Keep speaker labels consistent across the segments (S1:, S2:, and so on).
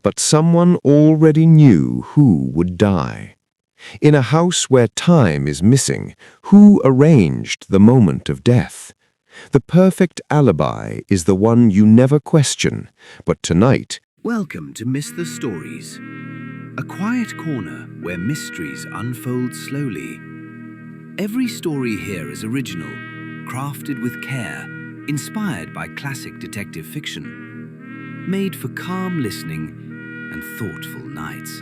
S1: but someone already knew who would die. In a house where time is missing, who arranged the moment of death? The perfect alibi is the one you never question, but tonight...
S2: Welcome to Mistha Stories, a quiet corner where mysteries unfold slowly. Every story here is original, crafted with care, inspired by classic detective fiction, made for calm listening and thoughtful nights.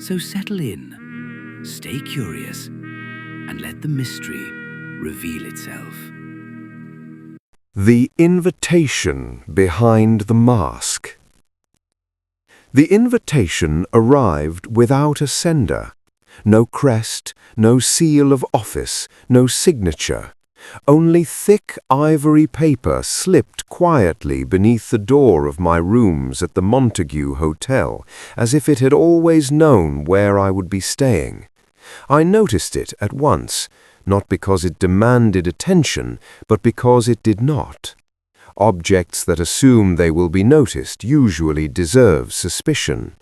S2: So settle in, stay curious, and let the mystery reveal itself.
S1: The invitation behind the mask. The invitation arrived without a sender. No crest, no seal of office, no signature. Only thick ivory paper slipped quietly beneath the door of my rooms at the Montague Hotel, as if it had always known where I would be staying. I noticed it at once, not because it demanded attention, but because it did not. Objects that assume they will be noticed usually deserve suspicion.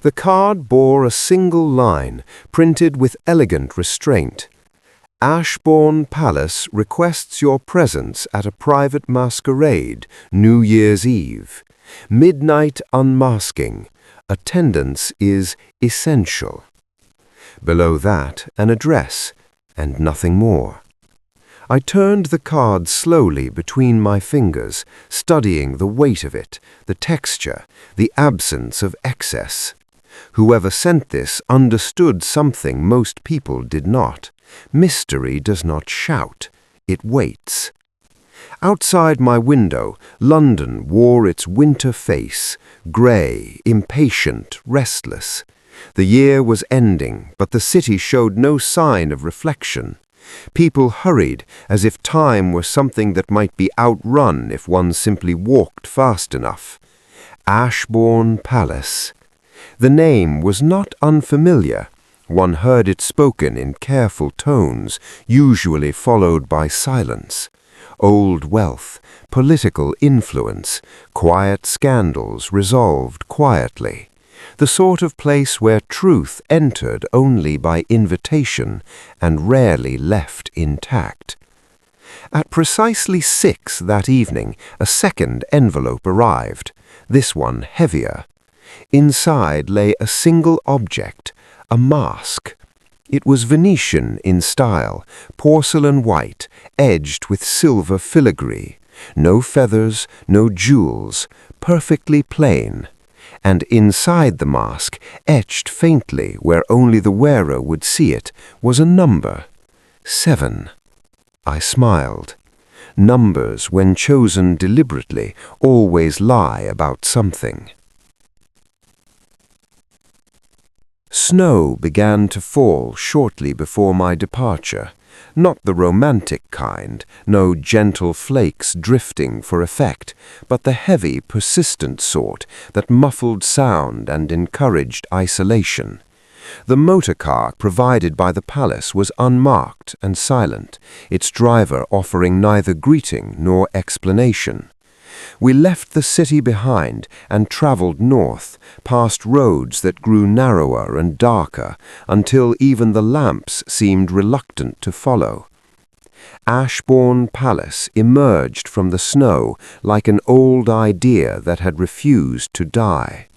S1: The card bore a single line, printed with elegant restraint. Ashbourne Palace requests your presence at a private masquerade, New Year's Eve. Midnight unmasking. Attendance is essential. Below that, an address, and nothing more. I turned the card slowly between my fingers, studying the weight of it, the texture, the absence of excess. Whoever sent this understood something most people did not. Mystery does not shout, it waits. Outside my window, London wore its winter face, grey, impatient, restless. The year was ending, but the city showed no sign of reflection. People hurried as if time were something that might be outrun if one simply walked fast enough. Ashbourne Palace. The name was not unfamiliar. One heard it spoken in careful tones, usually followed by silence. Old wealth, political influence, quiet scandals resolved quietly. The sort of place where truth entered only by invitation and rarely left intact. At precisely 6 that evening, a second envelope arrived, this one heavier. Inside lay a single object, a mask. It was Venetian in style, porcelain white, edged with silver filigree. No feathers, no jewels, perfectly plain. And inside the mask, etched faintly where only the wearer would see it, was a number. 7. I smiled. Numbers, when chosen deliberately, always lie about something. Snow began to fall shortly before my departure. Not the romantic kind, no gentle flakes drifting for effect, but the heavy, persistent sort that muffled sound and encouraged isolation. The motor car provided by the palace was unmarked and silent, its driver offering neither greeting nor explanation. We left the city behind and traveled north, past roads that grew narrower and darker, until even the lamps seemed reluctant to follow. Ashbourne Palace emerged from the snow like an old idea that had refused to die.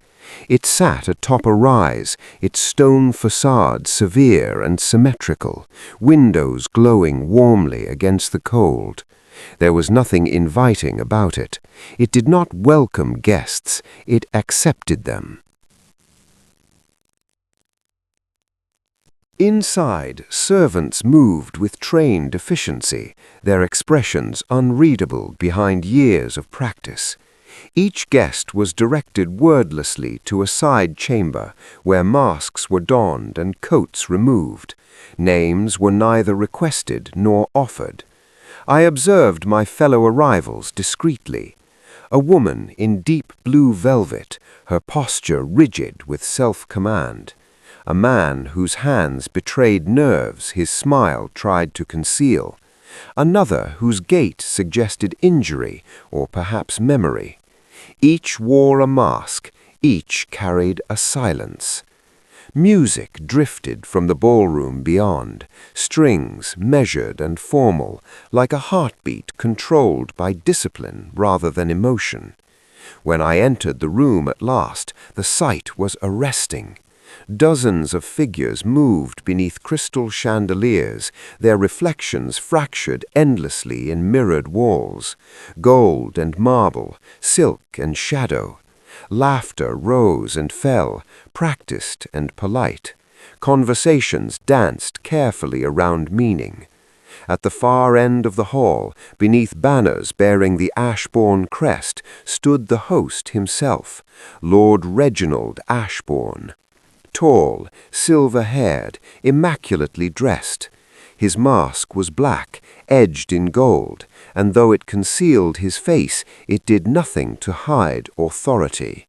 S1: It sat atop a rise, its stone facade severe and symmetrical, windows glowing warmly against the cold. There was nothing inviting about it. It did not welcome guests, it accepted them. Inside, servants moved with trained efficiency, their expressions unreadable behind years of practice. Each guest was directed wordlessly to a side chamber where masks were donned and coats removed. Names were neither requested nor offered. I observed my fellow arrivals discreetly. A woman in deep blue velvet, her posture rigid with self-command. A man whose hands betrayed nerves his smile tried to conceal. Another whose gait suggested injury or perhaps memory. Each wore a mask, Each carried a silence. Music drifted from the ballroom beyond, strings measured and formal, like a heartbeat controlled by discipline rather than emotion. When I entered the room at last, the sight was arresting. Dozens of figures moved beneath crystal chandeliers, their reflections fractured endlessly in mirrored walls. Gold and marble, silk and shadow. Laughter rose and fell, practiced and polite. Conversations danced carefully around meaning. At the far end of the hall, beneath banners bearing the Ashbourne crest, stood the host himself, Lord Reginald Ashbourne. Tall, silver-haired, immaculately dressed. His mask was black, edged in gold, and though it concealed his face, it did nothing to hide authority.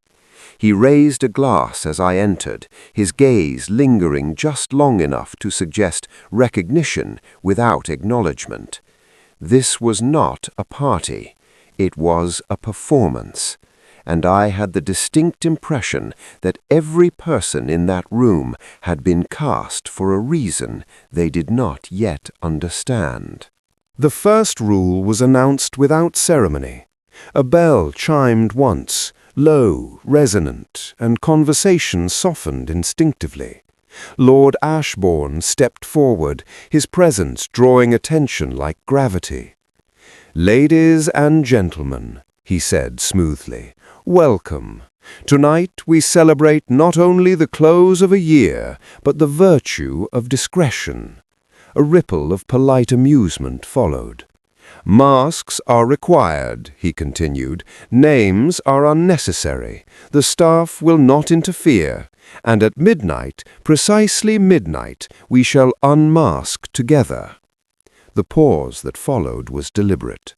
S1: He raised a glass as I entered, his gaze lingering just long enough to suggest recognition without acknowledgement. This was not a party. It was a performance. And I had the distinct impression that every person in that room had been cast for a reason they did not yet understand. The first rule was announced without ceremony. A bell chimed once, low, resonant, and conversation softened instinctively. Lord Ashbourne stepped forward, his presence drawing attention like gravity. "Ladies and gentlemen," he said smoothly, "welcome. Tonight we celebrate not only the close of a year, but the virtue of discretion." A ripple of polite amusement followed. "Masks are required," he continued. "Names are unnecessary. The staff will not interfere. And at midnight, precisely midnight, we shall unmask together." The pause that followed was deliberate.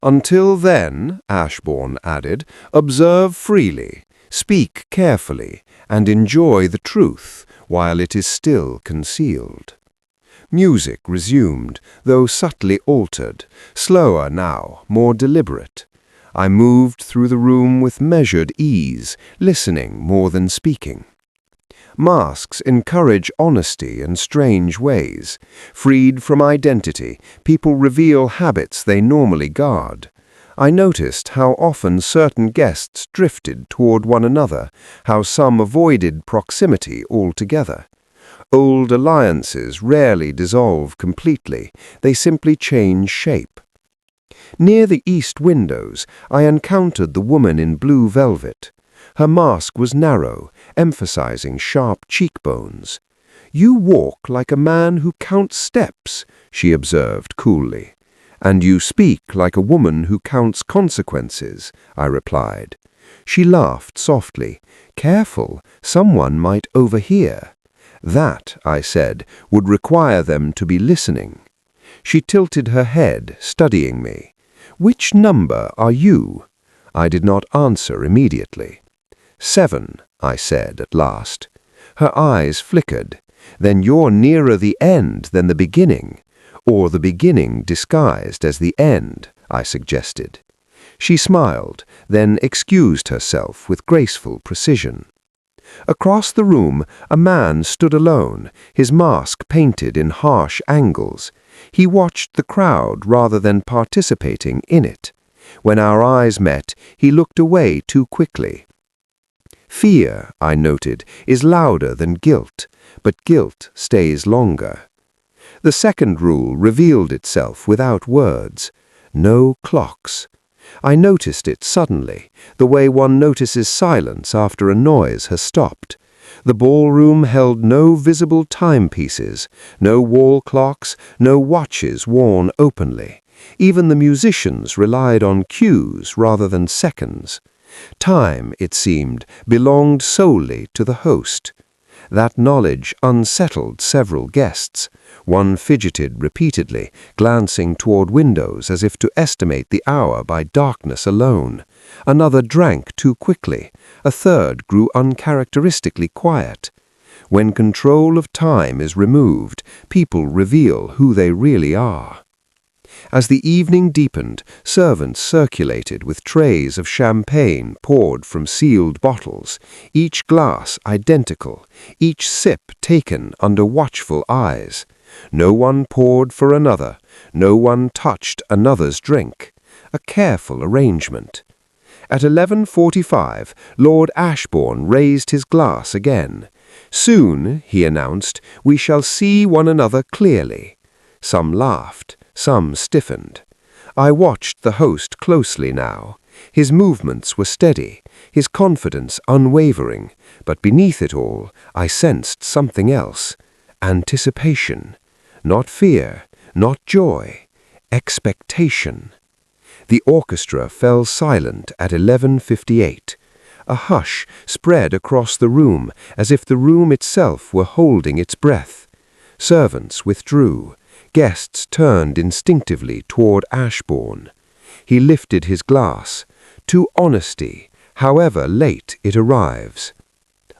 S1: "Until then," Ashbourne added, "observe freely, speak carefully, and enjoy the truth while it is still concealed." Music resumed, though subtly altered, slower now, more deliberate. I moved through the room with measured ease, listening more than speaking. Masks encourage honesty in strange ways. Freed from identity, people reveal habits they normally guard. I noticed how often certain guests drifted toward one another, how some avoided proximity altogether. Old alliances rarely dissolve completely, they simply change shape. Near the east windows, I encountered the woman in blue velvet. Her mask was narrow, emphasizing sharp cheekbones. "You walk like a man who counts steps," she observed coolly. "And you speak like a woman who counts consequences," I replied. She laughed softly. "Careful, someone might overhear." "That," I said, "would require them to be listening." She tilted her head, studying me. "Which number are you?" I did not answer immediately. "7, I said at last. Her eyes flickered. "Then you're nearer the end than the beginning, or the beginning disguised as the end," I suggested. She smiled, then excused herself with graceful precision. Across the room, a man stood alone, his mask painted in harsh angles. He watched the crowd rather than participating in it. When our eyes met, he looked away too quickly. Fear, I noted, is louder than guilt, but guilt stays longer. The second rule revealed itself without words. No clocks. I noticed it suddenly, the way one notices silence after a noise has stopped. The ballroom held no visible timepieces, no wall clocks, no watches worn openly. Even the musicians relied on cues rather than seconds. Time, it seemed, belonged solely to the host. That knowledge unsettled several guests. One fidgeted repeatedly, glancing toward windows as if to estimate the hour by darkness alone. Another drank too quickly. A third grew uncharacteristically quiet. When control of time is removed, people reveal who they really are. As the evening deepened, servants circulated with trays of champagne poured from sealed bottles, each glass identical, each sip taken under watchful eyes. No one poured for another, no one touched another's drink. A careful arrangement. At 11:45, Lord Ashbourne raised his glass again. "Soon," he announced, "we shall see one another clearly." Some laughed, some stiffened. I watched the host closely now. His movements were steady, his confidence unwavering, but beneath it all, I sensed something else. Anticipation. Not fear, not joy. Expectation. The orchestra fell silent at 11:58. A hush spread across the room as if the room itself were holding its breath. Servants withdrew. Guests turned instinctively toward Ashbourne. He lifted his glass. To honesty, however late it arrives.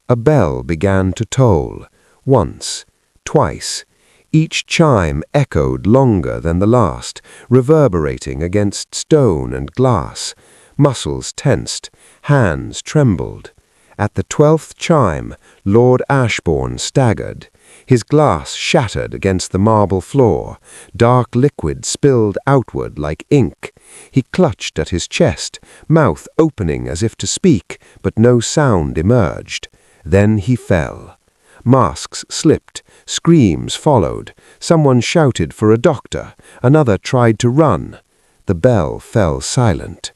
S1: A bell began to toll. Once, twice. Each chime echoed longer than the last, reverberating against stone and glass. Muscles tensed, hands trembled. At the 12th chime, Lord Ashbourne staggered. His glass shattered against the marble floor. Dark liquid spilled outward like ink. He clutched at his chest, mouth opening as if to speak, but no sound emerged. Then he fell. Masks slipped, screams followed. Someone shouted for a doctor. Another tried to run. The bell fell silent.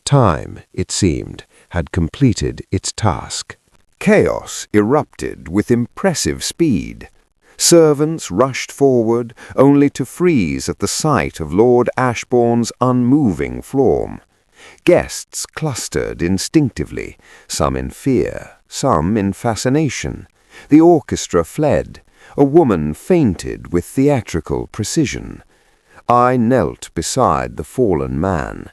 S1: Time, it seemed, had completed its task. Chaos erupted with impressive speed. Servants rushed forward, only to freeze at the sight of Lord Ashbourne's unmoving form. Guests clustered instinctively, some in fear, some in fascination. The orchestra fled. A woman fainted with theatrical precision. I knelt beside the fallen man.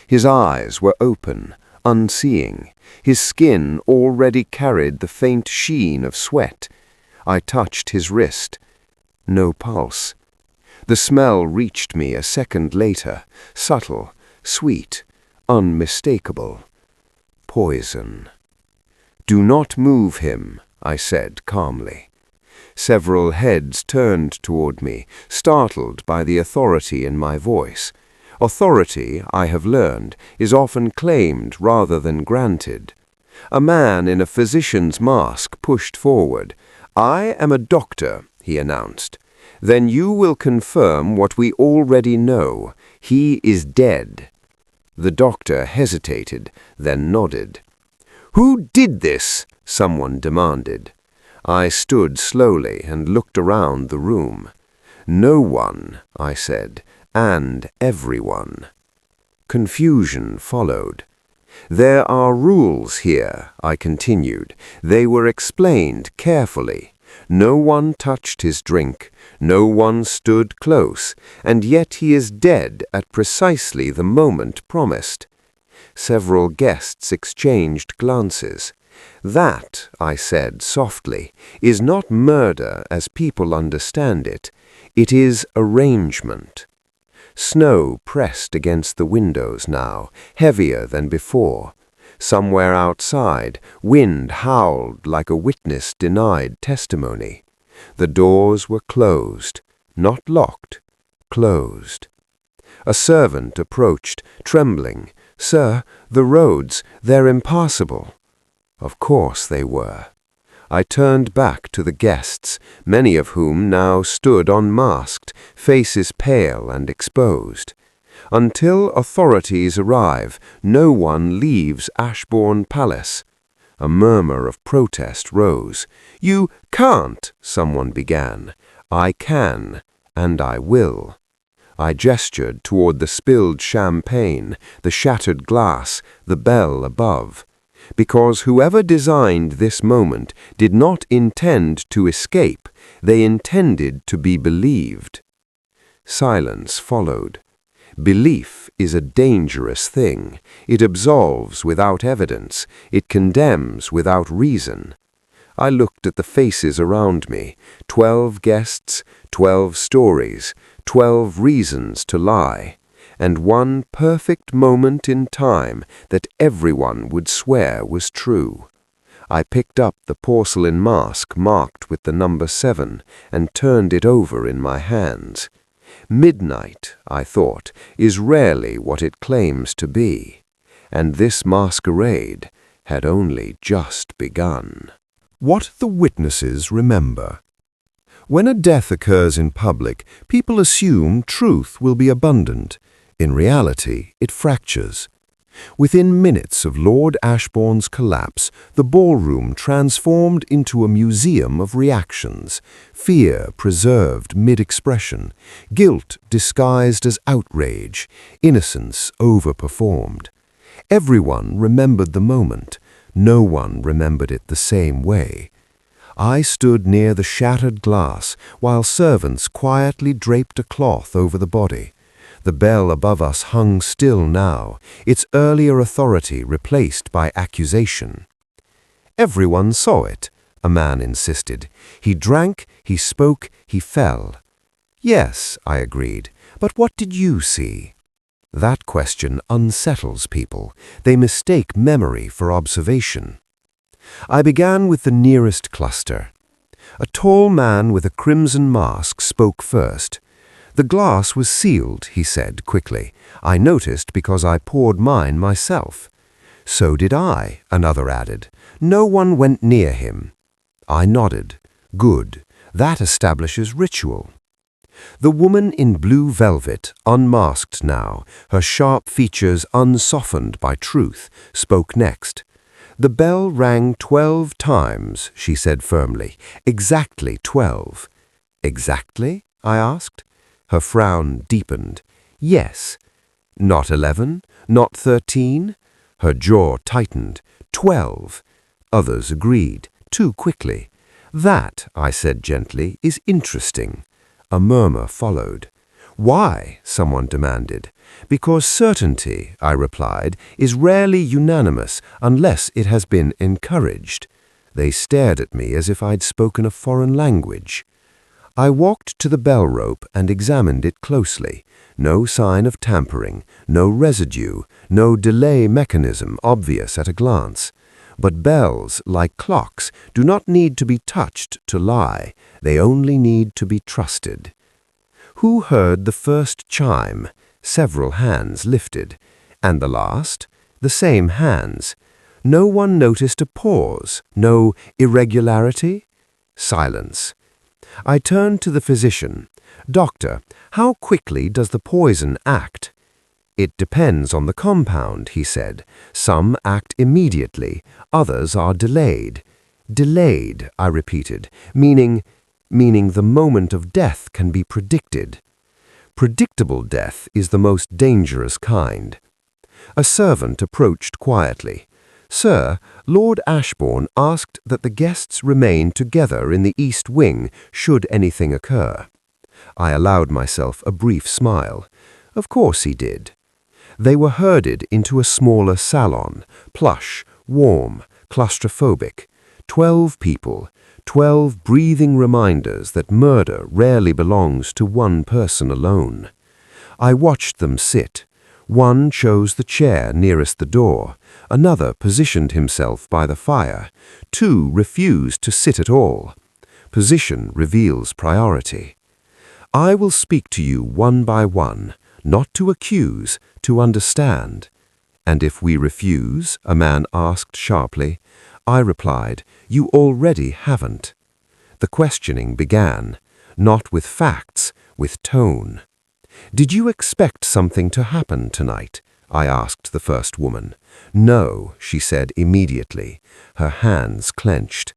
S1: His eyes were open, unseeing. His skin already carried the faint sheen of sweat. I touched his wrist. No pulse. The smell reached me a second later, subtle, sweet, unmistakable. Poison. "Do not move him," I said calmly. Several heads turned toward me, startled by the authority in my voice. Authority, I have learned, is often claimed rather than granted. A man in a physician's mask pushed forward. "I am a doctor," he announced. "Then you will confirm what we already know. He is dead." The doctor hesitated, then nodded. "Who did this?" someone demanded. I stood slowly and looked around the room. "No one," I said, "and everyone." Confusion followed. "There are rules here," I continued. They were explained carefully. No one touched his drink, no one stood close, and yet he is dead at precisely the moment promised. Several guests exchanged glances. "That," I said softly, "is not murder as people understand it. It is arrangement." Snow pressed against the windows now, heavier than before. Somewhere outside, wind howled like a witness denied testimony. The doors were closed, not locked, closed. A servant approached, trembling. "Sir, the roads, they're impassable." Of course they were. I turned back to the guests, many of whom now stood unmasked, faces pale and exposed. Until authorities arrive, no one leaves Ashbourne Palace. A murmur of protest rose. "You can't," someone began. "I can, and I will." I gestured toward the spilled champagne, the shattered glass, the bell above. Because whoever designed this moment did not intend to escape, they intended to be believed. Silence followed. Belief is a dangerous thing. It absolves without evidence. It condemns without reason. I looked at the faces around me. 12 guests, 12 stories, 12 reasons to lie, and one perfect moment in time that everyone would swear was true. I picked up the porcelain mask marked with the number 7 and turned it over in my hands. Midnight, I thought, is rarely what it claims to be, and this masquerade had only just begun. What the witnesses remember. When a death occurs in public, people assume truth will be abundant. In reality, it fractures. Within minutes of Lord Ashbourne's collapse, the ballroom transformed into a museum of reactions, fear preserved mid-expression, guilt disguised as outrage, innocence overperformed. Everyone remembered the moment. No one remembered it the same way. I stood near the shattered glass while servants quietly draped a cloth over the body. The bell above us hung still now, its earlier authority replaced by accusation. Everyone saw it, a man insisted. He drank, he spoke, he fell. Yes, I agreed, but what did you see? That question unsettles people. They mistake memory for observation. I began with the nearest cluster. A tall man with a crimson mask spoke first. The glass was sealed, he said quickly. I noticed because I poured mine myself. So did I, another added. No one went near him. I nodded. Good. That establishes ritual. The woman in blue velvet, unmasked now, her sharp features unsoftened by truth, spoke next. The bell rang 12 times, she said firmly. Exactly 12. Exactly? I asked. Her frown deepened. Yes. Not 11? Not 13? Her jaw tightened. 12. Others agreed, too quickly. That, I said gently, is interesting. A murmur followed. Why? Someone demanded. Because certainty, I replied, is rarely unanimous unless it has been encouraged. They stared at me as if I'd spoken a foreign language. I walked to the bell rope and examined it closely. No sign of tampering, no residue, no delay mechanism obvious at a glance. But bells, like clocks, do not need to be touched to lie. They only need to be trusted. Who heard the first chime? Several hands lifted. And the last? The same hands. No one noticed a pause, no irregularity? Silence. I turned to the physician. Doctor, how quickly does the poison act? It depends on the compound, he said. Some act immediately, others are delayed. Delayed, I repeated, meaning the moment of death can be predicted. Predictable death is the most dangerous kind. A servant approached quietly. Sir, Lord Ashbourne asked that the guests remain together in the east wing should anything occur. I allowed myself a brief smile. Of course he did. They were herded into a smaller salon, plush, warm, claustrophobic. 12 people, 12 breathing reminders that murder rarely belongs to one person alone. I watched them sit. One chose the chair nearest the door. Another positioned himself by the fire. 2 refused to sit at all. Position reveals priority. I will speak to you one by one, not to accuse, to understand. And if we refuse, a man asked sharply. I replied, you already haven't. The questioning began, not with facts, with tone. Did you expect something to happen tonight? I asked the first woman. No, she said immediately. Her hands clenched.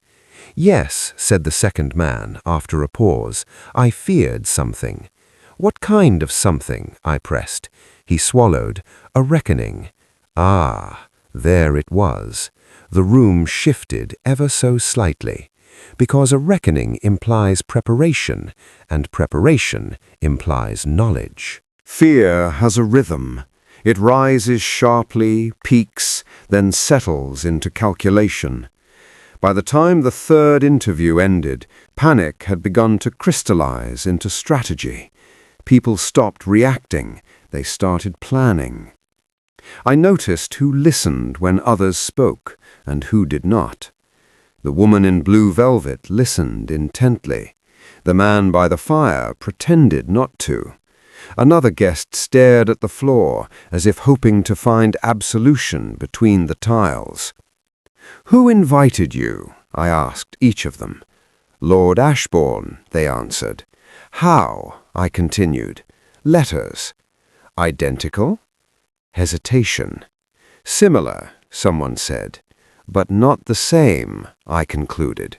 S1: Yes, said the second man after a pause. I feared something. What kind of something? I pressed. He swallowed. A reckoning. Ah, there it was. The room shifted ever so slightly. Because a reckoning implies preparation, and preparation implies knowledge. Fear has a rhythm. It rises sharply, peaks, then settles into calculation. By the time the third interview ended, panic had begun to crystallize into strategy. People stopped reacting. They started planning. I noticed who listened when others spoke and who did not. The woman in blue velvet listened intently. The man by the fire pretended not to. Another guest stared at the floor as if hoping to find absolution between the tiles. "Who invited you?" I asked each of them. "Lord Ashbourne," they answered. "How?" I continued. "Letters." "Identical?" Hesitation. "Similar," someone said. "But not the same," I concluded.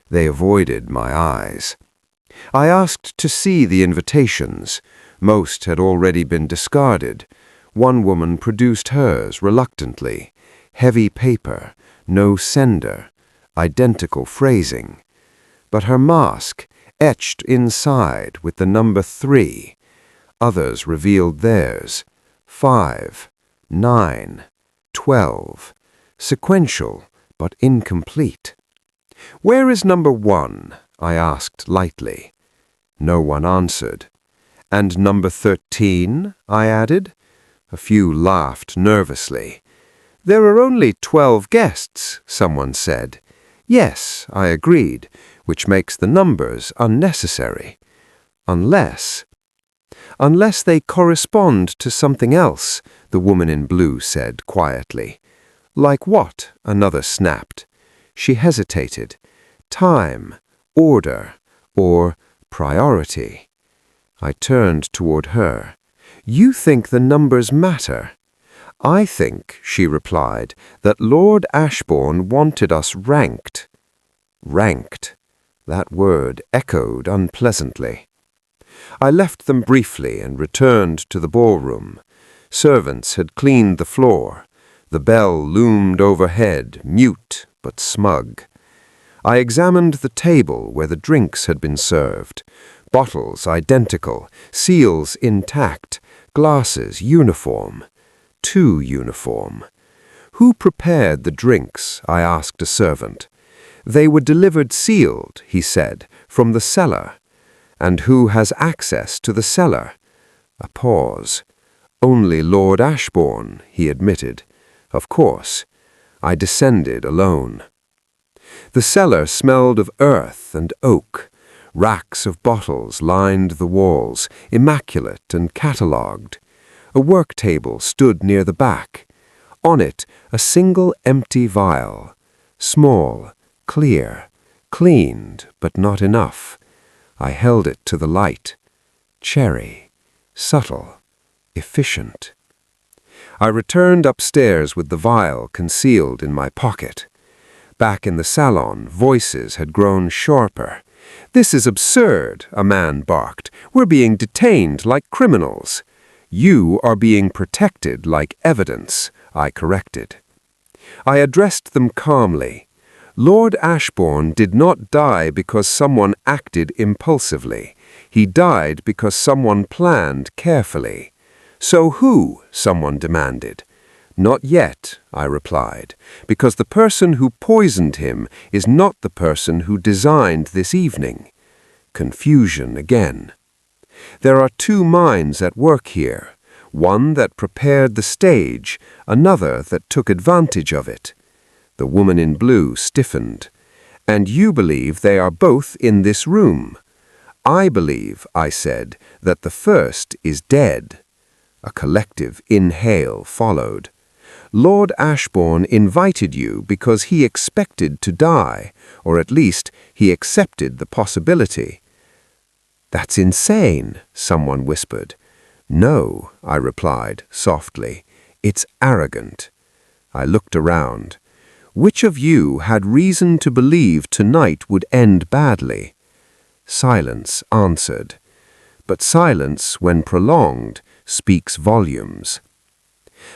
S1: They avoided my eyes. I asked to see the invitations. Most had already been discarded. One woman produced hers reluctantly. Heavy paper, no sender, identical phrasing. But her mask, etched inside with the number 3. Others revealed theirs. 5, 9, 12. Sequential, but incomplete. "Where is number 1? I asked lightly. No one answered. "And number 13? I added. A few laughed nervously. "There are only 12 guests," someone said. "Yes," I agreed, which makes the numbers unnecessary. Unless they correspond to something else," the woman in blue said quietly. "Like what?" another snapped. She hesitated. "Time, order, or priority." I turned toward her. "You think the numbers matter?" "I think," she replied, "that Lord Ashbourne wanted us ranked." Ranked. That word echoed unpleasantly. I left them briefly and returned to the ballroom. Servants had cleaned the floor. The bell loomed overhead, mute but smug. I examined the table where the drinks had been served. Bottles identical, seals intact, glasses uniform. Too uniform. "Who prepared the drinks?" I asked a servant. "They were delivered sealed," he said, "from the cellar." "And who has access to the cellar?" A pause. "Only Lord Ashbourne," he admitted. "Of course." I descended alone. The cellar smelled of earth and oak. Racks of bottles lined the walls, immaculate and catalogued. A work table stood near the back. On it, a single empty vial. Small, clear, cleaned, but not enough. I held it to the light. Cherry, subtle, efficient. I returned upstairs with the vial concealed in my pocket. Back in the salon, voices had grown sharper. "This is absurd," a man barked. "We're being detained like criminals." "You are being protected like evidence," I corrected. I addressed them calmly. Lord Ashbourne did not die because someone acted impulsively. He died because someone planned carefully. "So who?" someone demanded. "Not yet," I replied, "because the person who poisoned him is not the person who designed this evening." Confusion again. There are 2 minds at work here, one that prepared the stage, another that took advantage of it. The woman in blue stiffened. "And you believe they are both in this room?" "I believe," I said, "that the first is dead." A collective inhale followed. "Lord Ashbourne invited you because he expected to die, or at least he accepted the possibility." "That's insane," someone whispered. "No," I replied softly, "it's arrogant." I looked around. Which of you had reason to believe tonight would end badly? Silence answered. But silence, when prolonged, speaks volumes.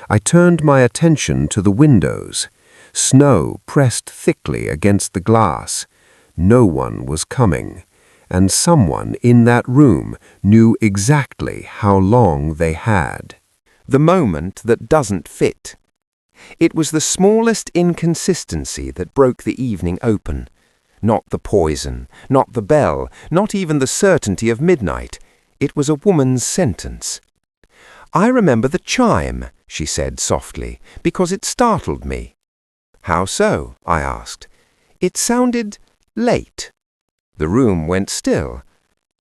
S1: I turned my attention to the windows. Snow pressed thickly against the glass. No one was coming, and someone in that room knew exactly how long they had.
S3: The moment that doesn't fit. It was the smallest inconsistency that broke the evening open. Not the poison, not the bell, not even the certainty of midnight. It was a woman's sentence. "I remember the chime," she said softly, "because it startled me." "How so?" I asked. "It sounded late." The room went still.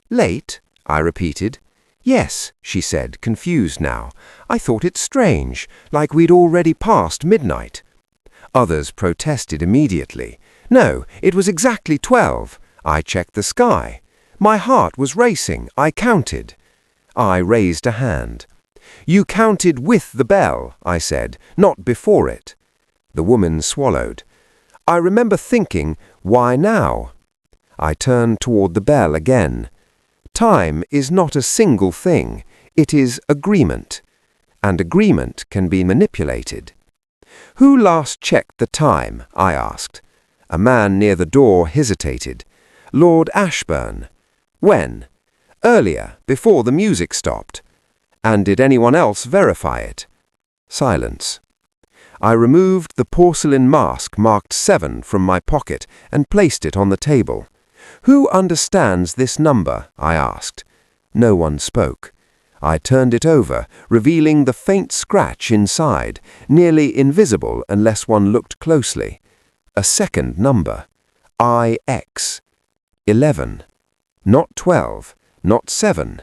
S3: "Late?" I repeated. "Yes," she said, confused now. "I thought it strange, like we'd already passed midnight." Others protested immediately. "No, it was exactly 12. I checked the sky. My heart was racing. I counted." I raised a hand. "You counted with the bell," I said, "not before it." The woman swallowed. "I remember thinking, why now?" I turned toward the bell again. Time is not a single thing. It is agreement. And agreement can be manipulated. "Who last checked the time?" I asked. A man near the door hesitated. "Lord Ashbourne." "When?" "Earlier, before the music stopped." "And did anyone else verify it?" Silence. I removed the porcelain mask marked 7 from my pocket and placed it on the table. "Who understands this number?" I asked. No one spoke. I turned it over, revealing the faint scratch inside, nearly invisible unless one looked closely. A second number. IX. 11. Not 12, not 7.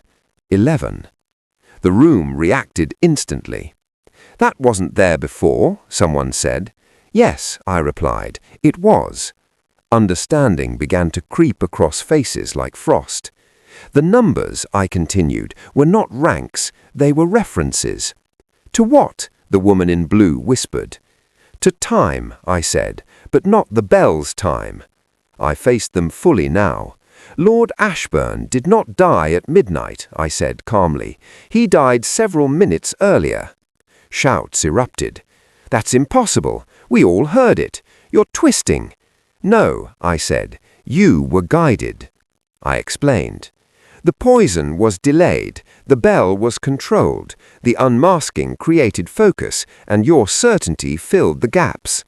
S3: 11. The room reacted instantly. "That wasn't there before," someone said. "Yes," I replied, "it was." Understanding began to creep across faces like frost. "The numbers," I continued, "were not ranks, they were references." "To what?" the woman in blue whispered. "To time," I said, "but not the bell's time." I faced them fully now. "Lord Ashbourne did not die at midnight," I said calmly. "He died several minutes earlier." Shouts erupted. "That's impossible. We all heard it. You're twisting." "No," I said. "You were guided." I explained. "The poison was delayed. The bell was controlled. The unmasking created focus, and your certainty filled the gaps."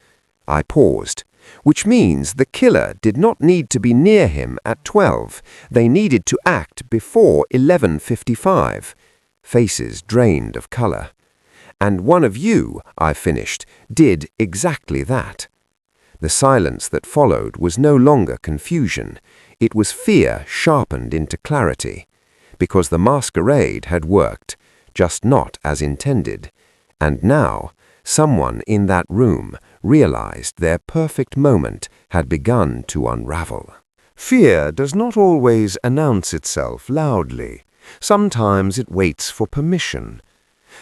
S3: I paused. "Which means the killer did not need to be near him at 12. They needed to act before 11:55. Faces drained of color. "And one of you," I finished, "did exactly that." The silence that followed was no longer confusion. It was fear sharpened into clarity. Because the masquerade had worked, just not as intended. And now, someone in that room realized their perfect moment had begun to unravel.
S1: Fear does not always announce itself loudly. Sometimes it waits for permission.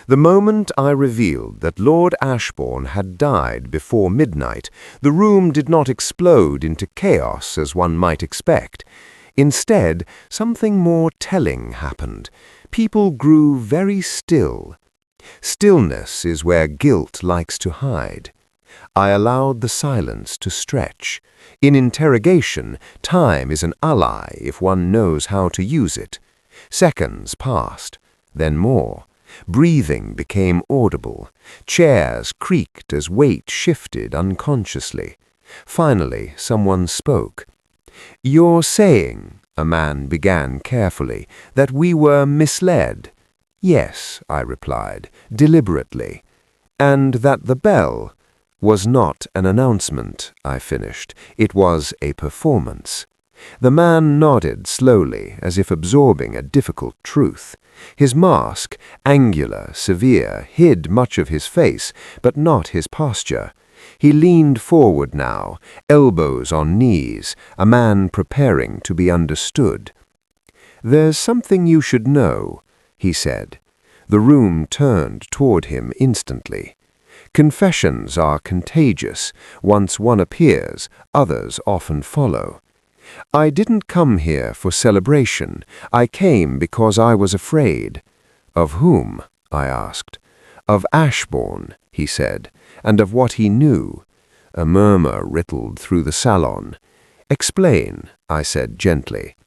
S1: The moment I revealed that Lord Ashbourne had died before midnight, the room did not explode into chaos as one might expect. Instead, something more telling happened. People grew very still. Stillness is where guilt likes to hide. I allowed the silence to stretch. In interrogation, time is an ally if one knows how to use it. Seconds passed, then more. Breathing became audible. Chairs creaked as weight shifted unconsciously. Finally, someone spoke. "You're saying," a man began carefully, "that we were misled?" "Yes," I replied, deliberately. "And that the bell was not an announcement," I finished. "It was a performance." The man nodded slowly, as if absorbing a difficult truth. His mask, angular, severe, hid much of his face, but not his posture. He leaned forward now, elbows on knees, a man preparing to be understood. "There's something you should know," he said. The room turned toward him instantly. Confessions are contagious. Once one appears, others often follow. "I didn't come here for celebration. I came because I was afraid." "Of whom?" I asked. "Of Ashbourne," he said, "and of what he knew." A murmur rippled through the salon. "Explain," I said gently.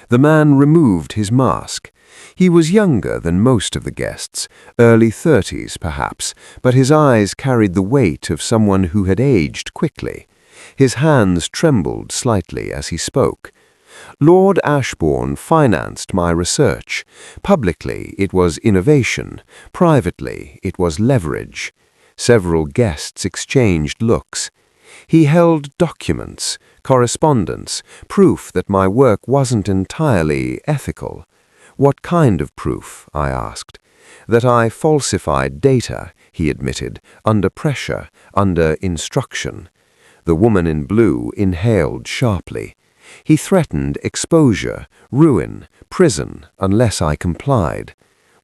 S1: The man removed his mask. He was younger than most of the guests, early 30s perhaps, but his eyes carried the weight of someone who had aged quickly. His hands trembled slightly as he spoke. Lord Ashbourne financed my research. Publicly, it was innovation. Privately, it was leverage. Several guests exchanged looks. He held documents, correspondence, proof that my work wasn't entirely ethical. What kind of proof? I asked. That I falsified data, he admitted, under pressure, under instruction. The woman in blue inhaled sharply. He threatened exposure, ruin, prison, unless I complied.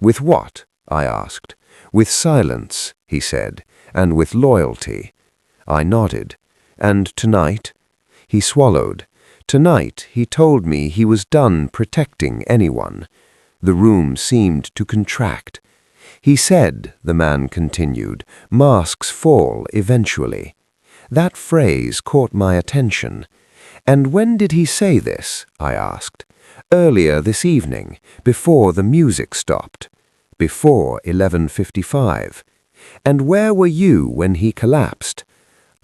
S1: With what? I asked. With silence, he said, and with loyalty. I nodded. And tonight? He swallowed. Tonight, he told me he was done protecting anyone. The room seemed to contract. He said, the man continued, masks fall eventually. That phrase caught my attention. And when did he say this? I asked. Earlier this evening, before the music stopped. Before 11:55. And where were you when he collapsed?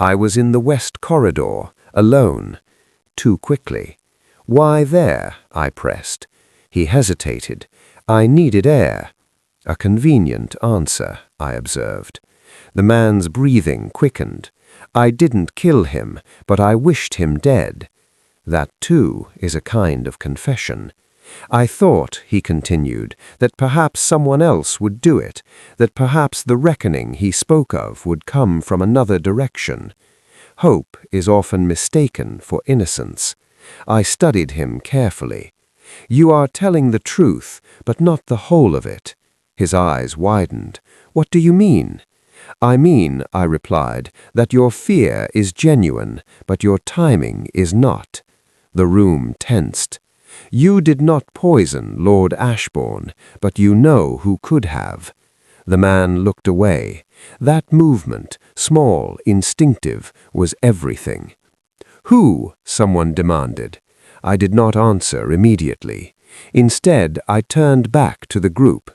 S1: I was in the west corridor, alone. Too quickly. Why there? I pressed. He hesitated. I needed air. A convenient answer, I observed. The man's breathing quickened. I didn't kill him, but I wished him dead. That, too, is a kind of confession. I thought, he continued, that perhaps someone else would do it, that perhaps the reckoning he spoke of would come from another direction. Hope is often mistaken for innocence. I studied him carefully. You are telling the truth, but not the whole of it. His eyes widened. What do you mean? I mean, I replied, that your fear is genuine, but your timing is not. The room tensed. You did not poison Lord Ashbourne, but you know who could have. The man looked away. That movement, small, instinctive, was everything. Who? Someone demanded. I did not answer immediately. Instead, I turned back to the group.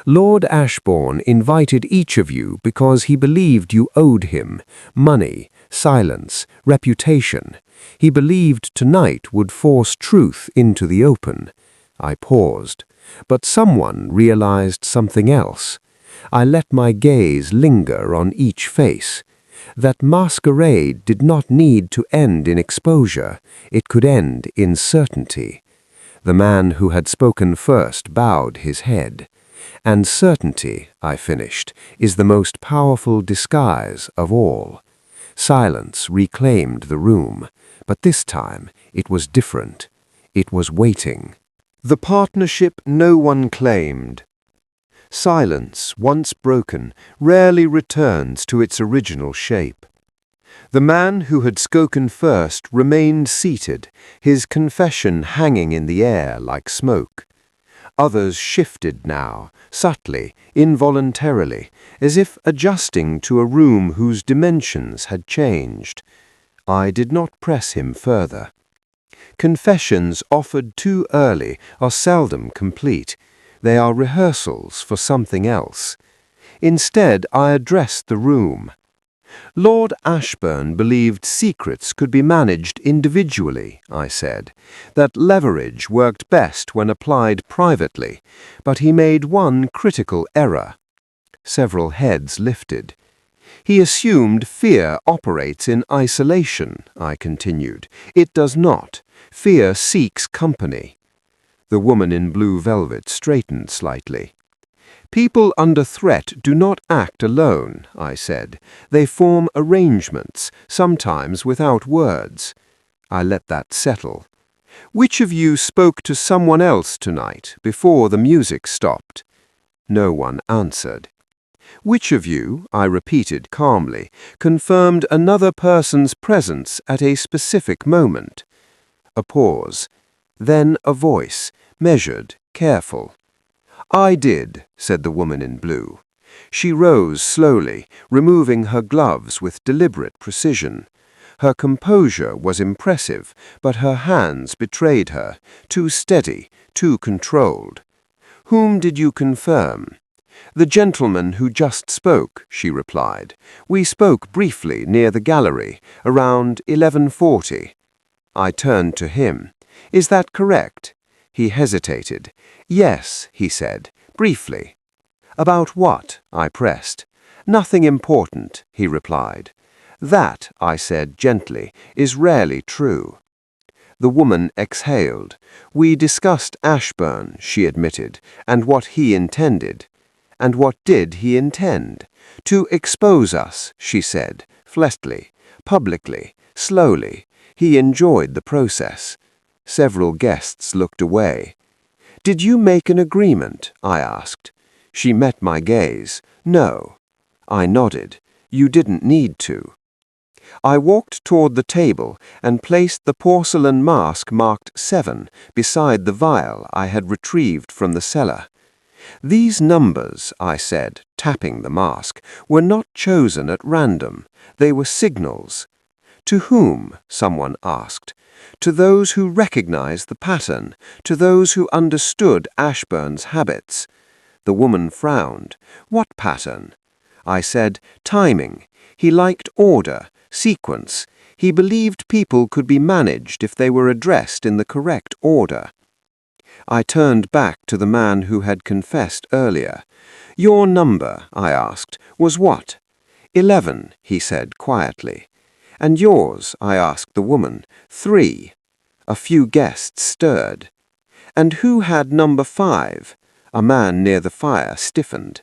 S1: Lord Ashbourne invited each of you because he believed you owed him money, silence, reputation. He believed tonight would force truth into the open. I paused, but someone realized something else. I let my gaze linger on each face. That masquerade did not need to end in exposure. It could end in certainty. The man who had spoken first bowed his head. And certainty, I finished, is the most powerful disguise of all. Silence reclaimed the room, but this time it was different. It was waiting. The partnership no one claimed. Silence, once broken, rarely returns to its original shape. The man who had spoken first remained seated, his confession hanging in the air like smoke. Others shifted now, subtly, involuntarily, as if adjusting to a room whose dimensions had changed. I did not press him further. Confessions offered too early are seldom complete. They are rehearsals for something else. Instead, I addressed the room. Lord Ashbourne believed secrets could be managed individually, I said, that leverage worked best when applied privately, but he made one critical error. Several heads lifted. He assumed fear operates in isolation, I continued. It does not. Fear seeks company. The woman in blue velvet straightened slightly. People under threat do not act alone, I said. They form arrangements, sometimes without words. I let that settle. Which of you spoke to someone else tonight, before the music stopped? No one answered. Which of you, I repeated calmly, confirmed another person's presence at a specific moment? A pause. Then a voice, measured, careful. I did, said the woman in blue. She rose slowly, removing her gloves with deliberate precision. Her composure was impressive, but her hands betrayed her, too steady, too controlled. Whom did you confirm? The gentleman who just spoke, she replied. We spoke briefly near the gallery, around 11:40. I turned to him. "Is that correct?" He hesitated. "Yes," he said, briefly. "About what?" I pressed. "Nothing important," he replied. "That," I said gently, "is rarely true." The woman exhaled. "We discussed Ashbourne," she admitted, "and what he intended." "And what did he intend?" "To expose us," she said, flatly, publicly, slowly. He enjoyed the process. Several guests looked away. "Did you make an agreement?" I asked. She met my gaze. "No." I nodded. "You didn't need to." I walked toward the table and placed the porcelain mask marked 7 beside the vial I had retrieved from the cellar. "These numbers," I said, tapping the mask, "were not chosen at random. They were signals." "To whom?" someone asked. "To those who recognized the pattern, to those who understood Ashbourne's habits." The woman frowned. "What pattern?" I said, "Timing. He liked order, sequence. He believed people could be managed if they were addressed in the correct order." I turned back to the man who had confessed earlier. "Your number," I asked, "was what?" 11, he said quietly. "And yours?" I asked the woman. 3. A few guests stirred. "And who had number 5? A man near the fire stiffened.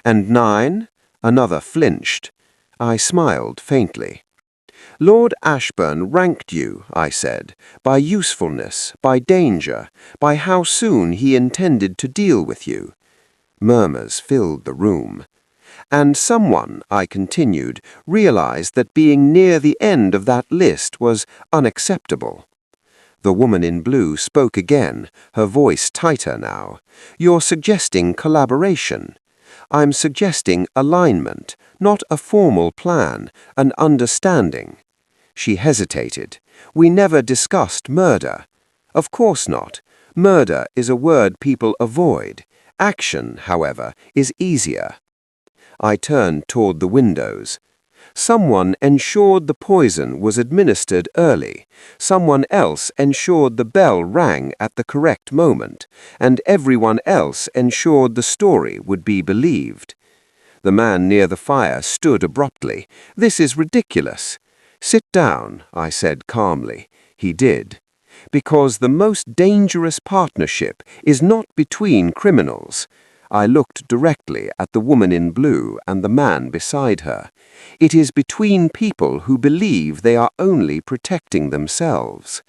S1: "And 9? Another flinched. I smiled faintly. "Lord Ashbourne ranked you," I said, "by usefulness, by danger, by how soon he intended to deal with you." Murmurs filled the room. "And someone," I continued, "realized that being near the end of that list was unacceptable." The woman in blue spoke again, her voice tighter now. "You're suggesting collaboration. I'm suggesting alignment, not a formal plan, an understanding." She hesitated. "We never discussed murder." "Of course not. Murder is a word people avoid. Action, however, is easier." I turned toward the windows. "Someone ensured the poison was administered early. Someone else ensured the bell rang at the correct moment, and everyone else ensured the story would be believed." The man near the fire stood abruptly. "This is ridiculous." "Sit down," I said calmly. He did. "Because the most dangerous partnership is not between criminals." I looked directly at the woman in blue and the man beside her. "It is between people who believe they are only protecting themselves."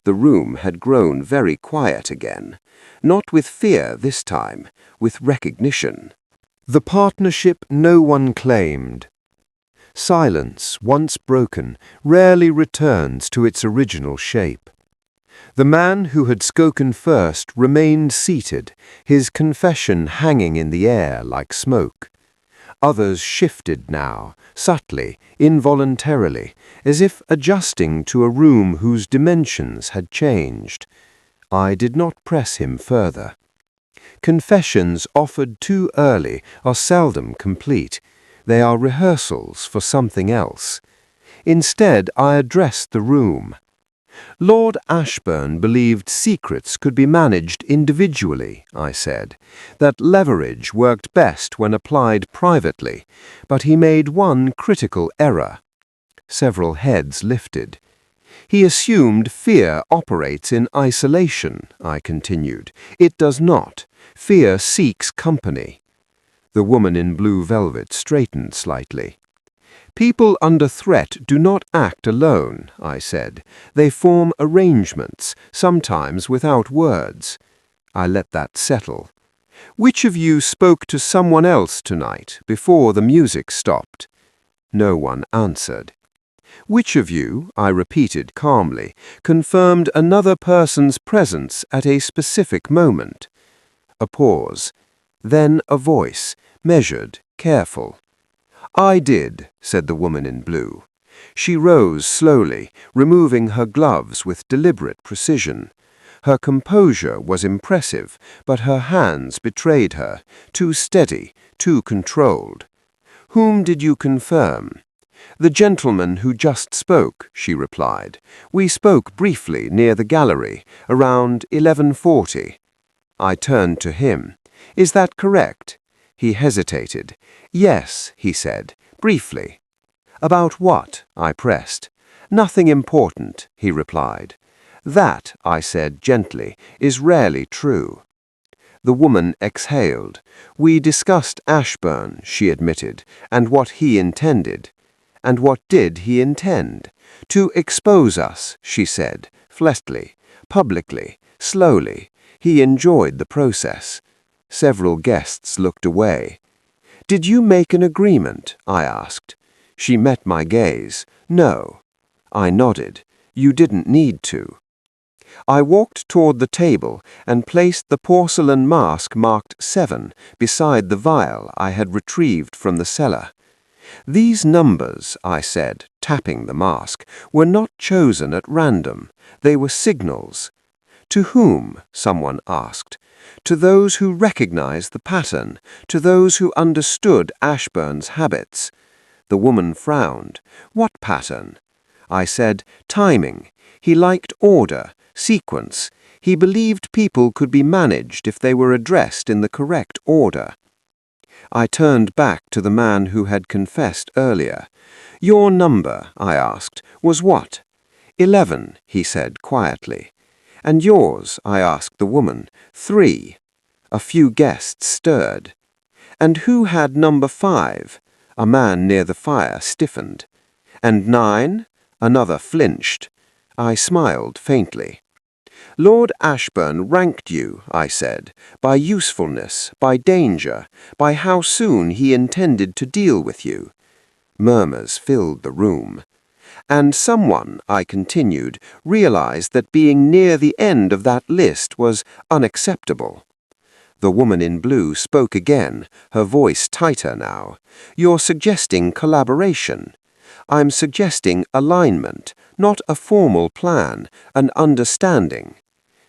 S1: The room had grown very quiet again. Not with fear this time, with recognition. The partnership no one claimed. Silence, once broken, rarely returns to its original shape. The man who had spoken first remained seated, his confession hanging in the air like smoke. Others shifted now, subtly, involuntarily, as if adjusting to a room whose dimensions had changed. I did not press him further. Confessions offered too early are seldom complete. They are rehearsals for something else. Instead, I addressed the room. "Lord Ashbourne believed secrets could be managed individually," I said, "that leverage worked best when applied privately, but he made one critical error." Several heads lifted. "He assumed fear operates in isolation," I continued. "It does not. Fear seeks company." The woman in blue velvet straightened slightly. "People under threat do not act alone," I said. "They form arrangements, sometimes without words." I let that settle. "Which of you spoke to someone else tonight, before the music stopped?" No one answered. "Which of you," I repeated calmly, "confirmed another person's presence at a specific moment?" A pause. Then a voice, measured, careful. "I did," said the woman in blue. She rose slowly, removing her gloves with deliberate precision. Her composure was impressive, but her hands betrayed her, too steady, too controlled. "Whom did you confirm?" "The gentleman who just spoke," she replied. "We spoke briefly near the gallery, around 11:40. I turned to him. "Is that correct?" He hesitated. "Yes," he said, "briefly." "About what?" I pressed. "Nothing important," he replied. "That," I said gently, "is rarely true." The woman exhaled. "We discussed Ashbourne," she admitted, "and what he intended." "And what did he intend?" "To expose us," she said, flatly, publicly, slowly. He enjoyed the process. Several guests looked away. "Did you make an agreement?" I asked. She met my gaze. "No." I nodded. "You didn't need to." I walked toward the table and placed the porcelain mask marked 7 beside the vial I had retrieved from the cellar. "These numbers," I said, tapping the mask, "were not chosen at random. They were signals." "To whom?" someone asked. "To those who recognized the pattern, to those who understood Ashbourne's habits." The woman frowned. "What pattern?" I said, "Timing. He liked order, sequence. He believed people could be managed if they were addressed in the correct order." I turned back to the man who had confessed earlier. "Your number," I asked, "was what?" 11, he said quietly. "And yours?" I asked the woman. 3. A few guests stirred. "And who had number 5? A man near the fire stiffened. "And 9? Another flinched. I smiled faintly. "Lord Ashbourne ranked you," I said, "by usefulness, by danger, by how soon he intended to deal with you." Murmurs filled the room. "And someone," I continued, "realized that being near the end of that list was unacceptable." The woman in blue spoke again, her voice tighter now. "You're suggesting collaboration. I'm suggesting alignment, not a formal plan, an understanding."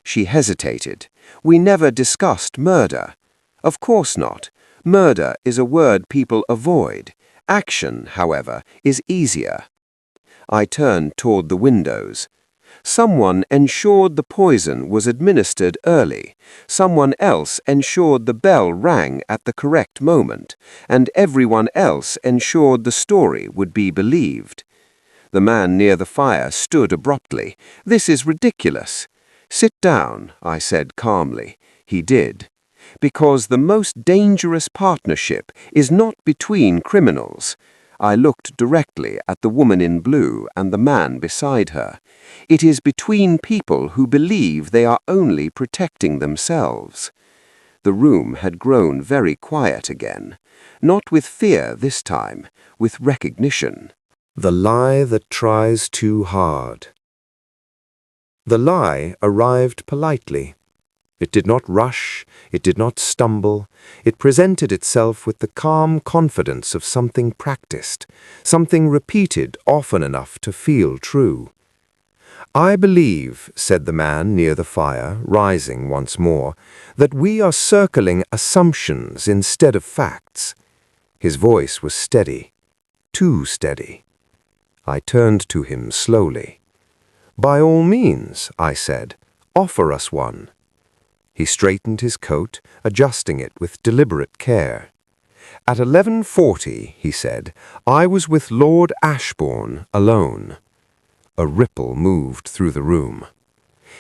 S1: She hesitated. "We never discussed murder." "Of course not. Murder is a word people avoid. Action, however, is easier." I turned toward the windows. "Someone ensured the poison was administered early. Someone else ensured the bell rang at the correct moment, and everyone else ensured the story would be believed." The man near the fire stood abruptly. "This is ridiculous." "Sit down," I said calmly. He did. "Because the most dangerous partnership is not between criminals." I looked directly at the woman in blue and the man beside her. "It is between people who believe they are only protecting themselves." The room had grown very quiet again. Not with fear this time, with recognition.
S3: The lie that tries too hard. The lie arrived politely. It did not rush, it did not stumble. It presented itself with the calm confidence of something practiced, something repeated often enough to feel true. "I believe," said the man near the fire, rising once more, "that we are circling assumptions instead of facts." His voice was steady, too steady. I turned to him slowly. "By all means," I said, "offer us one." He straightened his coat, adjusting it with deliberate care. "At 11:40, he said, "I was with Lord Ashbourne alone." A ripple moved through the room.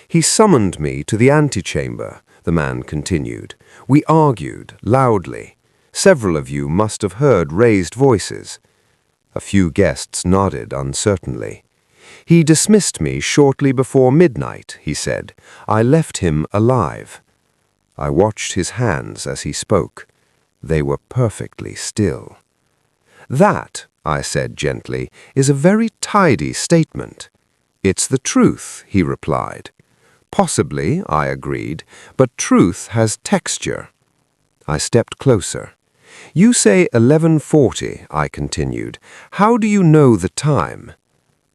S3: "He summoned me to the antechamber," the man continued. "We argued loudly. Several of you must have heard raised voices." A few guests nodded uncertainly. "He dismissed me shortly before midnight," he said. "I left him alive." I watched his hands as he spoke. They were perfectly still. "That," I said gently, "is a very tidy statement." "It's the truth," he replied. "Possibly," I agreed, "but truth has texture." I stepped closer. "You say 11:40, I continued. "How do you know the time?"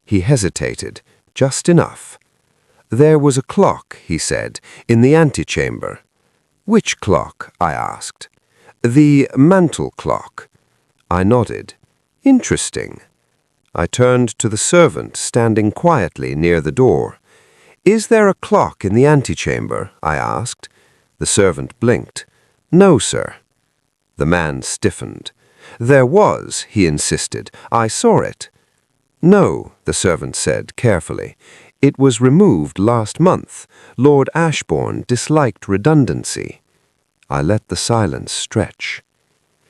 S3: He hesitated, just enough. "There was a clock," he said, "in the antechamber." "Which clock?" I asked. "The mantel clock." I nodded. "Interesting."
S1: I turned to the servant standing quietly near the door. "Is there a clock in the antechamber?" I asked. The servant blinked. "No, sir." The man stiffened. "There was," he insisted. "I saw it." "No," the servant said carefully. "It was removed last month. Lord Ashbourne disliked redundancy." I let the silence stretch.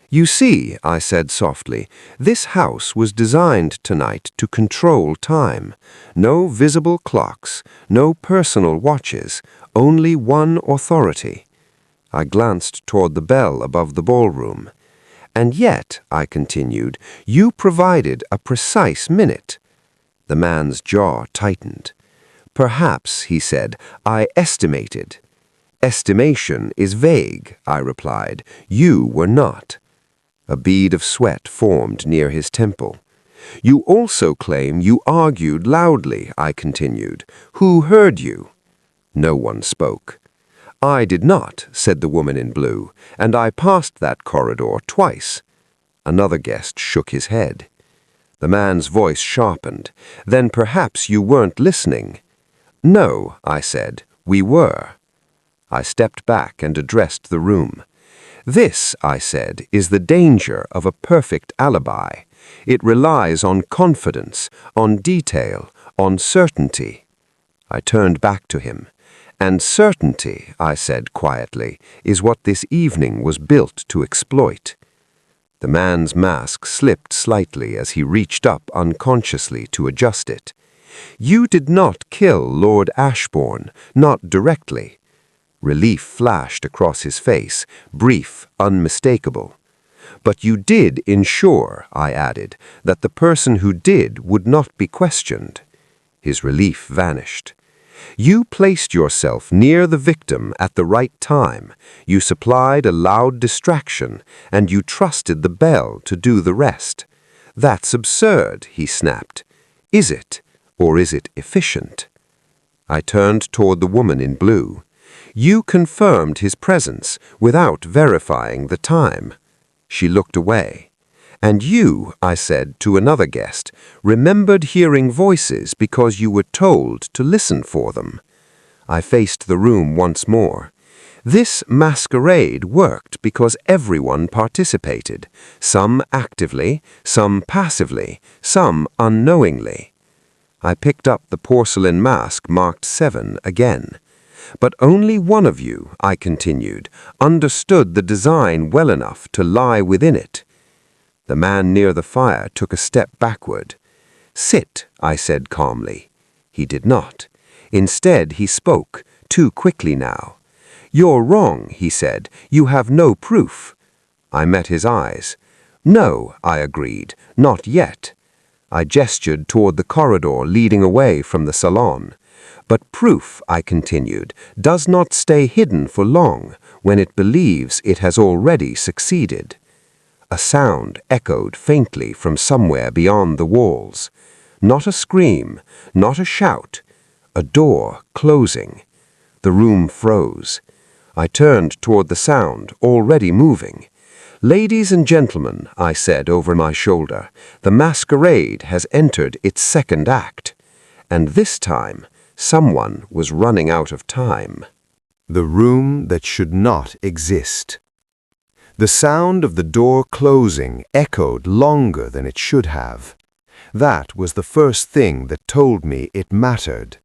S1: "You see," I said softly, "this house was designed tonight to control time. No visible clocks, no personal watches, only one authority." I glanced toward the bell above the ballroom. "And yet," I continued, "you provided a precise minute." The man's jaw tightened. "Perhaps," he said, "I estimated." "Estimation is vague," I replied. "You were not." A bead of sweat formed near his temple. "You also claim you argued loudly," I continued. "Who heard you?" No one spoke. "I did not," said the woman in blue, "and I passed that corridor twice." Another guest shook his head. The man's voice sharpened. "Then perhaps you weren't listening." "No," I said, "we were." I stepped back and addressed the room. "This," I said, "is the danger of a perfect alibi. It relies on confidence, on detail, on certainty." I turned back to him. "And certainty," I said quietly, "is what this evening was built to exploit." The man's mask slipped slightly as he reached up unconsciously to adjust it. "You did not kill Lord Ashbourne, not directly." Relief flashed across his face, brief, unmistakable. "But you did ensure," I added, "that the person who did would not be questioned." His relief vanished. "You placed yourself near the victim at the right time. You supplied a loud distraction, and you trusted the bell to do the rest." "That's absurd," he snapped. "Is it, or is it efficient?" I turned toward the woman in blue. "You confirmed his presence without verifying the time." She looked away. "And you," I said to another guest, "remembered hearing voices because you were told to listen for them." I faced the room once more. "This masquerade worked because everyone participated, some actively, some passively, some unknowingly." I picked up the porcelain mask marked 7 again. "But only one of you," I continued, "understood the design well enough to lie within it." The man near the fire took a step backward. "Sit," I said calmly. He did not. Instead, he spoke, too quickly now. "You're wrong," he said. "You have no proof." I met his eyes. "No," I agreed, "not yet." I gestured toward the corridor leading away from the salon. "But proof," I continued, "does not stay hidden for long when it believes it has already succeeded." A sound echoed faintly from somewhere beyond the walls. Not a scream, not a shout. A door closing. The room froze. I turned toward the sound, already moving. "Ladies and gentlemen," I said over my shoulder, "the masquerade has entered its second act." And this time, someone was running out of time. The room that should not exist. The sound of the door closing echoed longer than it should have. That was the first thing that told me it mattered.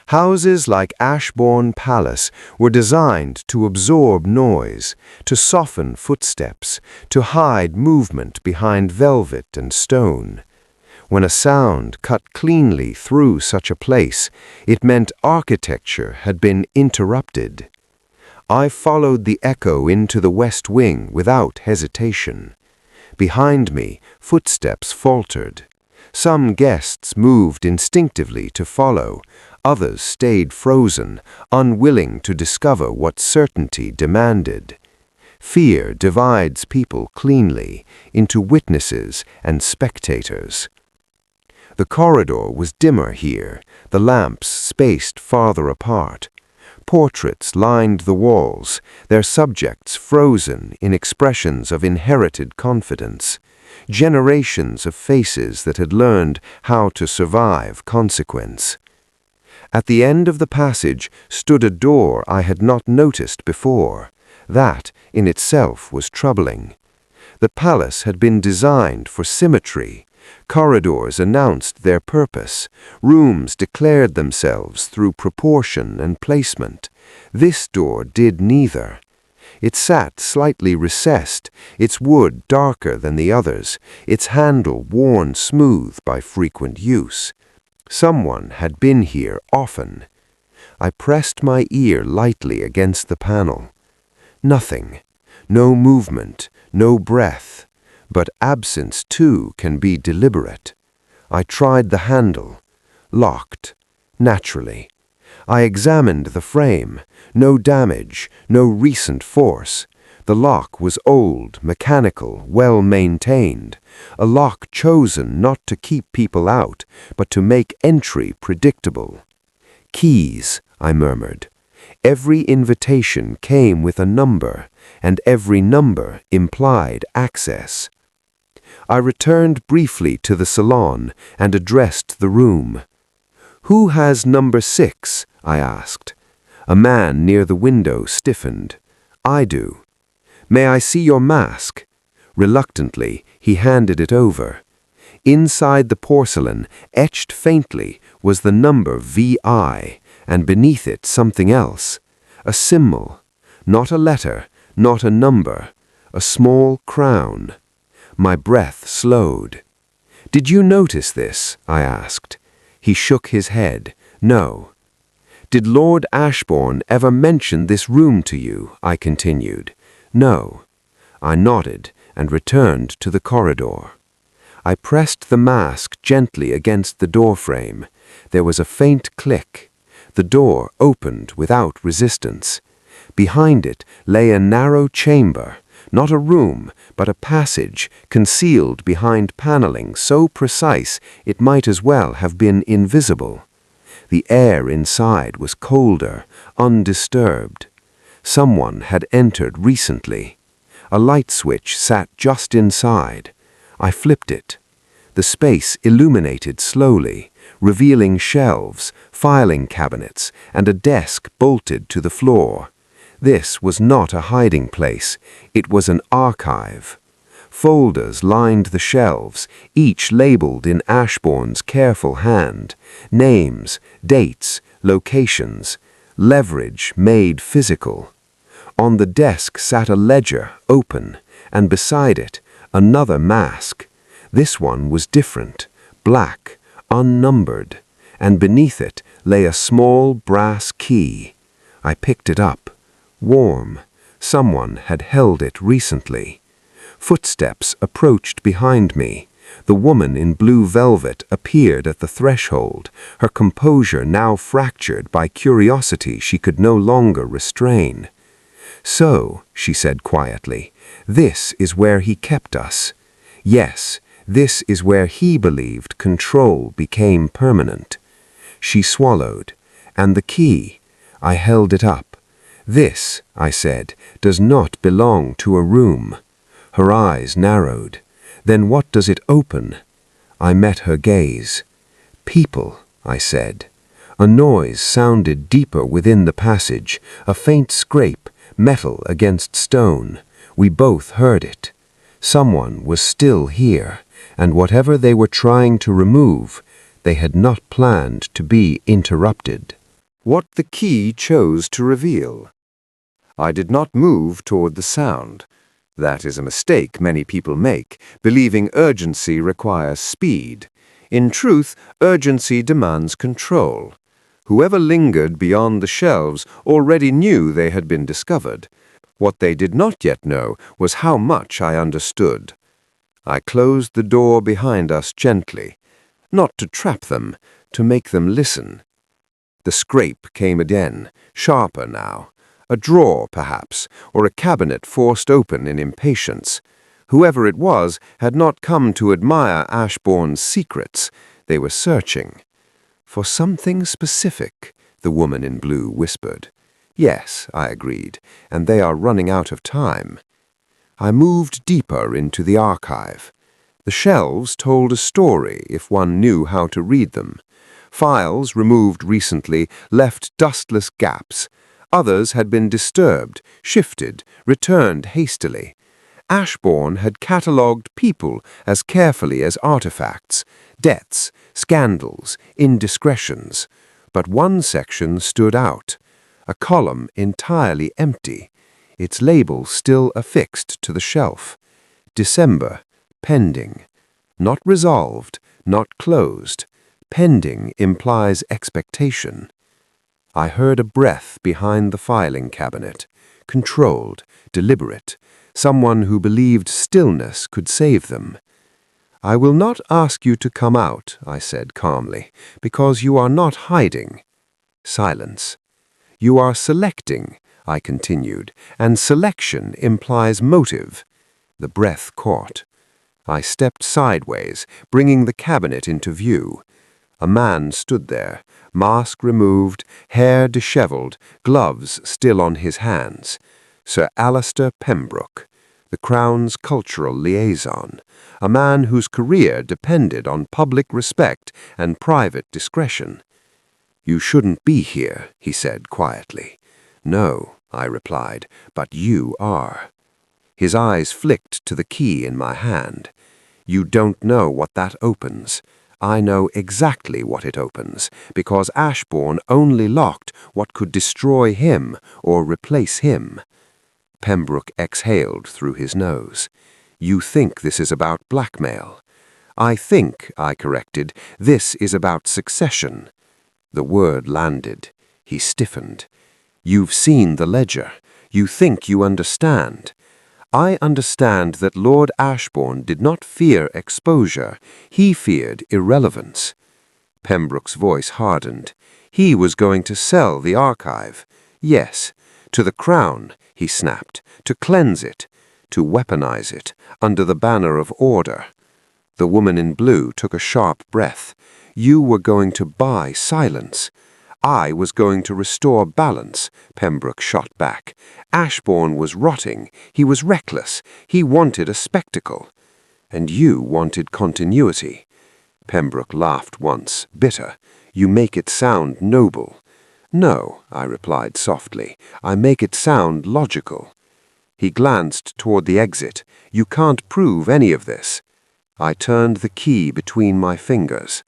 S1: Houses like Ashbourne Palace were designed to absorb noise, to soften footsteps, to hide movement behind velvet and stone. When a sound cut cleanly through such a place, it meant architecture had been interrupted. I followed the echo into the West Wing without hesitation. Behind me, footsteps faltered. Some guests moved instinctively to follow. Others stayed frozen, unwilling to discover what certainty demanded. Fear divides people cleanly into witnesses and spectators. The corridor was dimmer here, the lamps spaced farther apart. Portraits lined the walls, their subjects frozen in expressions of inherited confidence. generations of faces that had learned how to survive consequence. At the end of the passage stood a door I had not noticed before. That, in itself, was troubling. The palace had been designed for symmetry. Corridors announced their purpose. Rooms declared themselves through proportion and placement. This door did neither. It sat slightly recessed, its wood darker than the others, its handle worn smooth by frequent use. Someone had been here often. I pressed my ear lightly against the panel. Nothing. No movement, no breath. But absence, too, can be deliberate. I tried the handle. Locked. Naturally. I examined the frame. No damage, no recent force. The lock was old, mechanical, well maintained. A lock chosen not to keep people out, but to make entry predictable. Keys, I murmured. Every invitation came with a number, and every number implied access. I returned briefly to the salon and addressed the room. "Who has number 6?" I asked. A man near the window stiffened. "I do." "May I see your mask?" Reluctantly, he handed it over. Inside the porcelain, etched faintly, was the number VI, and beneath it something else. A symbol. Not a letter, not a number. A small crown. My breath slowed. "Did you notice this?" I asked. He shook his head. "No." "Did Lord Ashbourne ever mention this room to you?" I continued. "No." I nodded and returned to the corridor. I pressed the mask gently against the doorframe. There was a faint click. The door opened without resistance. Behind it lay a narrow chamber, not a room, but a passage, concealed behind paneling so precise it might as well have been invisible. The air inside was colder, undisturbed. Someone had entered recently. A light switch sat just inside. I flipped it. The space illuminated slowly, revealing shelves, filing cabinets, and a desk bolted to the floor. This was not a hiding place. It was an archive. Folders lined the shelves, each labeled in Ashbourne's careful hand. Names, dates, locations, leverage made physical. On the desk sat a ledger, open, and beside it, another mask. This one was different, black, unnumbered, and beneath it lay a small brass key. I picked it up. Warm. Someone had held it recently. Footsteps approached behind me. The woman in blue velvet appeared at the threshold, her composure now fractured by curiosity she could no longer restrain. "So," she said quietly, "this is where he kept us. Yes, this is where he believed control became permanent." She swallowed. "And the key?" I held it up. "This," I said, "does not belong to a room." Her eyes narrowed. "Then what does it open?" I met her gaze. "People," I said. A noise sounded deeper within the passage, a faint scrape, metal against stone. We both heard it. Someone was still here, and whatever they were trying to remove, they had not planned to be interrupted. What the key chose to reveal. I did not move toward the sound. That is a mistake many people make, believing urgency requires speed. In truth, urgency demands control. Whoever lingered beyond the shelves already knew they had been discovered. What they did not yet know was how much I understood. I closed the door behind us gently, not to trap them, to make them listen. The scrape came again, sharper now. A drawer, perhaps, or a cabinet forced open in impatience. Whoever it was had not come to admire Ashbourne's secrets. They were searching. "For something specific," the woman in blue whispered. "Yes," I agreed, "and they are running out of time." I moved deeper into the archive. The shelves told a story if one knew how to read them. Files removed recently left dustless gaps. Others had been disturbed, shifted, returned hastily. Ashbourne had catalogued people as carefully as artifacts, deaths, scandals, indiscretions. But one section stood out, a column entirely empty, its label still affixed to the shelf. December, pending. Not resolved, not closed. Pending implies expectation. I heard a breath behind the filing cabinet, controlled, deliberate, someone who believed stillness could save them. "I will not ask you to come out," I said calmly, "because you are not hiding." Silence. "You are selecting," I continued, "and selection implies motive." The breath caught. I stepped sideways, bringing the cabinet into view. A man stood there, mask removed, hair disheveled, gloves still on his hands. Sir Alistair Pembroke, the Crown's cultural liaison, a man whose career depended on public respect and private discretion. "You shouldn't be here," he said quietly. "No," I replied, "but you are." His eyes flicked to the key in my hand. "You don't know what that opens. I know exactly what it opens, because Ashbourne only locked what could destroy him or replace him." Pembroke exhaled through his nose. "You think this is about blackmail." "I think," I corrected, "this is about succession." The word landed. He stiffened. "You've seen the ledger. You think you understand." "I understand that Lord Ashbourne did not fear exposure. He feared irrelevance." Pembroke's voice hardened. "He was going to sell the archive." "Yes, to the Crown," he snapped, "to cleanse it, to weaponize it, under the banner of order." The woman in blue took a sharp breath. "You were going to buy silence." "I was going to restore balance," Pembroke shot back. "Ashbourne was rotting. He was reckless. He wanted a spectacle." "And you wanted continuity." Pembroke laughed once, bitter. "You make it sound noble." "No," I replied softly. "I make it sound logical." He glanced toward the exit. "You can't prove any of this." I turned the key between my fingers.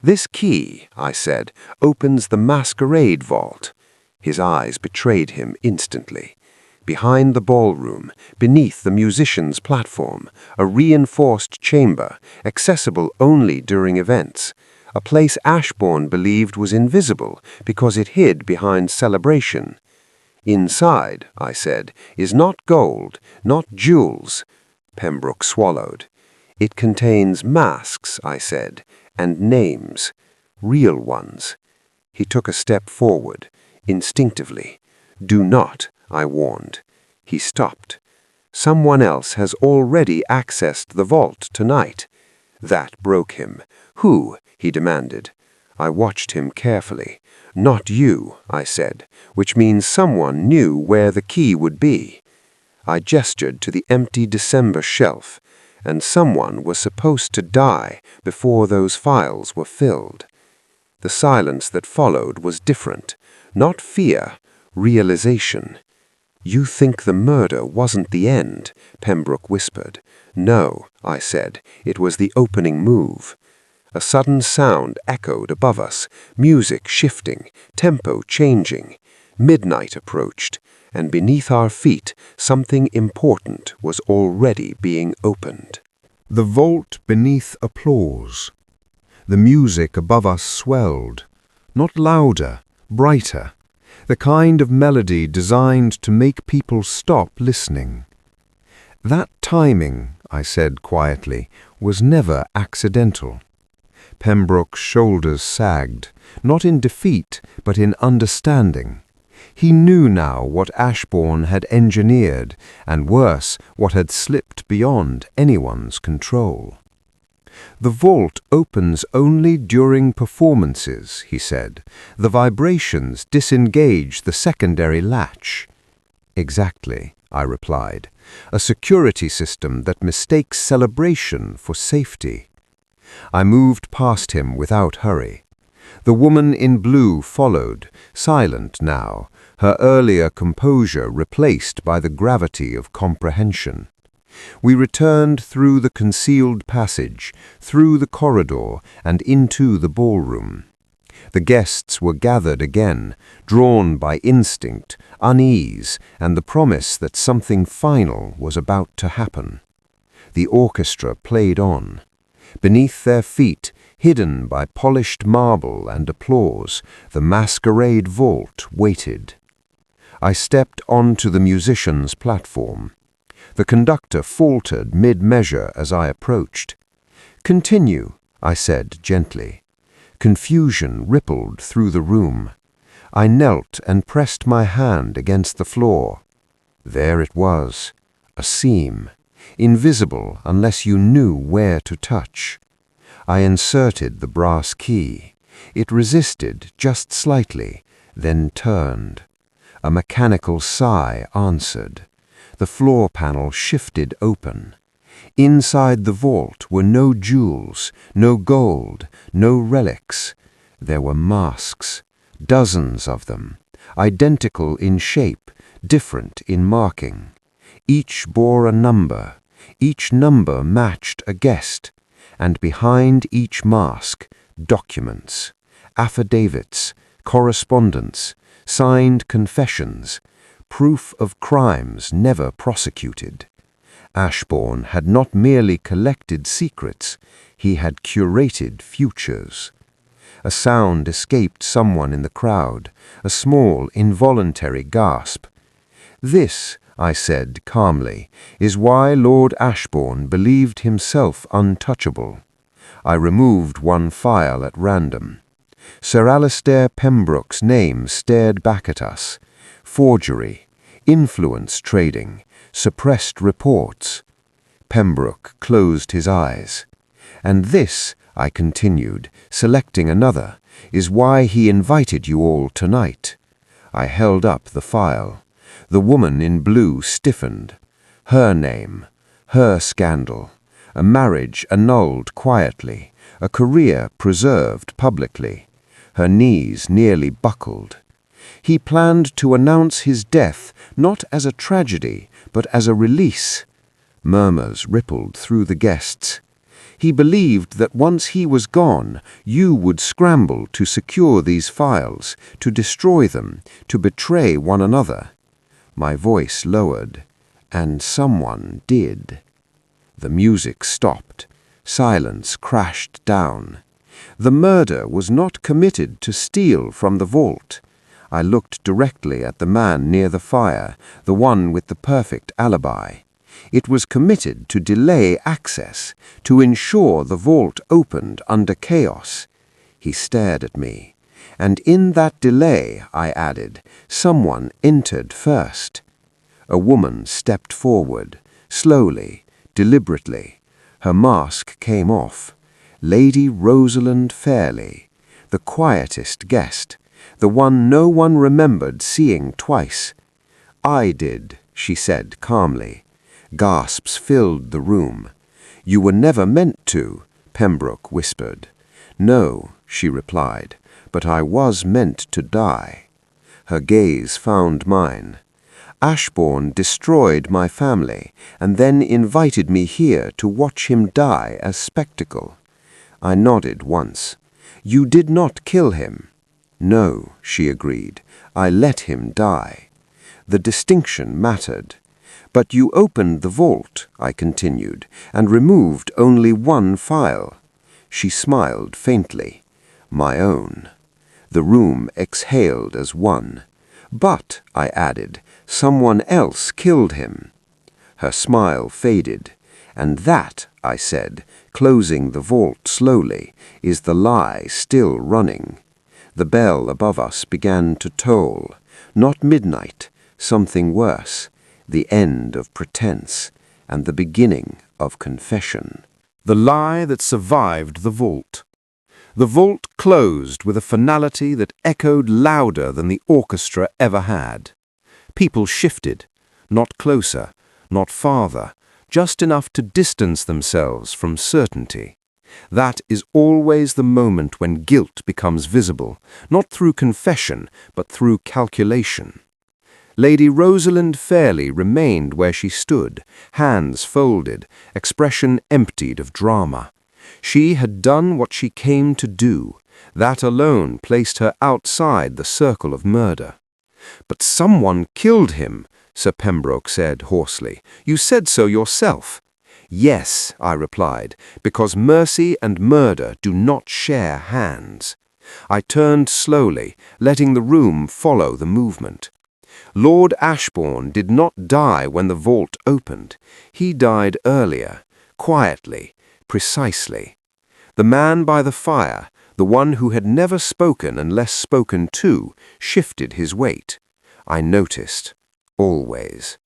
S1: "This key," I said, "opens the masquerade vault." His eyes betrayed him instantly. Behind the ballroom, beneath the musicians' platform, a reinforced chamber, accessible only during events. A place Ashbourne believed was invisible because it hid behind celebration. "Inside," I said, "is not gold, not jewels." Pembroke swallowed. "It contains masks," I said, "and names, real ones." He took a step forward, instinctively. "Do not," I warned. He stopped. "Someone else has already accessed the vault tonight." That broke him. "Who?" he demanded. I watched him carefully. "Not you," I said, "which means someone knew where the key would be." I gestured to the empty December shelf. "And someone was supposed to die before those files were filled." The silence that followed was different. Not fear, realization. "You think the murder wasn't the end," Pembroke whispered. "No," I said, "it was the opening move." A sudden sound echoed above us, music shifting, tempo changing. Midnight approached, and beneath our feet something important was already being opened. The vault beneath applause. The music above us swelled, not louder, brighter, the kind of melody designed to make people stop listening. "That timing," I said quietly, "was never accidental." Pembroke's shoulders sagged, not in defeat, but in understanding. He knew now what Ashbourne had engineered, and worse, what had slipped beyond anyone's control. "The vault opens only during performances," he said. "The vibrations disengage the secondary latch." "Exactly," I replied. "A security system that mistakes celebration for safety." I moved past him without hurry. The woman in blue followed, silent now, her earlier composure replaced by the gravity of comprehension. We returned through the concealed passage, through the corridor, and into the ballroom. The guests were gathered again, drawn by instinct, unease, and the promise that something final was about to happen. The orchestra played on. Beneath their feet, hidden by polished marble and applause, the masquerade vault waited. I stepped onto the musicians' platform. The conductor faltered mid-measure as I approached. "Continue," I said gently. Confusion rippled through the room. I knelt and pressed my hand against the floor. There it was, a seam, invisible unless you knew where to touch. I inserted the brass key. It resisted just slightly, then turned. A mechanical sigh answered. The floor panel shifted open. Inside the vault were no jewels, no gold, no relics. There were masks, dozens of them, identical in shape, different in marking. Each bore a number. Each number matched a guest, and behind each mask, documents, affidavits, correspondence, signed confessions, proof of crimes never prosecuted. Ashbourne had not merely collected secrets, he had curated futures. A sound escaped someone in the crowd, a small, involuntary gasp. "This," I said calmly, "is why Lord Ashbourne believed himself untouchable." I removed one file at random. Sir Alistair Pembroke's name stared back at us. Forgery, influence trading, suppressed reports. Pembroke closed his eyes. "And this," I continued, selecting another, "is why he invited you all tonight." I held up the file. The woman in blue stiffened. Her name, her scandal, a marriage annulled quietly, a career preserved publicly. Her knees nearly buckled. He planned to announce his death not as a tragedy, but as a release. Murmurs rippled through the guests. He believed that once he was gone, you would scramble to secure these files, to destroy them, to betray one another. My voice lowered, and someone did. The music stopped. Silence crashed down. The murder was not committed to steal from the vault. I looked directly at the man near the fire, the one with the perfect alibi. It was committed to delay access, to ensure the vault opened under chaos. He stared at me. And in that delay, I added, someone entered first. A woman stepped forward, slowly, deliberately. Her mask came off. Lady Rosalind Fairley, the quietest guest, the one no one remembered seeing twice. "I did," she said calmly. Gasps filled the room. "You were never meant to," Pembroke whispered. "No," she replied, "but I was meant to die." Her gaze found mine. "Ashbourne destroyed my family, and then invited me here to watch him die as spectacle." I nodded once. "You did not kill him." "No," she agreed. "I let him die." The distinction mattered. "But you opened the vault," I continued, "and removed only one file." She smiled faintly. "My own." The room exhaled as one. "But," I added, "someone else killed him." Her smile faded. "And that," I said, closing the vault slowly, "is the lie still running." The bell above us began to toll. Not midnight, something worse. The end of pretense, and the beginning of confession. The lie that survived the vault. The vault closed with a finality that echoed louder than the orchestra ever had. People shifted. not closer, not farther, just enough to distance themselves from certainty. That is always the moment when guilt becomes visible, not through confession, but through calculation. Lady Rosalind Fairley remained where she stood, hands folded, expression emptied of drama. She had done what she came to do. That alone placed her outside the circle of murder. "But someone killed him," Sir Pembroke said hoarsely. "You said so yourself." "Yes," I replied, "because mercy and murder do not share hands." I turned slowly, letting the room follow the movement. Lord Ashbourne did not die when the vault opened. He died earlier, quietly, precisely. The man by the fire, the one who had never spoken unless spoken to, shifted his weight. I noticed. Always.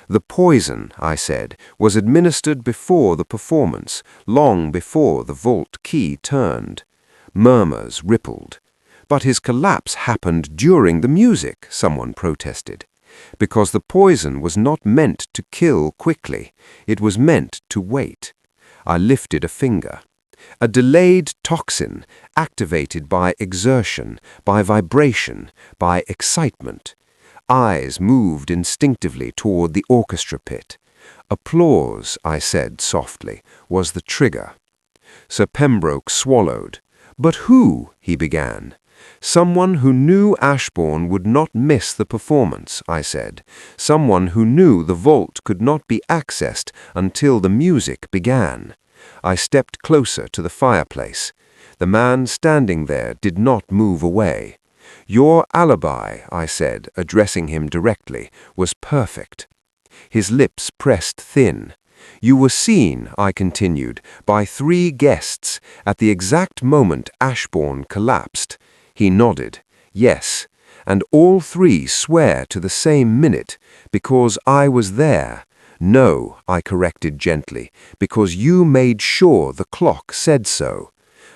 S1: "The poison," I said, "was administered before the performance, long before the vault key turned." Murmurs rippled. "But his collapse happened during the music," someone protested. "Because the poison was not meant to kill quickly. It was meant to wait." I lifted a finger. A delayed toxin, activated by exertion, by vibration, by excitement. Eyes moved instinctively toward the orchestra pit. "Applause," I said softly, "was the trigger." Sir Pembroke swallowed. "But who?" he began. "Someone who knew Ashbourne would not miss the performance," I said. "Someone who knew the vault could not be accessed until the music began." I stepped closer to the fireplace. The man standing there did not move away. "Your alibi," I said, addressing him directly, "was perfect." His lips pressed thin. "You were seen," I continued, "by 3 guests at the exact moment Ashbourne collapsed." He nodded. "Yes, and all 3 swear to the same minute, because I was there." "No," I corrected gently, "because you made sure the clock said so."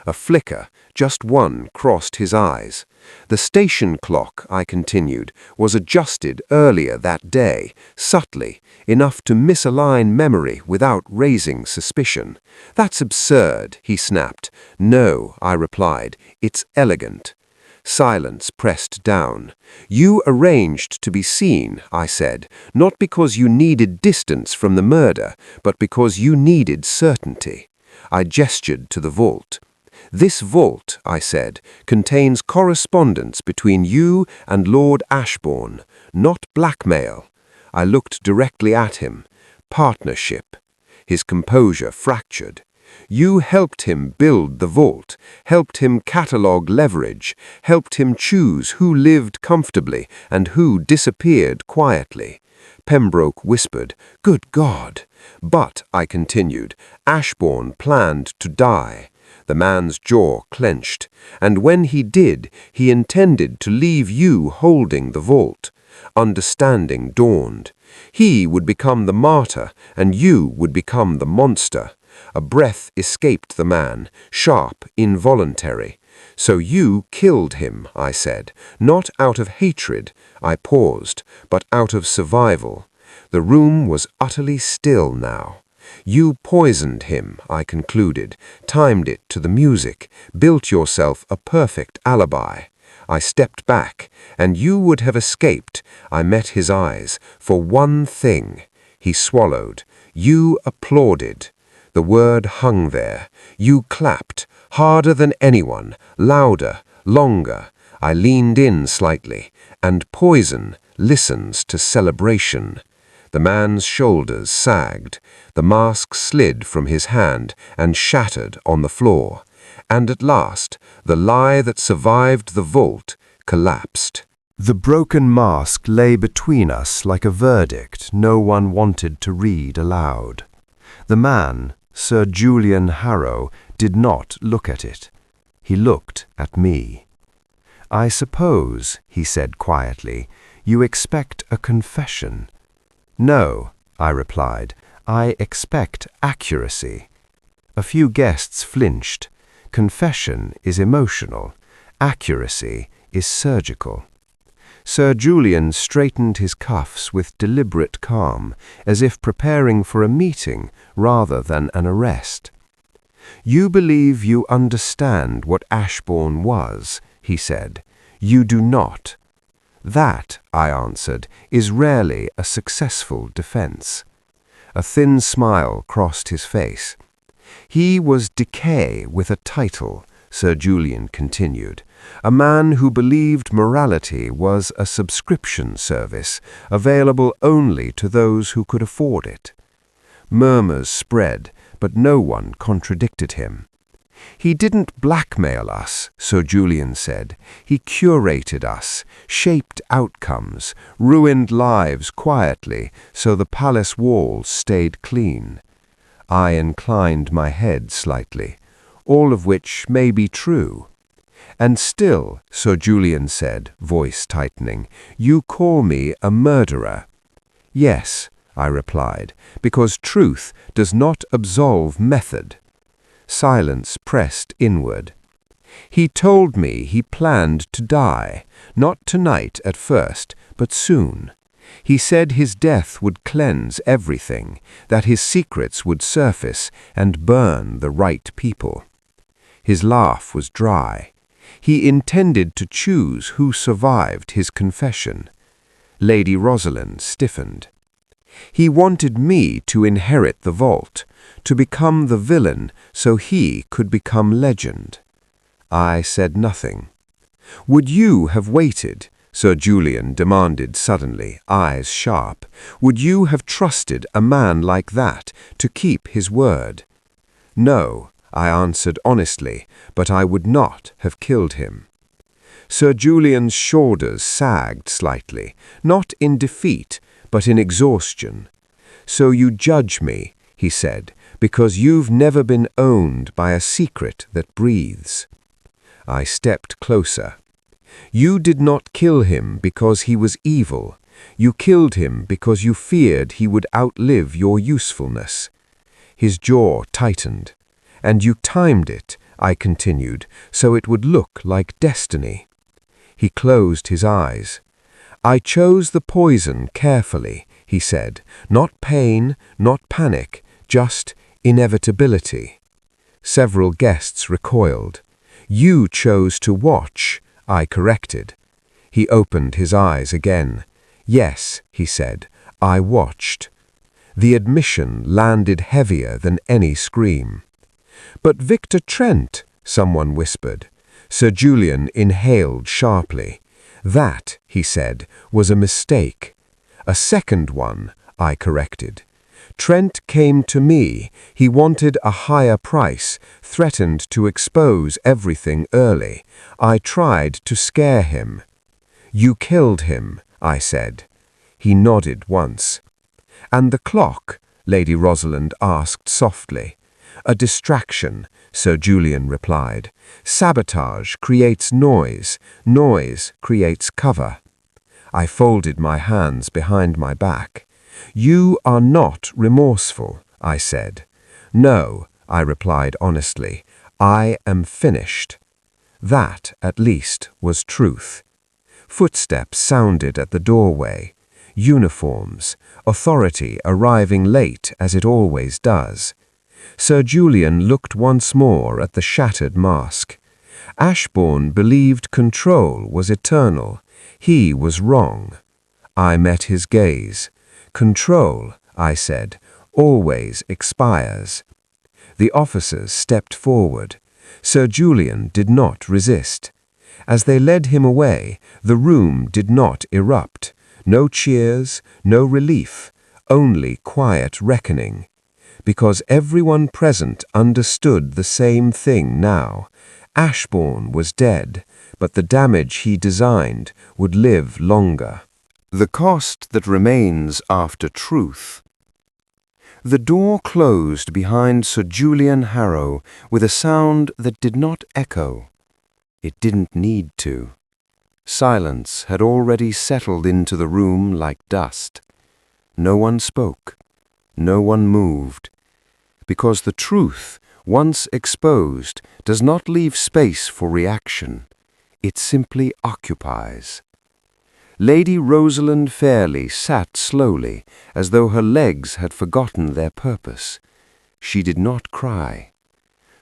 S1: A flicker, just one, crossed his eyes. "The station clock," I continued, "was adjusted earlier that day, subtly, enough to misalign memory without raising suspicion." "That's absurd," he snapped. "No," I replied, "it's elegant." Silence pressed down. "You arranged to be seen," I said, "not because you needed distance from the murder, but because you needed certainty." I gestured to the vault. "This vault," I said, "contains correspondence between you and Lord Ashbourne, not blackmail." I looked directly at him. Partnership. His composure fractured. "You helped him build the vault, helped him catalogue leverage, helped him choose who lived comfortably and who disappeared quietly." Pembroke whispered, "Good God!" "But," I continued, "Ashbourne planned to die." The man's jaw clenched. "And when he did, he intended to leave you holding the vault." Understanding dawned. He would become the martyr, and you would become the monster. A breath escaped the man, sharp, involuntary. "So you killed him," I said, "not out of hatred," I paused, "but out of survival." The room was utterly still now. "You poisoned him," I concluded, "timed it to the music, built yourself a perfect alibi." I stepped back, "And you would have escaped," I met his eyes, "for one thing." He swallowed. "You applauded." The word hung there. "You clapped, harder than anyone, louder, longer." I leaned in slightly. "And poison listens to celebration." The man's shoulders sagged. The mask slid from his hand and shattered on the floor. And at last, the lie that survived the vault collapsed. The broken mask lay between us like a verdict no one wanted to read aloud. The man, Sir Julian Harrow, did not look at it. He looked at me. "I suppose," he said quietly, "you expect a confession." "No," I replied, "I expect accuracy." A few guests flinched. Confession is emotional. Accuracy is surgical. Sir Julian straightened his cuffs with deliberate calm, as if preparing for a meeting rather than an arrest. "You believe you understand what Ashbourne was," he said. "You do not." "That," I answered, "is rarely a successful defense." A thin smile crossed his face. "He was decay with a title," Sir Julian continued. "A man who believed morality was a subscription service, available only to those who could afford it." Murmurs spread, but no one contradicted him. "He didn't blackmail us," Sir Julian said. "He curated us, shaped outcomes, ruined lives quietly so the palace walls stayed clean." I inclined my head slightly, all of which may be true. "And still," Sir Julian said, voice tightening, "you call me a murderer." "Yes," I replied, "because truth does not absolve method." Silence pressed inward. "He told me he planned to die, not tonight at first, but soon. He said his death would cleanse everything, that his secrets would surface and burn the right people." His laugh was dry. "He intended to choose who survived his confession." Lady Rosalind stiffened. "He wanted me to inherit the vault, to become the villain so he could become legend." I said nothing. "Would you have waited?" Sir Julian demanded suddenly, eyes sharp. "Would you have trusted a man like that to keep his word?" "No," I answered honestly, "but I would not have killed him." Sir Julian's shoulders sagged slightly, not in defeat, but in exhaustion. "So you judge me," he said, "because you've never been owned by a secret that breathes." I stepped closer. "You did not kill him because he was evil. You killed him because you feared he would outlive your usefulness." His jaw tightened. "And you timed it," I continued, "so it would look like destiny." He closed his eyes. "I chose the poison carefully," he said. "Not pain, not panic, just inevitability." Several guests recoiled. "You chose to watch," I corrected. He opened his eyes again. "Yes," he said, "I watched." The admission landed heavier than any scream. "But Victor Trent," someone whispered. Sir Julian inhaled sharply. "That," he said, "was a mistake." "A second one," I corrected. "Trent came to me. He wanted a higher price, threatened to expose everything early. I tried to scare him." "You killed him," I said. He nodded once. "And the clock?" Lady Rosalind asked softly. "A distraction," Sir Julian replied. "Sabotage creates noise. Noise creates cover." I folded my hands behind my back. "You are not remorseful," I said. "No," I replied honestly. "I am finished." That, at least, was truth. Footsteps sounded at the doorway. Uniforms, authority arriving late as it always does. Sir Julian looked once more at the shattered mask. Ashbourne believed control was eternal. He was wrong. I met his gaze. "Control," I said, "always expires." The officers stepped forward. Sir Julian did not resist. As they led him away, the room did not erupt. No cheers, no relief, only quiet reckoning. Because everyone present understood the same thing now. Ashbourne was dead, but the damage he designed would live longer. The cost that remains after truth. The door closed behind Sir Julian Harrow with a sound that did not echo. It didn't need to. Silence had already settled into the room like dust. No one spoke. No one moved. Because the truth, once exposed, does not leave space for reaction. It simply occupies. Lady Rosalind Fairley sat slowly, as though her legs had forgotten their purpose. She did not cry.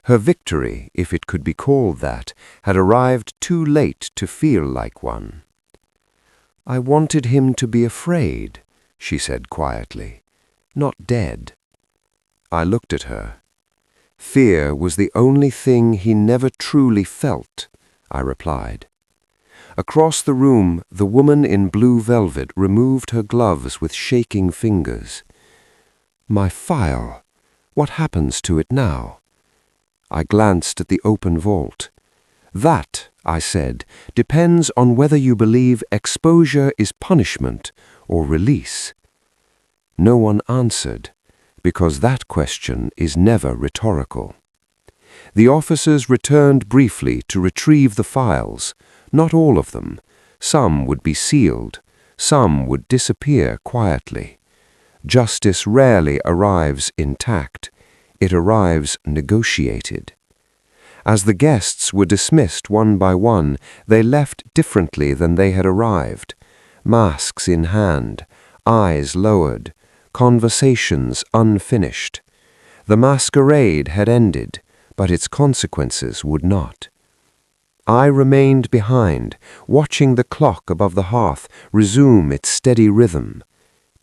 S1: Her victory, if it could be called that, had arrived too late to feel like one. "I wanted him to be afraid," she said quietly, "not dead." I looked at her. "Fear was the only thing he never truly felt," I replied. Across the room, the woman in blue velvet removed her gloves with shaking fingers. "My file. What happens to it now?" I glanced at the open vault. "That," I said, "depends on whether you believe exposure is punishment or release." No one answered, because that question is never rhetorical. The officers returned briefly to retrieve the files. Not all of them. Some would be sealed. Some would disappear quietly. Justice rarely arrives intact. It arrives negotiated. As the guests were dismissed one by one, they left differently than they had arrived. Masks in hand, eyes lowered, conversations unfinished. The masquerade had ended, but its consequences would not. I remained behind, watching the clock above the hearth resume its steady rhythm.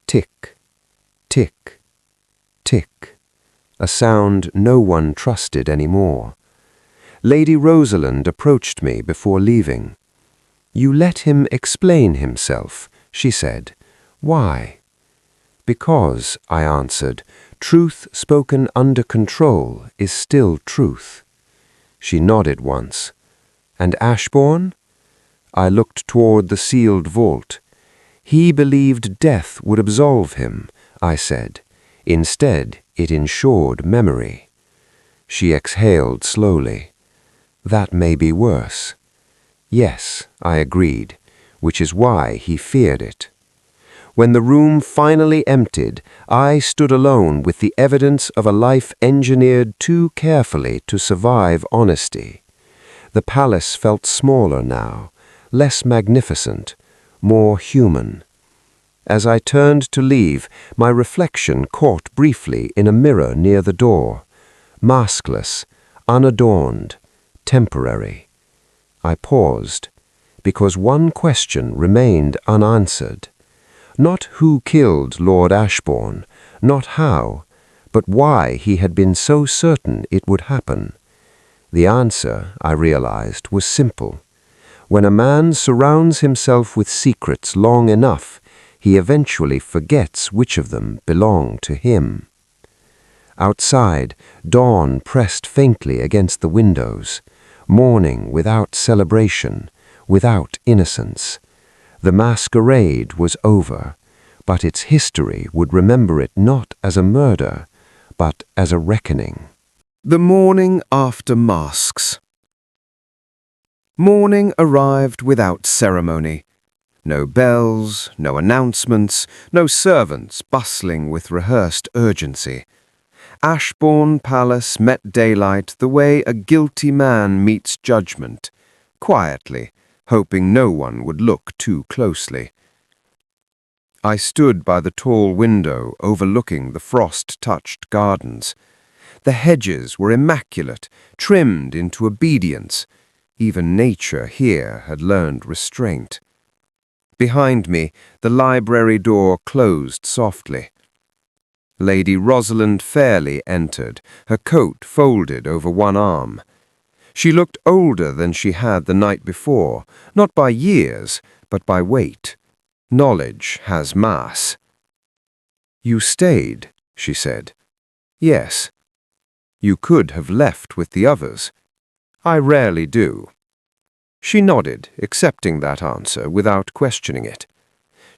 S1: Tick, tick, tick. A sound no one trusted any more. Lady Rosalind approached me before leaving. "You let him explain himself," she said. "Why?" "Because," I answered, "truth spoken under control is still truth." She nodded once. "And Ashbourne?" I looked toward the sealed vault. "He believed death would absolve him," I said. "Instead, it ensured memory." She exhaled slowly. "That may be worse." "Yes," I agreed, "which is why he feared it." When the room finally emptied, I stood alone with the evidence of a life engineered too carefully to survive honesty. The palace felt smaller now, less magnificent, more human. As I turned to leave, my reflection caught briefly in a mirror near the door. Maskless, unadorned, temporary. I paused, because one question remained unanswered. Not who killed Lord Ashbourne, not how, but why he had been so certain it would happen. The answer, I realized, was simple. When a man surrounds himself with secrets long enough, he eventually forgets which of them belong to him. Outside, dawn pressed faintly against the windows, morning without celebration, without innocence. The masquerade was over, but its history would remember it not as a murder, but as a reckoning.
S4: The morning after masks. Morning arrived without ceremony. No bells, no announcements, no servants bustling with rehearsed urgency. Ashbourne Palace met daylight the way a guilty man meets judgment, quietly, hoping no one would look too closely. I stood by the tall window overlooking the frost-touched gardens. The hedges were immaculate, trimmed into obedience. Even nature here had learned restraint. Behind me, the library door closed softly. Lady Rosalind Fairley entered, her coat folded over one arm. She looked older than she had the night before, not by years, but by weight. Knowledge has mass. "You stayed," she said. "Yes." "You could have left with the others." "I rarely do." She nodded, accepting that answer without questioning it.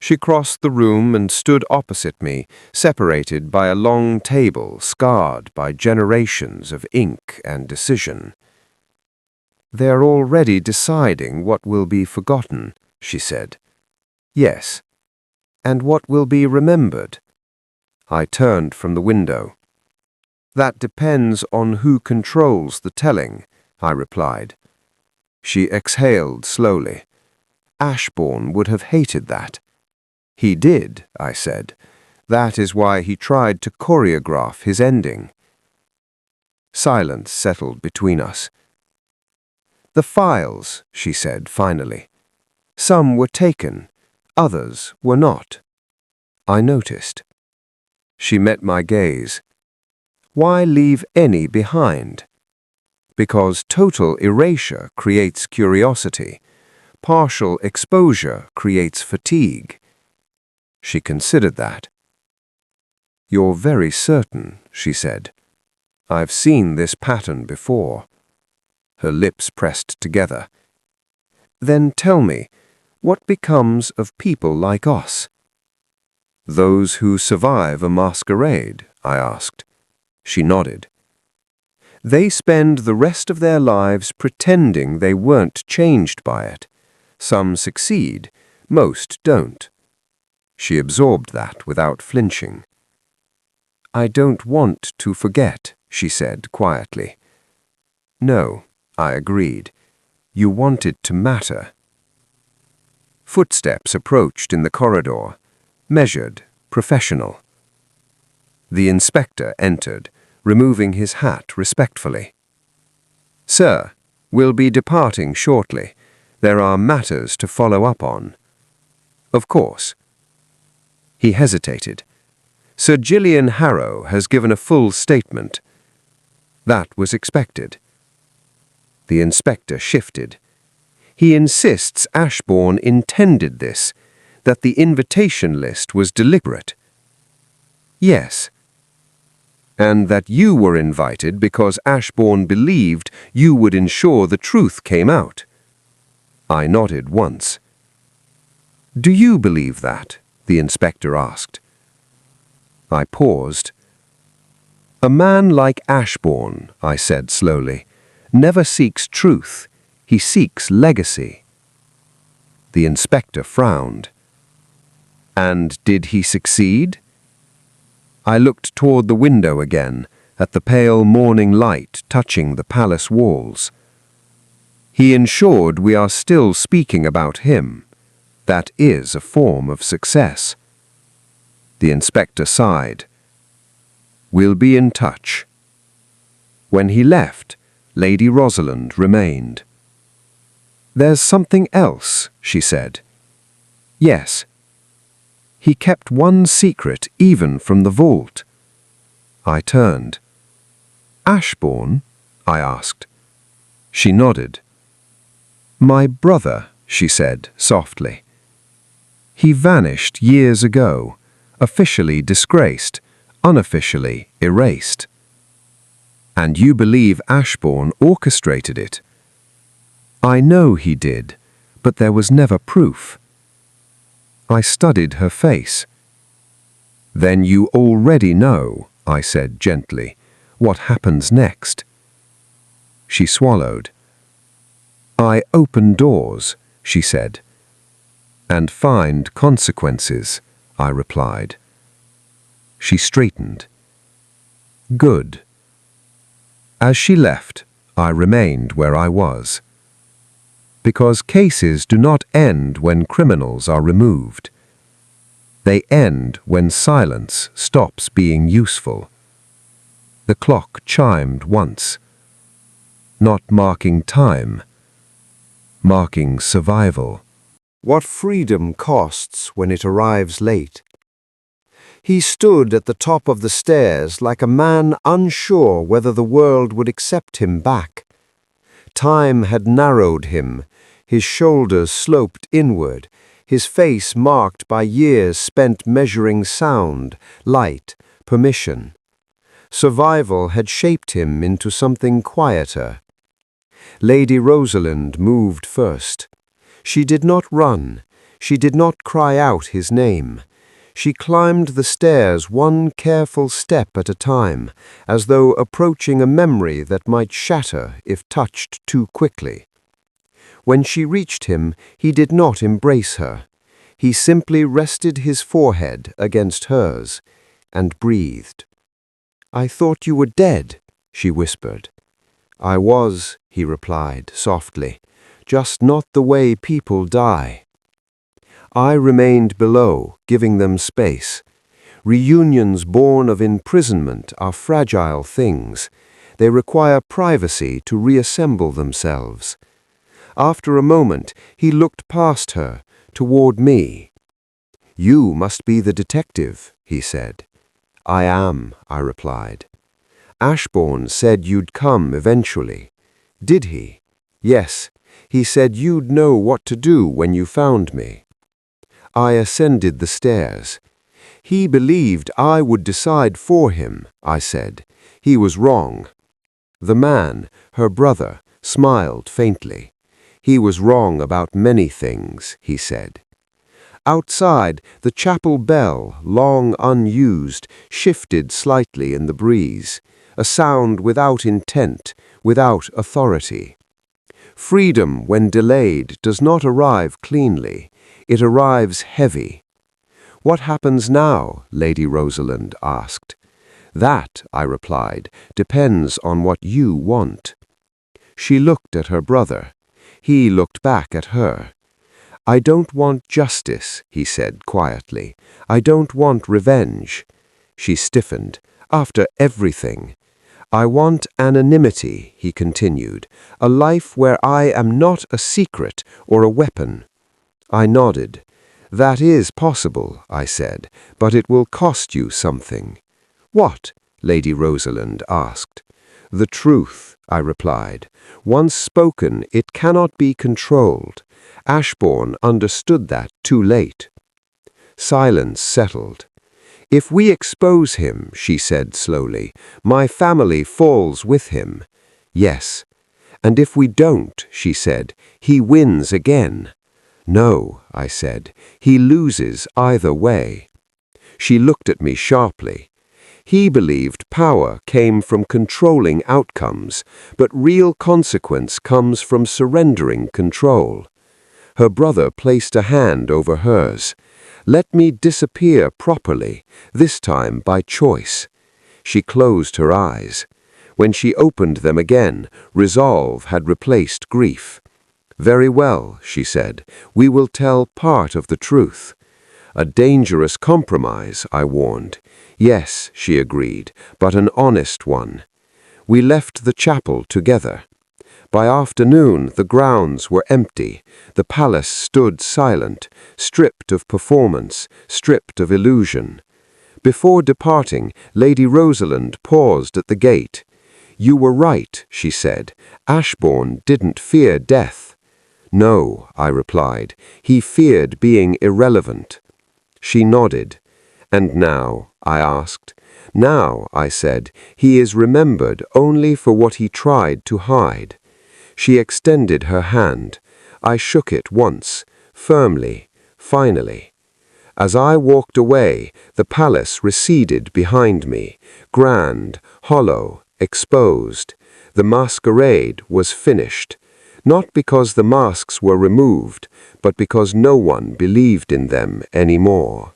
S4: She crossed the room and stood opposite me, separated by a long table scarred by generations of ink and decision. "They're already deciding what will be forgotten," she said. "Yes." "And what will be remembered?" I turned from the window. "That depends on who controls the telling," I replied. She exhaled slowly. Ashbourne would have hated that. He did, I said. That is why he tried to choreograph his ending. Silence settled between us. The files, she said finally. Some were taken, others were not. I noticed. She met my gaze. Why leave any behind? Because total erasure creates curiosity. Partial exposure creates fatigue. She considered that. You're very certain, she said. I've seen this pattern before. Her lips pressed together. Then tell me, what becomes of people like us? Those who survive a masquerade, I asked. She nodded. They spend the rest of their lives pretending they weren't changed by it. Some succeed, most don't. She absorbed that without flinching. I don't want to forget, she said quietly. No, I agreed. You want it to matter. Footsteps approached in the corridor, measured, professional. The inspector entered, removing his hat respectfully. Sir, we'll be departing shortly. There are matters to follow up on. Of course. He hesitated. Sir Gillian Harrow has given a full statement. That was expected. The inspector shifted. He insists Ashbourne intended this, that the invitation list was deliberate. Yes. And that you were invited because Ashbourne believed you would ensure the truth came out. I nodded once. Do you believe that? The inspector asked. I paused. A man like Ashbourne, I said slowly, never seeks truth. He seeks legacy. The inspector frowned. And did he succeed? I looked toward the window again, at the pale morning light touching the palace walls. He ensured we are still speaking about him. That is a form of success. The inspector sighed. We'll be in touch. When he left, Lady Rosalind remained. There's something else, she said. Yes. He kept one secret even from the vault. I turned. Ashbourne? I asked. She nodded. My brother, she said softly. He vanished years ago, officially disgraced, unofficially erased. And you believe Ashbourne orchestrated it? I know he did, but there was never proof. I studied her face. Then you already know, I said gently, what happens next. She swallowed. I open doors, she said. And find consequences, I replied. She straightened. Good. As she left, I remained where I was. Because cases do not end when criminals are removed. They end when silence stops being useful. The clock chimed once, not marking time, marking survival. What freedom costs when it arrives late. He stood at the top of the stairs like a man unsure whether the world would accept him back. Time had narrowed him, his shoulders sloped inward, his face marked by years spent measuring sound, light, permission. Survival had shaped him into something quieter. Lady Rosalind moved first. She did not run. She did not cry out his name. She climbed the stairs one careful step at a time, as though approaching a memory that might shatter if touched too quickly. When she reached him, he did not embrace her. He simply rested his forehead against hers and breathed. I thought you were dead, she whispered. I was, he replied softly, just not the way people die.
S1: I remained below, giving them space. Reunions born of imprisonment are fragile things. They require privacy to reassemble themselves. After a moment, he looked past her, toward me. "You must be the detective," he said. "I am," I replied. "Ashbourne said you'd come eventually." "Did he?" "Yes. He said you'd know what to do when you found me." I ascended the stairs. "He believed I would decide for him," I said. "He was wrong." The man, her brother, smiled faintly. "He was wrong about many things," he said. Outside, the chapel bell, long unused, shifted slightly in the breeze, a sound without intent, without authority. Freedom, when delayed, does not arrive cleanly. It arrives heavy. "What happens now?" Lady Rosalind asked. "That," I replied, "depends on what you want." She looked at her brother. He looked back at her. "I don't want justice," he said quietly. "I don't want revenge." She stiffened. "After everything." "I want anonymity," he continued, "a life where I am not a secret or a weapon." I nodded. "That is possible," I said, "but it will cost you something." "What?" Lady Rosalind asked. "The truth," I replied. "Once spoken, it cannot be controlled. Ashbourne understood that too late." Silence settled. "If we expose him," she said slowly, "my family falls with him." "Yes." "And if we don't," she said, "he wins again." "No," I said, "he loses either way." She looked at me sharply. "He believed power came from controlling outcomes, but real consequence comes from surrendering control." Her brother placed a hand over hers. "Let me disappear properly, this time by choice." She closed her eyes. When she opened them again, resolve had replaced grief. "Very well," she said, "we will tell part of the truth." "A dangerous compromise," I warned. "Yes," she agreed, "but an honest one." We left the chapel together. By afternoon, the grounds were empty. The palace stood silent, stripped of performance, stripped of illusion. Before departing, Lady Rosalind paused at the gate. "You were right," she said. "Ashbourne didn't fear death." "No," I replied. "He feared being irrelevant." She nodded. "And now?" I asked. "Now," I said, "he is remembered only for what he tried to hide." She extended her hand. I shook it once, firmly, finally. As I walked away, the palace receded behind me, grand, hollow, exposed. The masquerade was finished, not because the masks were removed, but because no one believed in them anymore.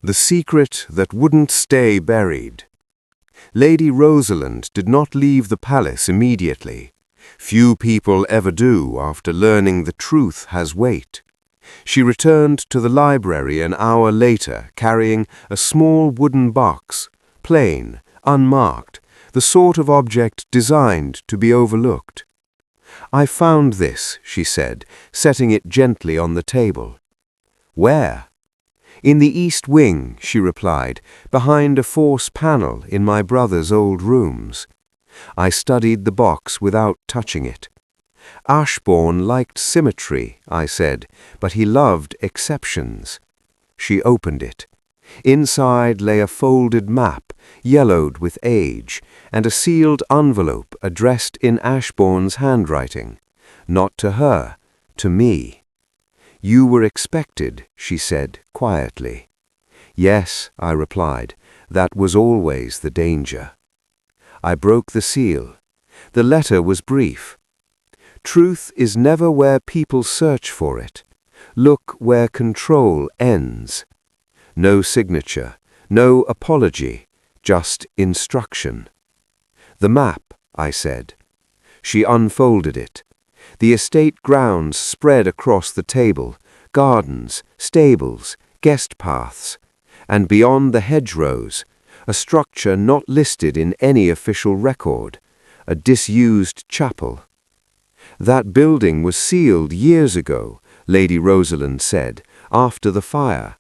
S1: The secret that wouldn't stay buried. Lady Rosalind did not leave the palace immediately. Few people ever do after learning the truth has weight. She returned to the library an hour later, carrying a small wooden box, plain, unmarked, the sort of object designed to be overlooked. "I found this," she said, setting it gently on the table. "Where?" "In the east wing," she replied, "behind a false panel in my brother's old rooms." I studied the box without touching it. "Ashbourne liked symmetry," I said, "but he loved exceptions." She opened it. Inside lay a folded map, yellowed with age, and a sealed envelope addressed in Ashbourne's handwriting. Not to her, to me. "You were expected," she said quietly. "Yes," I replied, "that was always the danger." I broke the seal. The letter was brief. "Truth is never where people search for it. Look where control ends." No signature, no apology, just instruction. "The map," I said. She unfolded it. The estate grounds spread across the table, gardens, stables, guest paths, and beyond the hedgerows, a structure not listed in any official record, a disused chapel. That building was sealed years ago, Lady Rosalind said, after the fire.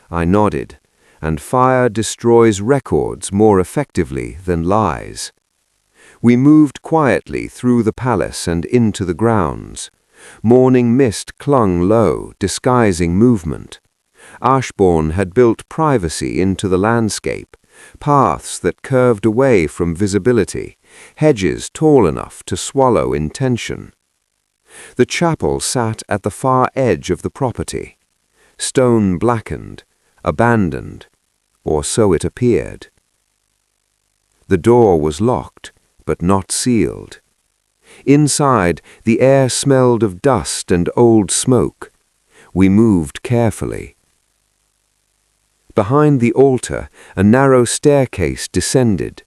S1: I nodded, and fire destroys records more effectively than lies. We moved quietly through the palace and into the grounds. Morning mist clung low, disguising movement. Ashbourne had built privacy into the landscape, paths that curved away from visibility, hedges tall enough to swallow intention. The chapel sat at the far edge of the property, stone blackened, abandoned, or so it appeared. The door was locked, but not sealed. Inside, the air smelled of dust and old smoke. We moved carefully. Behind the altar, a narrow staircase descended.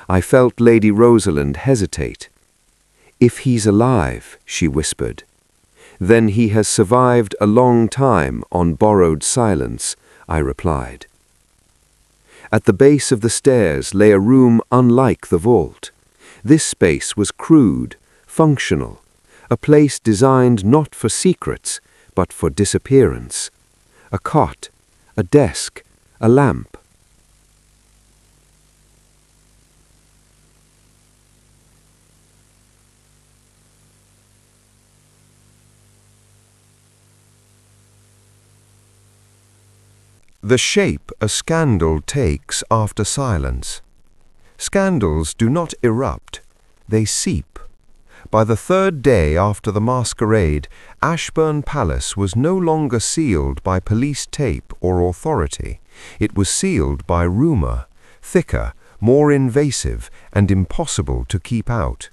S1: I felt Lady Rosalind hesitate. "If he's alive," she whispered. "Then he has survived a long time on borrowed silence," I replied. At the base of the stairs lay a room unlike the vault. This space was crude, functional, a place designed not for secrets, but for disappearance. A cot, a desk, a lamp.
S3: The shape a scandal takes after silence. Scandals do not erupt, they seep. By the third day after the masquerade, Ashbourne Palace was no longer sealed by police tape or authority. It was sealed by rumour, thicker, more invasive, and impossible to keep out.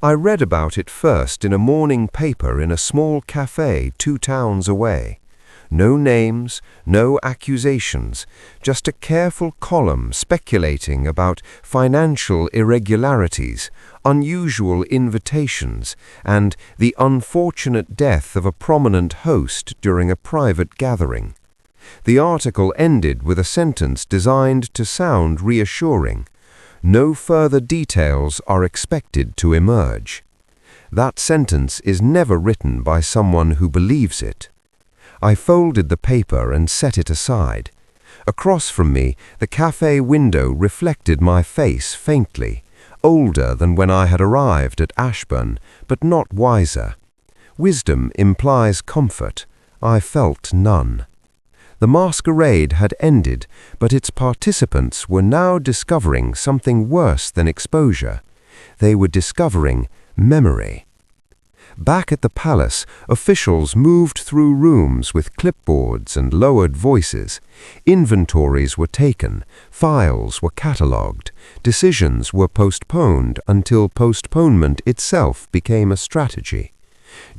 S3: I read about it first in a morning paper in a small café 2 towns away. No names, no accusations, just a careful column speculating about financial irregularities, unusual invitations, and the unfortunate death of a prominent host during a private gathering. The article ended with a sentence designed to sound reassuring. No further details are expected to emerge. That sentence is never written by someone who believes it. I folded the paper and set it aside. Across from me, the café window reflected my face faintly, older than when I had arrived at Ashbourne, but not wiser. Wisdom implies comfort. I felt none. The masquerade had ended, but its participants were now discovering something worse than exposure. They were discovering memory. Back at the palace, officials moved through rooms with clipboards and lowered voices. Inventories were taken, files were catalogued, decisions were postponed until postponement itself became a strategy.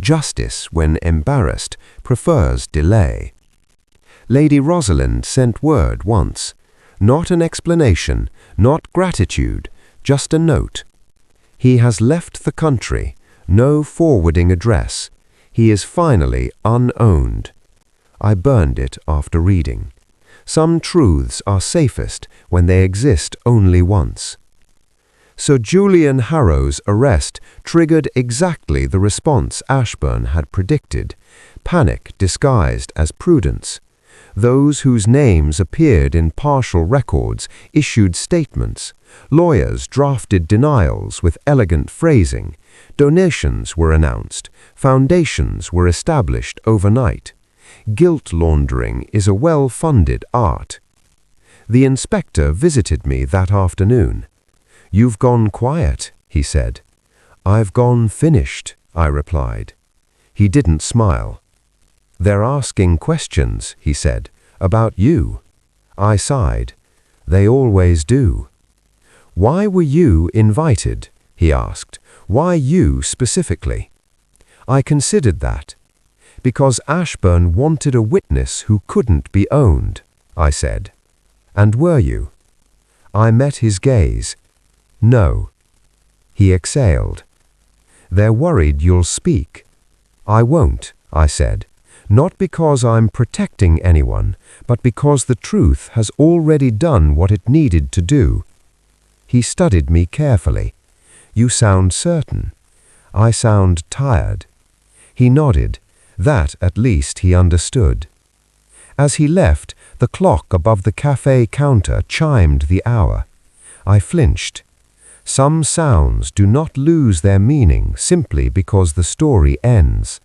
S3: Justice, when embarrassed, prefers delay. Lady Rosalind sent word once. Not an explanation, not gratitude, just a note. He has left the country. No forwarding address. He is finally unowned. I burned it after reading. Some truths are safest when they exist only once. Sir Julian Harrow's arrest triggered exactly the response Ashbourne had predicted, panic disguised as prudence. Those whose names appeared in partial records issued statements. Lawyers drafted denials with elegant phrasing. Donations were announced. Foundations were established overnight. Guilt laundering is a well-funded art. The inspector visited me that afternoon. "You've gone quiet," he said. "I've gone finished," I replied. He didn't smile. "They're asking questions," he said, "about you." I sighed. "They always do." "Why were you invited?" he asked. "Why you specifically?" I considered that. "Because Ashbourne wanted a witness who couldn't be owned," I said. "And were you?" I met his gaze. "No." He exhaled. "They're worried you'll speak." "I won't," I said.
S1: Not because I'm protecting anyone, but because the truth has already done what it needed to do. He studied me carefully. You sound certain. I sound tired. He nodded. That, at least, he understood. As he left, the clock above the cafe counter chimed the hour. I flinched. Some sounds do not lose their meaning simply because the story ends.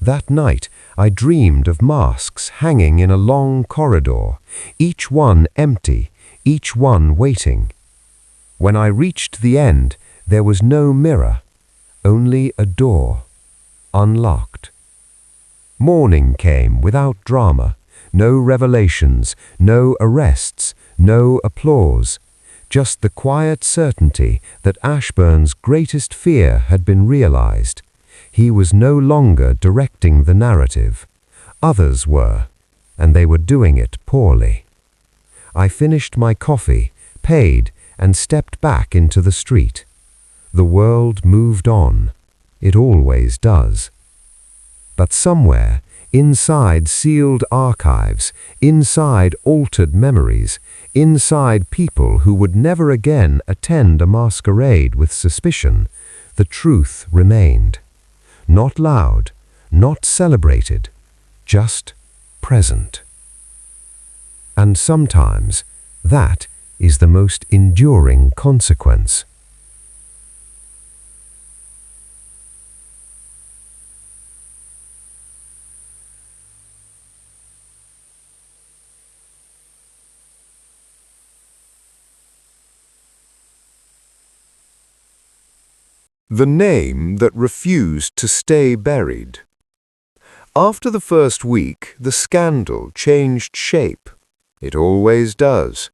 S1: That night, I dreamed of masks hanging in a long corridor, each one empty, each one waiting. When I reached the end, there was no mirror, only a door, unlocked. Morning came without drama, no revelations, no arrests, no applause, just the quiet certainty that Ashbourne's greatest fear had been realized. He was no longer directing the narrative. Others were, and they were doing it poorly. I finished my coffee, paid, and stepped back into the street. The world moved on. It always does. But somewhere, inside sealed archives, inside altered memories, inside people who would never again attend a masquerade with suspicion, the truth remained. Not loud, not celebrated, just present. And sometimes that is the most enduring consequence.
S3: The name that refused to stay buried. After the first week, the scandal changed shape. It always does.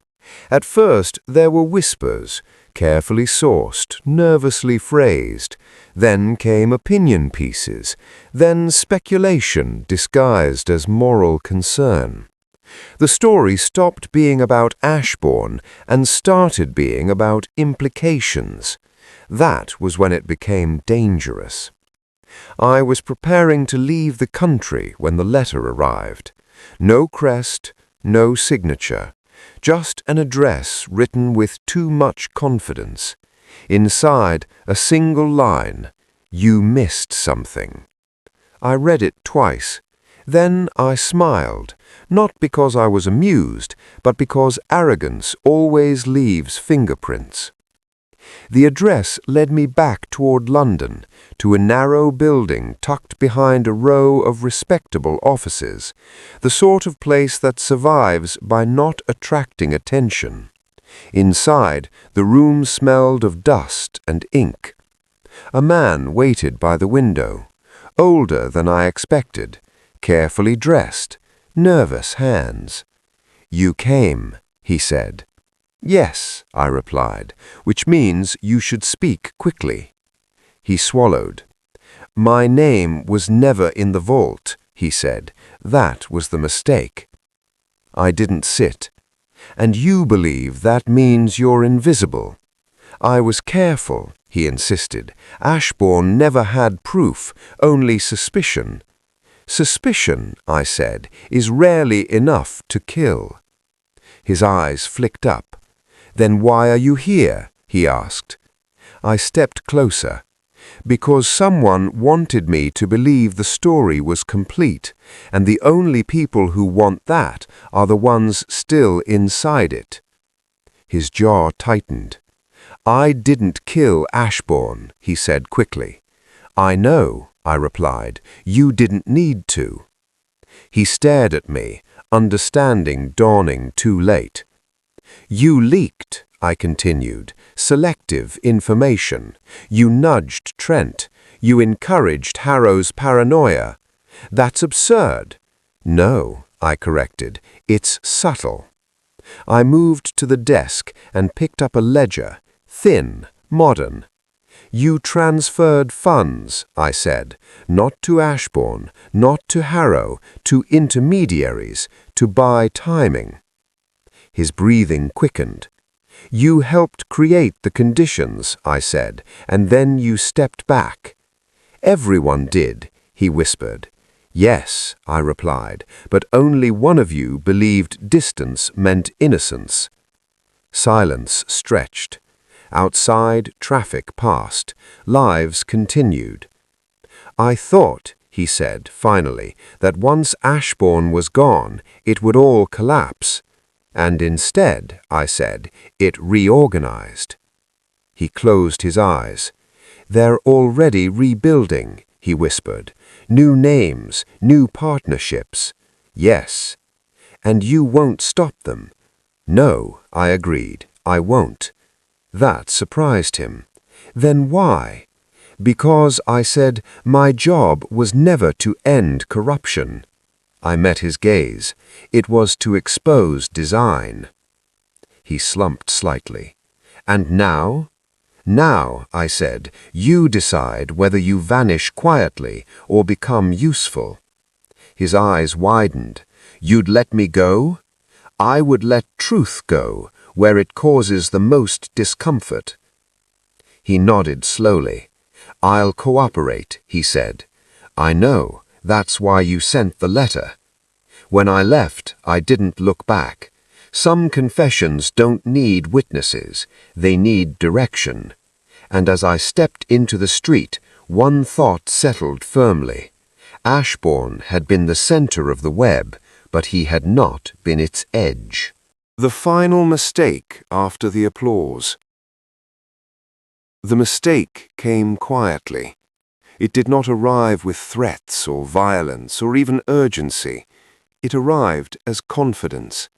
S3: At first, there were whispers, carefully sourced, nervously phrased. Then came opinion pieces, then speculation disguised as moral concern. The story stopped being about Ashbourne and started being about implications. That was when it became dangerous. I was preparing to leave the country when the letter arrived. No crest, no signature, just an address written with too much confidence. Inside, a single line, "You missed something." I read it twice. Then I smiled, not because I was amused, but because arrogance always leaves fingerprints. The address led me back toward London, to a narrow building tucked behind a row of respectable offices, the sort of place that survives by not attracting attention. Inside, the room smelled of dust and ink. A man waited by the window, older than I expected, carefully dressed, nervous hands. "You came," he said. "Yes," I replied, "which means you should speak quickly." He swallowed. "My name was never in the vault," he said. "That was the mistake." I didn't sit. "And you believe that means you're invisible?" "I was careful," he insisted. "Ashbourne never had proof, only suspicion." "Suspicion," I said, "is rarely enough to kill." His eyes flicked up. "Then why are you here?" he asked. I stepped closer. "Because someone wanted me to believe the story was complete, and the only people who want that are the ones still inside it." His jaw tightened. "I didn't kill Ashbourne," he said quickly. "I know," I replied. "You didn't need to." He stared at me, understanding dawning too late. "You leaked," I continued, "selective information. You nudged Trent. You encouraged Harrow's paranoia. That's absurd." "No," I corrected, "it's subtle." I moved to the desk and picked up a ledger, thin, modern. "You transferred funds," I said, "not to Ashbourne, not to Harrow, to intermediaries, to buy timing." His breathing quickened. "You helped create the conditions," I said, "and then you stepped back." "Everyone did," he whispered.
S1: Yes, I replied, but only one of you believed distance meant innocence. Silence stretched. Outside, traffic passed. Lives continued. I thought, he said finally, that once Ashbourne was gone, it would all collapse. And instead, I said, it reorganized. He closed his eyes. They're already rebuilding, he whispered. New names, new partnerships. Yes. And you won't stop them. No, I agreed, I won't. That surprised him. Then why? Because, I said, my job was never to end corruption. I met his gaze. It was to expose design. He slumped slightly. And now? Now, I said, you decide whether you vanish quietly or become useful. His eyes widened. You'd let me go? I would let truth go, where it causes the most discomfort. He nodded slowly. I'll cooperate, he said. I know, that's why you sent the letter. When I left, I didn't look back. Some confessions don't need witnesses, they need direction. And as I stepped into the street, one thought settled firmly. Ashbourne had been the center of the web, but he had not been its edge. The final mistake after the applause. The mistake came quietly. It did not arrive with threats or violence or even urgency. It arrived as confidence.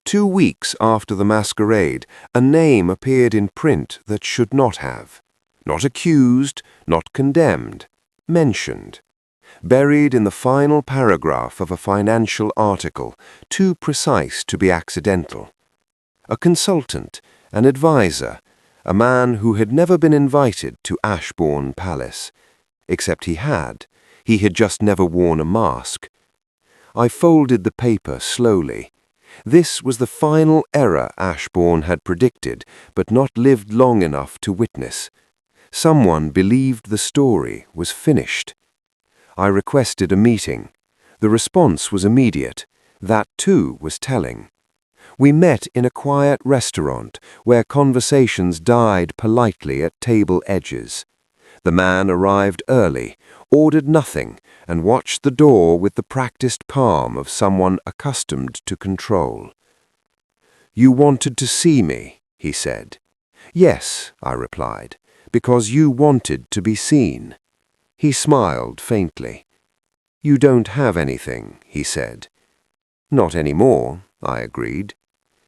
S1: 2 weeks after the masquerade, a name appeared in print that should not have. Not accused, not condemned, mentioned. Buried in the final paragraph of a financial article, too precise to be accidental. A consultant, an advisor, a man who had never been invited to Ashbourne Palace. Except he had just never worn a mask. I folded the paper slowly. This was the final error Ashbourne had predicted, but not lived long enough to witness. Someone believed the story was finished. I requested a meeting. The response was immediate. That too was telling. We met in a quiet restaurant where conversations died politely at table edges. The man arrived early, ordered nothing, and watched the door with the practiced calm of someone accustomed to control. You wanted to see me, he said. Yes, I replied, because you wanted to be seen. He smiled faintly. You don't have anything, he said. Not anymore, I agreed.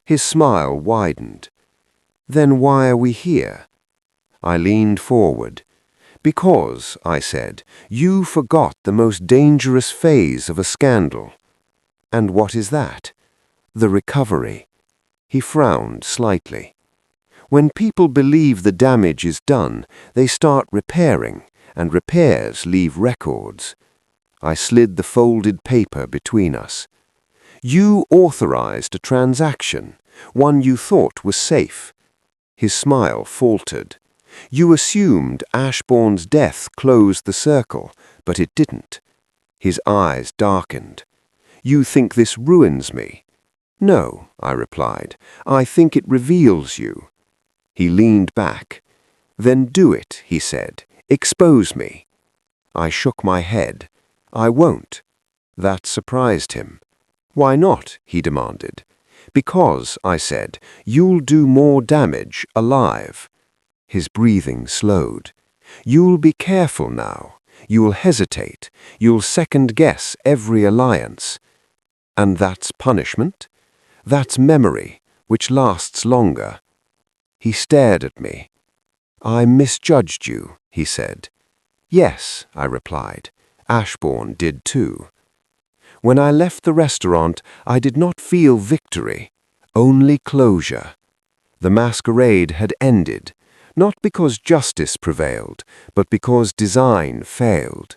S1: His smile widened. Then why are we here? I leaned forward. Because, I said, you forgot the most dangerous phase of a scandal. And what is that? The recovery. He frowned slightly. When people believe the damage is done, they start repairing, and repairs leave records. I slid the folded paper between us. You authorized a transaction, one you thought was safe. His smile faltered. You assumed Ashbourne's death closed the circle, but it didn't. His eyes darkened. You think this ruins me? No, I replied. I think it reveals you. He leaned back. Then do it, he said. Expose me. I shook my head. I won't. That surprised him. Why not? He demanded. Because, I said, you'll do more damage alive. His breathing slowed. You'll be careful now. You'll hesitate. You'll second-guess every alliance. And that's punishment? That's memory, which lasts longer. He stared at me. I misjudged you, he said. Yes, I replied. Ashbourne did too. When I left the restaurant, I did not feel victory, only closure. The masquerade had ended, not because justice prevailed, but because design failed.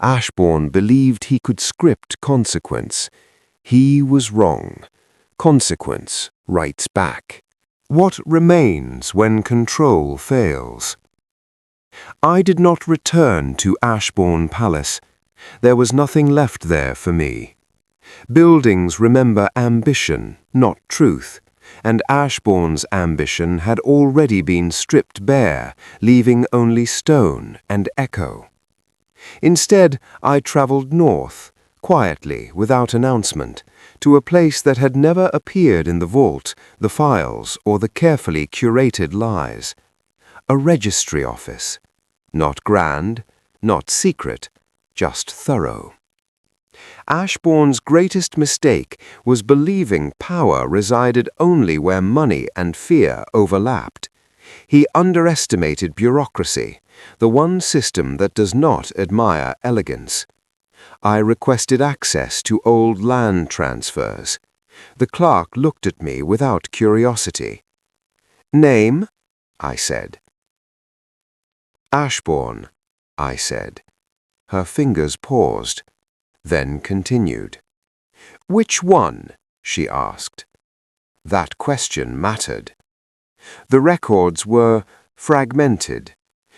S1: Ashbourne believed he could script consequence. He was wrong. Consequence writes back. What remains when control fails? I did not return to Ashbourne Palace. There was nothing left there for me. Buildings remember ambition, not truth, and Ashbourne's ambition had already been stripped bare, leaving only stone and echo. Instead, I travelled north, quietly, without announcement, to a place that had never appeared in the vault, the files, or the carefully curated lies. A registry office. Not grand, not secret, just thorough. Ashbourne's greatest mistake was believing power resided only where money and fear overlapped. He underestimated bureaucracy, the one system that does not admire elegance. I requested access to old land transfers. The clerk looked at me without curiosity. "Name?" I said. "Ashbourne," I said. Her fingers paused, then continued. "Which one?" she asked. That question mattered. The records were fragmented.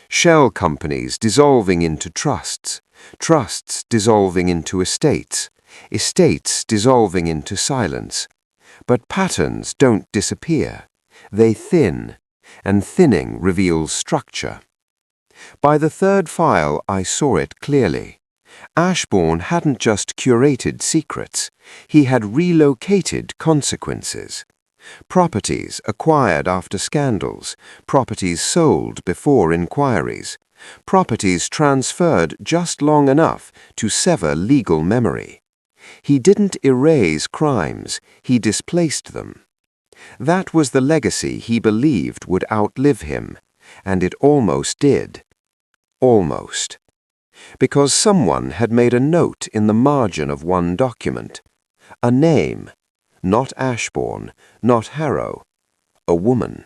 S1: Shell companies dissolving into trusts, trusts dissolving into estates, estates dissolving into silence. But patterns don't disappear. They thin, and thinning reveals structure. By the third file, I saw it clearly. Ashbourne hadn't just curated secrets, he had relocated consequences. Properties acquired after scandals, properties sold before inquiries, properties transferred just long enough to sever legal memory. He didn't erase crimes, he displaced them. That was the legacy he believed would outlive him, and it almost did. Almost. Because someone had made a note in the margin of one document. A name. Not Ashbourne, not Harrow. A woman.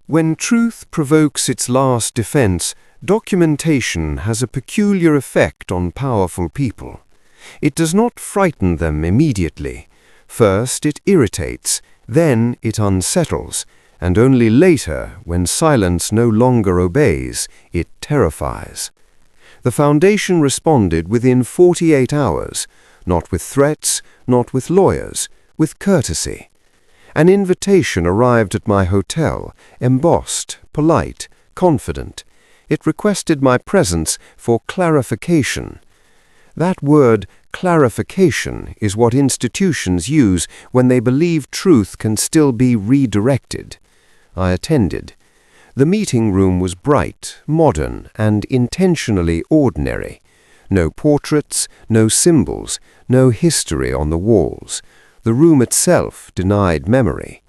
S3: When truth provokes its last defense, documentation has a peculiar effect on powerful people. It does not frighten them immediately. First it irritates, then it unsettles, and only later, when silence no longer obeys, it terrifies. The Foundation responded within 48 hours, not with threats, not with lawyers, with courtesy. An invitation arrived at my hotel, embossed, polite, confident. It requested my presence for clarification. That word, clarification, is what institutions use when they believe truth can still be redirected. I attended. The meeting room was bright, modern, and intentionally ordinary. No portraits, no symbols, no history on the walls. The room itself denied memory.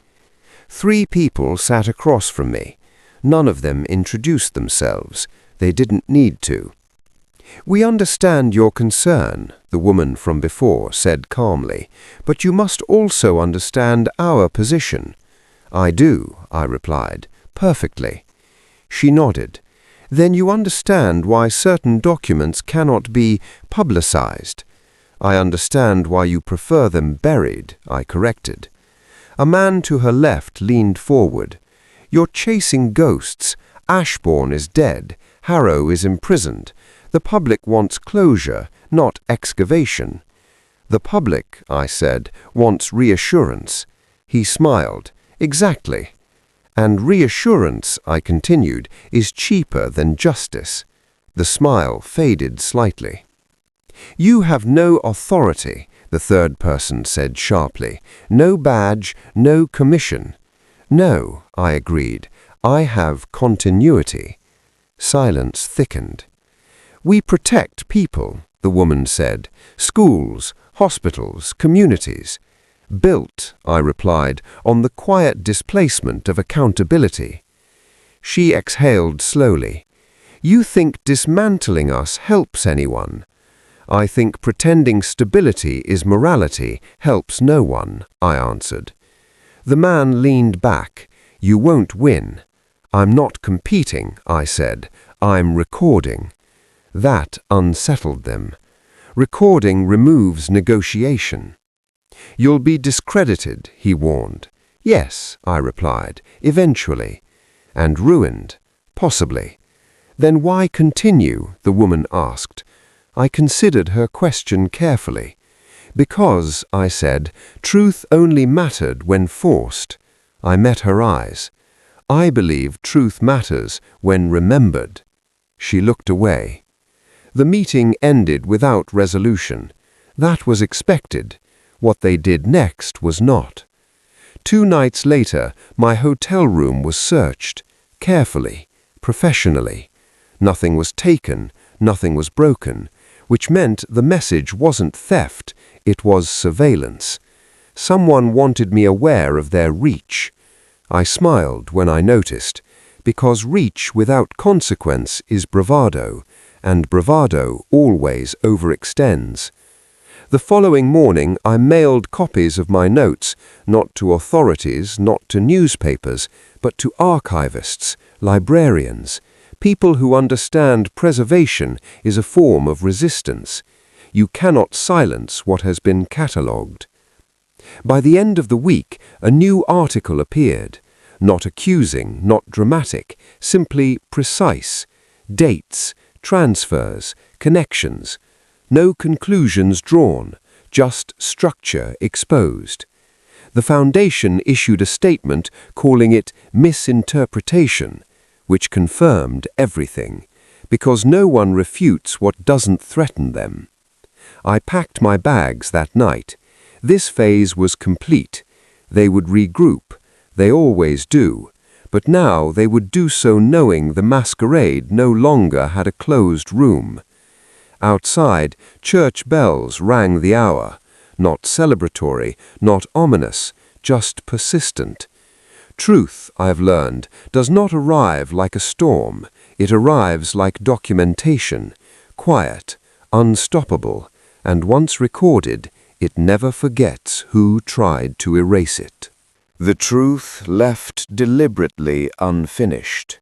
S3: 3 people sat across from me. None of them introduced themselves. They didn't need to. "We understand your concern," the woman from before said calmly, "but you must also understand our position." "I do," I replied, "perfectly." She nodded. "Then you understand why certain documents cannot be publicized." "I understand why you prefer them buried," I corrected. A man to her left leaned forward. "You're chasing ghosts. Ashbourne is dead. Harrow is imprisoned. The public wants closure, not excavation." "The public," I said, "wants reassurance." He smiled. "Exactly." "And reassurance," I continued, "is cheaper than justice." The smile faded slightly. "You have no authority," the third person said sharply. "No badge, no commission." "No," I agreed. "I have continuity." Silence thickened. "We protect people," the woman said. "Schools, hospitals, communities." "Built," I replied, "on the quiet displacement of accountability." She exhaled slowly. "You think dismantling us helps anyone?" "I think pretending stability is morality helps no one," I answered. The man leaned back. "You won't win." "I'm not competing," I said. "I'm recording." That unsettled them. Recording removes negotiation.
S1: "You'll be discredited," he warned. "Yes," I replied, "eventually." "And ruined, possibly." "Then why continue?" the woman asked. I considered her question carefully. "Because," I said, "truth only mattered when forced." I met her eyes. "I believe truth matters when remembered." She looked away. The meeting ended without resolution. That was expected. What they did next was not. 2 nights later, my hotel room was searched, carefully, professionally. Nothing was taken, nothing was broken, which meant the message wasn't theft, it was surveillance. Someone wanted me aware of their reach. I smiled when I noticed, because reach without consequence is bravado, and bravado always overextends. The following morning I mailed copies of my notes, not to authorities, not to newspapers, but to archivists, librarians, people who understand preservation is a form of resistance. You cannot silence what has been catalogued. By the end of the week, a new article appeared. Not accusing, not dramatic, simply precise. Dates, transfers, connections. No conclusions drawn, just structure exposed. The Foundation issued a statement calling it misinterpretation, which confirmed everything, because no one refutes what doesn't threaten them. I packed my bags that night. This phase was complete. They would regroup. They always do. But now they would do so knowing the masquerade no longer had a closed room. Outside, church bells rang the hour, not celebratory, not ominous, just persistent. Truth, I've learned, does not arrive like a storm. It arrives like documentation, quiet, unstoppable, and once recorded, it never forgets who tried to erase it. The truth left deliberately unfinished.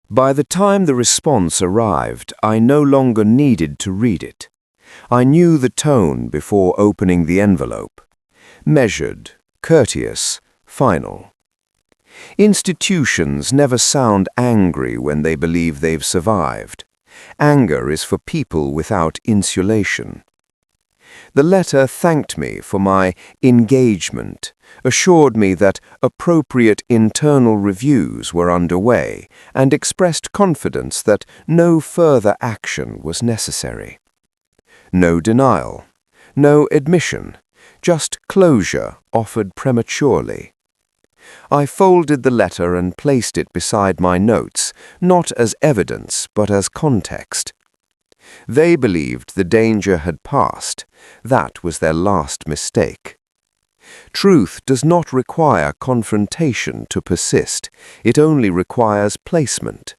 S1: By the time the response arrived, I no longer needed to read it. I knew the tone before opening the envelope. Measured, courteous, final. Institutions never sound angry when they believe they've survived. Anger is for people without insulation. The letter thanked me for my engagement, assured me that appropriate internal reviews were underway, and expressed confidence that no further action was necessary. No denial, no admission, just closure offered prematurely. I folded the letter and placed it beside my notes, not as evidence but as context. They believed the danger had passed. That was their last mistake. Truth does not require confrontation to persist. It only requires placement.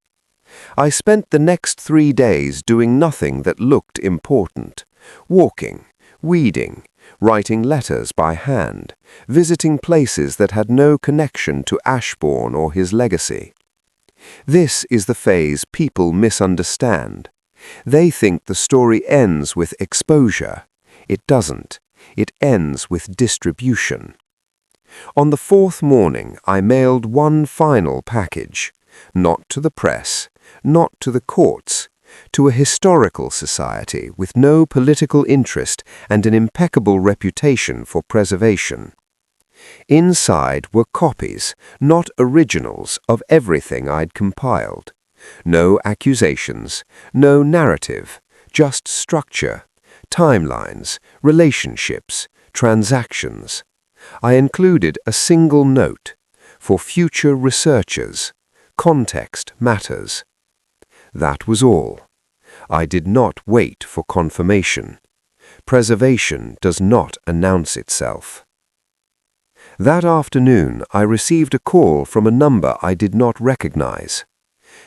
S1: I spent the next 3 days doing nothing that looked important. Walking, weeding, writing letters by hand, visiting places that had no connection to Ashbourne or his legacy. This is the phase people misunderstand. They think the story ends with exposure. It doesn't. It ends with distribution. On the 4th morning, I mailed one final package, not to the press, not to the courts, to a historical society with no political interest and an impeccable reputation for preservation. Inside were copies, not originals, of everything I'd compiled. No accusations, no narrative, just structure, timelines, relationships, transactions. I included a single note: for future researchers, context matters. That was all. I did not wait for confirmation. Preservation does not announce itself. That afternoon, I received a call from a number I did not recognize.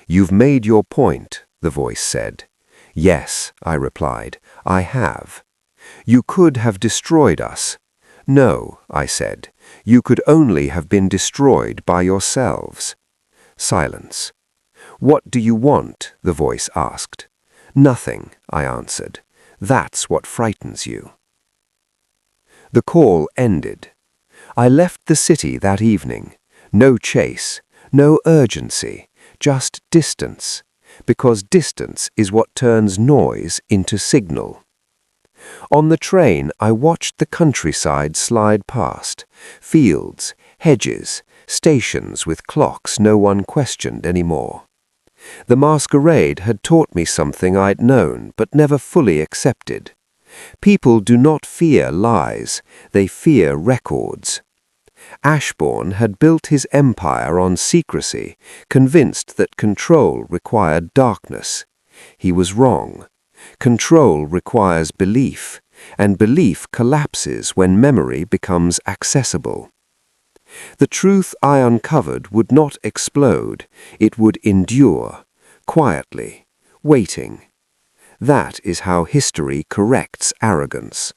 S1: "You've made your point," the voice said. "Yes," I replied, "I have." "You could have destroyed us." "No," I said, "you could only have been destroyed by yourselves." Silence. "What do you want?" the voice asked. "Nothing," I answered. "That's what frightens you." The call ended. I left the city that evening. No chase, no urgency, just distance, because distance is what turns noise into signal. On the train, I watched the countryside slide past, fields, hedges, stations with clocks no one questioned anymore. The masquerade had taught me something I'd known but never fully accepted. People do not fear lies, they fear records. Ashbourne had built his empire on secrecy, convinced that control required darkness. He was wrong. Control requires belief, and belief collapses when memory becomes accessible. The truth I uncovered would not explode, it would endure, quietly, waiting. That is how history corrects arrogance.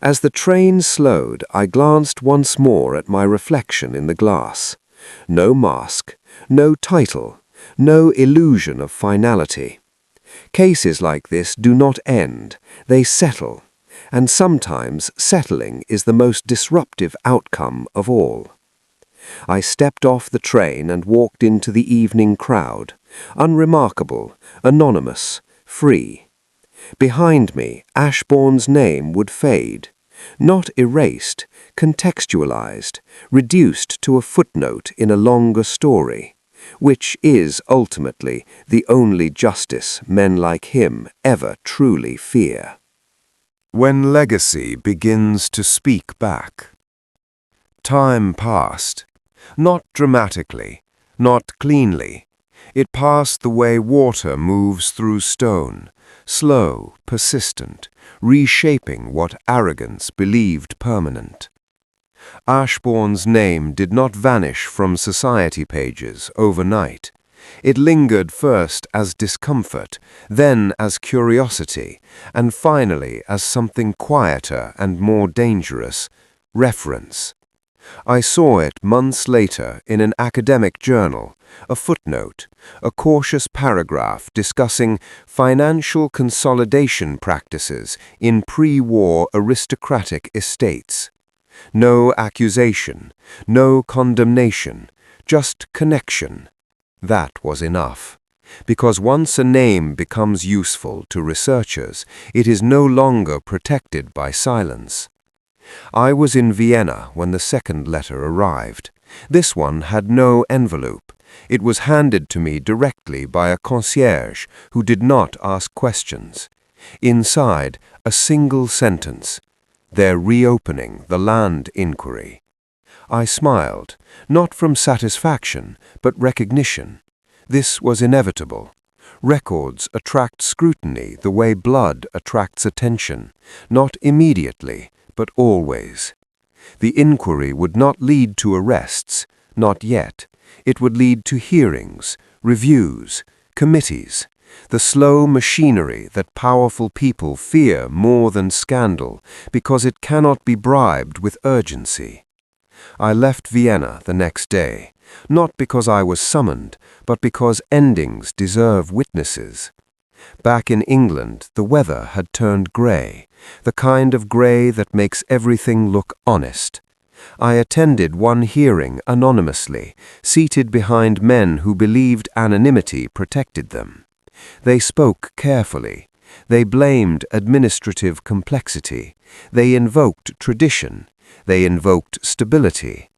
S1: As the train slowed, I glanced once more at my reflection in the glass. No mask, no title, no illusion of finality. Cases like this do not end, they settle, and sometimes settling is the most disruptive outcome of all. I stepped off the train and walked into the evening crowd, unremarkable, anonymous, free. Behind me, Ashbourne's name would fade, not erased, contextualized, reduced to a footnote in a longer story, which is ultimately the only justice men like him ever truly fear.
S3: When legacy begins to speak back. Time passed, not dramatically, not cleanly. It passed the way water moves through stone, slow, persistent, reshaping what arrogance believed permanent. Ashbourne's name did not vanish from society pages overnight. It lingered first as discomfort, then as curiosity, and finally as something quieter and more dangerous, reference. I saw it months later in an academic journal, a footnote, a cautious paragraph discussing financial consolidation practices in pre-war aristocratic estates. No accusation, no condemnation, just connection. That was enough. Because once a name becomes useful to researchers, it is no longer protected by silence. I was in Vienna when the second letter arrived. This one had no envelope. It was handed to me directly by a concierge who did not ask questions. Inside, a single sentence. They're reopening the land inquiry. I smiled, not from satisfaction, but recognition. This was inevitable. Records attract scrutiny the way blood attracts attention, not immediately, but always. The inquiry would not lead to arrests, not yet. It would lead to hearings, reviews, committees, the slow machinery that powerful people fear more than scandal because it cannot be bribed with urgency. I left Vienna the next day, not because I was summoned, but because endings deserve witnesses. Back in England, the weather had turned grey, the kind of grey that makes everything look honest. I attended one hearing anonymously, seated behind men who believed anonymity protected them. They spoke carefully. They blamed administrative complexity. They invoked tradition. They invoked stability.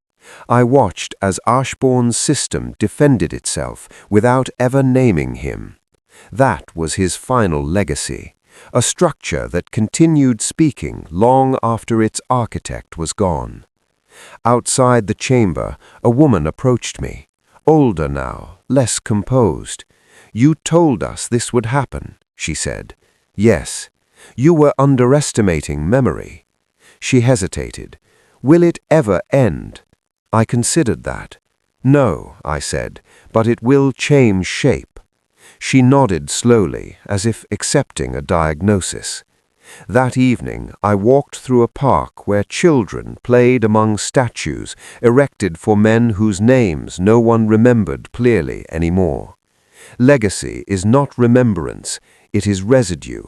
S3: I watched as Ashbourne's system defended itself without ever naming him. That was his final legacy, a structure that continued speaking long after its architect was gone. Outside the chamber, a woman approached me, older now, less composed. "You told us this would happen," she said. "Yes. You were underestimating memory." She hesitated. "Will it ever end?" I considered that. "No," I said, "but it will change shape." She nodded slowly, as if accepting a diagnosis. That evening, I walked through a park where children played among statues erected for men whose names no one remembered clearly anymore. Legacy is not remembrance, it is residue.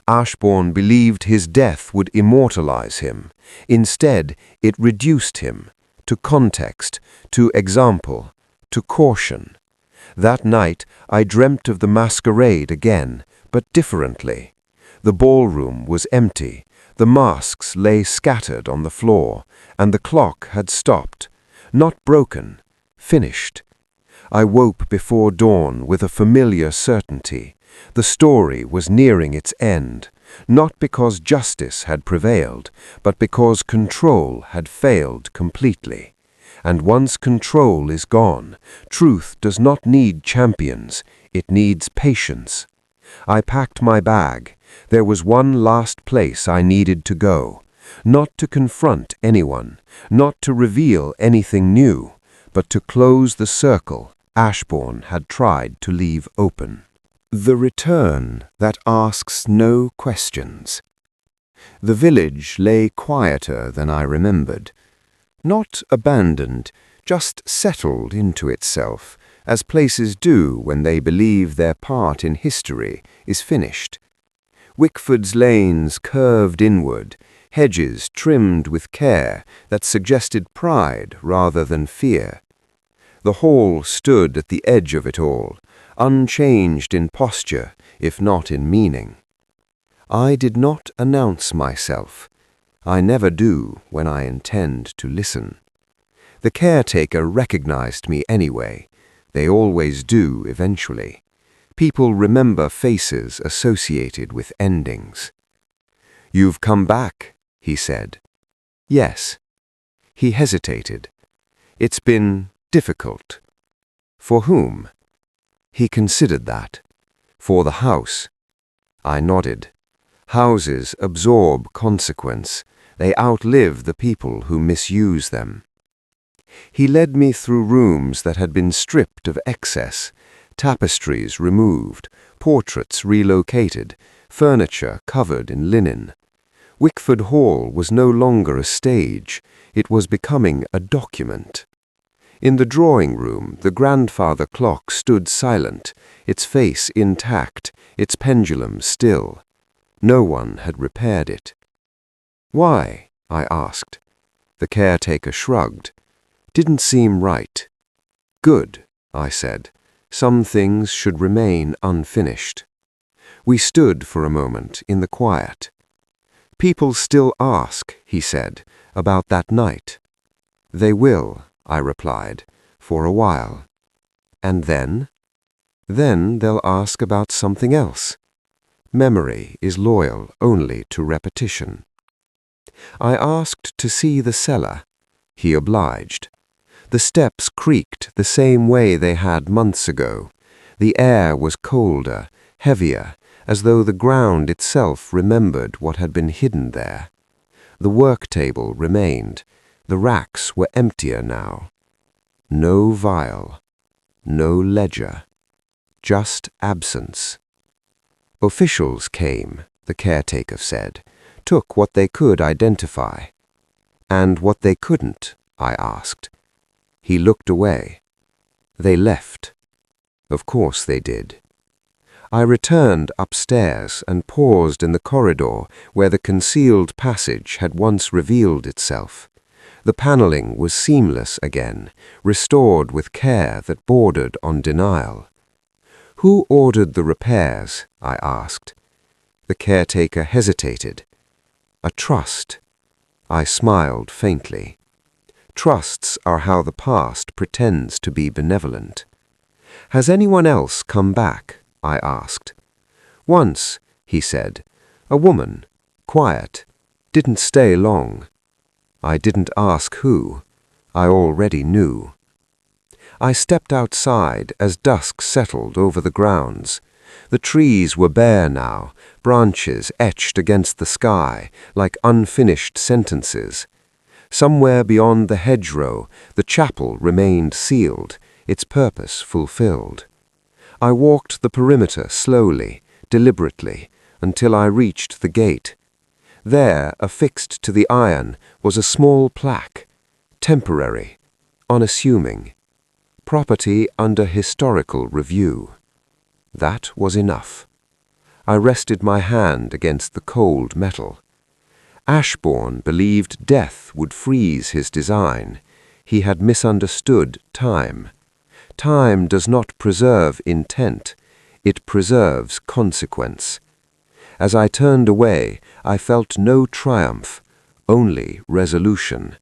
S1: Ashbourne believed his death would immortalize him. Instead, it reduced him to context, to example, to caution. That night, I dreamt of the masquerade again, but differently. The ballroom was empty, the masks lay scattered on the floor, and the clock had stopped. Not broken, finished. I woke before dawn with a familiar certainty. The story was nearing its end, not because justice had prevailed, but because control had failed completely. And once control is gone, truth does not need champions, it needs patience. I packed my bag. There was one last place I needed to go, not to confront anyone, not to reveal anything new, but to close the circle Ashbourne had tried to leave open. The return that asks no questions. The village lay quieter than I remembered. Not abandoned, just settled into itself, as places do when they believe their part in history is finished. Wickford's lanes curved inward, hedges trimmed with care that suggested pride rather than fear. The hall stood at the edge of it all, unchanged in posture, if not in meaning. I did not announce myself. I never do when I intend to listen. The caretaker recognized me anyway. They always do eventually. People remember faces associated with endings. "You've come back," he said. "Yes." He hesitated. "It's been difficult." "For whom?" He considered that. "For the house." I nodded. Houses absorb consequence. They outlive the people who misuse them. He led me through rooms that had been stripped of excess, tapestries removed, portraits relocated, furniture covered in linen. Wickford Hall was no longer a stage. It was becoming a document. In the drawing room, the grandfather clock stood silent, its face intact, its pendulum still. No one had repaired it. "Why?" I asked. The caretaker shrugged. "Didn't seem right." "Good," I said. "Some things should remain unfinished." We stood for a moment in the quiet. "People still ask," he said, "about that night." "They will," I replied, "for a while." "And then?" "Then they'll ask about something else." Memory is loyal only to repetition. I asked to see the cellar. He obliged. The steps creaked the same way they had months ago. The air was colder, heavier, as though the ground itself remembered what had been hidden there. The work table remained. The racks were emptier now. No vial, no ledger, just absence. Officials came, the caretaker said, took what they could identify. And what they couldn't, I asked. He looked away. They left. Of course they did. I returned upstairs and paused in the corridor where the concealed passage had once revealed itself. The paneling was seamless again, restored with care that bordered on denial. "Who ordered the repairs?" I asked. The caretaker hesitated. "A trust." I smiled faintly. Trusts are how the past pretends to be benevolent. "Has anyone else come back?" I asked. "Once," he said. "A woman, quiet, didn't stay long." I didn't ask who. I already knew. I stepped outside as dusk settled over the grounds. The trees were bare now, branches etched against the sky like unfinished sentences. Somewhere beyond the hedgerow, the chapel remained sealed, its purpose fulfilled. I walked the perimeter slowly, deliberately, until I reached the gate. There, affixed to the iron, was a small plaque, temporary, unassuming, property under historical review. That was enough.
S3: I rested my hand against the cold metal. Ashbourne believed death would freeze his design. He had misunderstood time. Time does not preserve intent. It preserves consequence. As I turned away, I felt no triumph, only resolution.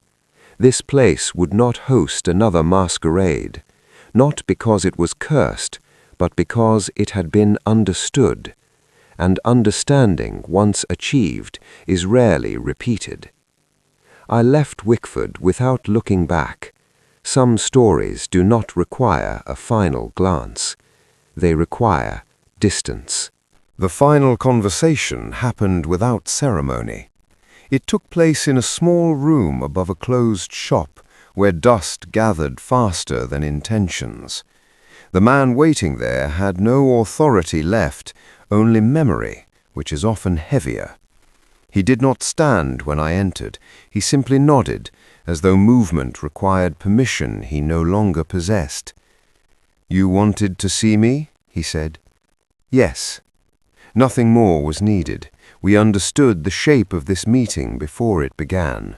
S3: This place would not host another masquerade, not because it was cursed, but because it had been understood. And understanding, once achieved, is rarely repeated. I left Wickford without looking back. Some stories do not require a final glance. They require distance.
S4: The final conversation happened without ceremony. It took place in a small room above a closed shop where dust gathered faster than intentions. The man waiting there had no authority left, only memory, which is often heavier. He did not stand when I entered. He simply nodded, as though movement required permission he no longer possessed. "You wanted to see me?" he said. "Yes." Nothing more was needed. We understood the shape of this meeting before it began.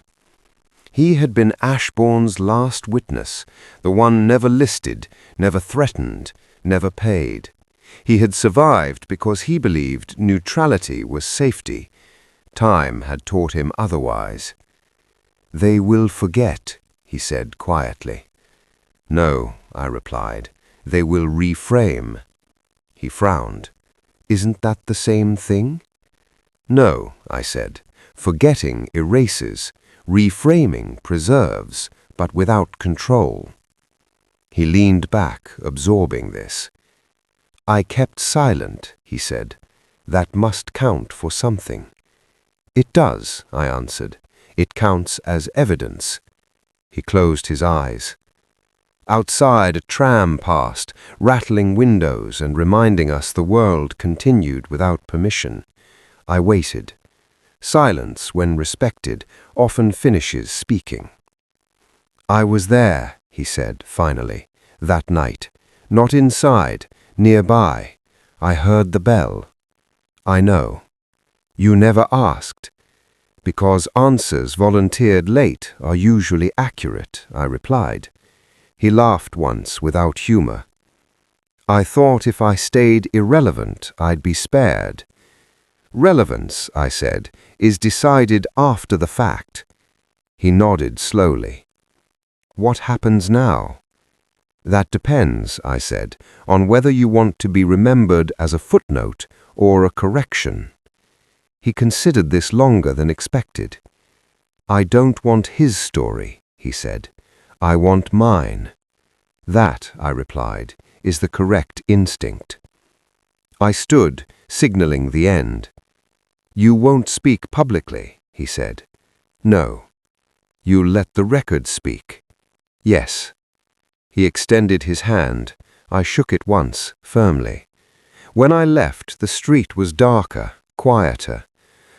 S4: He had been Ashbourne's last witness, the one never listed, never threatened, never paid. He had survived because he believed neutrality was safety. Time had taught him otherwise. "They will forget," he said quietly. "No," I replied, "they will reframe." He frowned. "Isn't that the same thing?" "No," I said. "Forgetting erases. Reframing preserves, but without control." He leaned back, absorbing this. "I kept silent," he said. "That must count for something." "It does," I answered. "It counts as evidence." He closed his eyes. Outside, a tram passed, rattling windows and reminding us the world continued without permission. I waited. Silence, when respected, often finishes speaking. "I was there," he said finally, "that night. Not inside, nearby. I heard the bell." "I know." "You never asked." "Because answers volunteered late are usually accurate," I replied. He laughed once without humor. "I thought if I stayed irrelevant, I'd be spared." "Relevance," I said, "is decided after the fact." He nodded slowly. "What happens now?" "That depends," I said, "on whether you want to be remembered as a footnote or a correction." He considered this longer than expected. "I don't want his story," he said. "I want mine." "That," I replied, "is the correct instinct." I stood, signaling the end. "You won't speak publicly," he said. "No." "You'll let the record speak." "Yes." He extended his hand. I shook it once, firmly. When I left, the street was darker, quieter.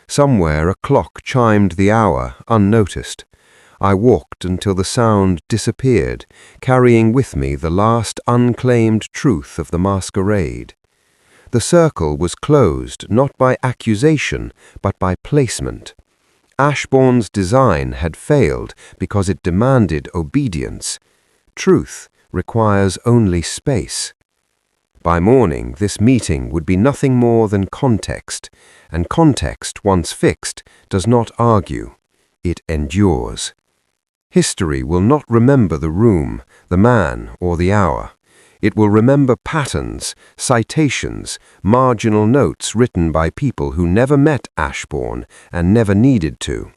S4: Somewhere a clock chimed the hour, unnoticed. I walked until the sound disappeared, carrying with me the last unclaimed truth of the masquerade. The circle was closed not by accusation, but by placement. Ashbourne's design had failed because it demanded obedience. Truth requires only space. By morning, this meeting would be nothing more than context, and context, once fixed, does not argue. It endures. History will not remember the room, the man, or the hour. It will remember patterns, citations, marginal notes written by people who never met Ashbourne and never needed to.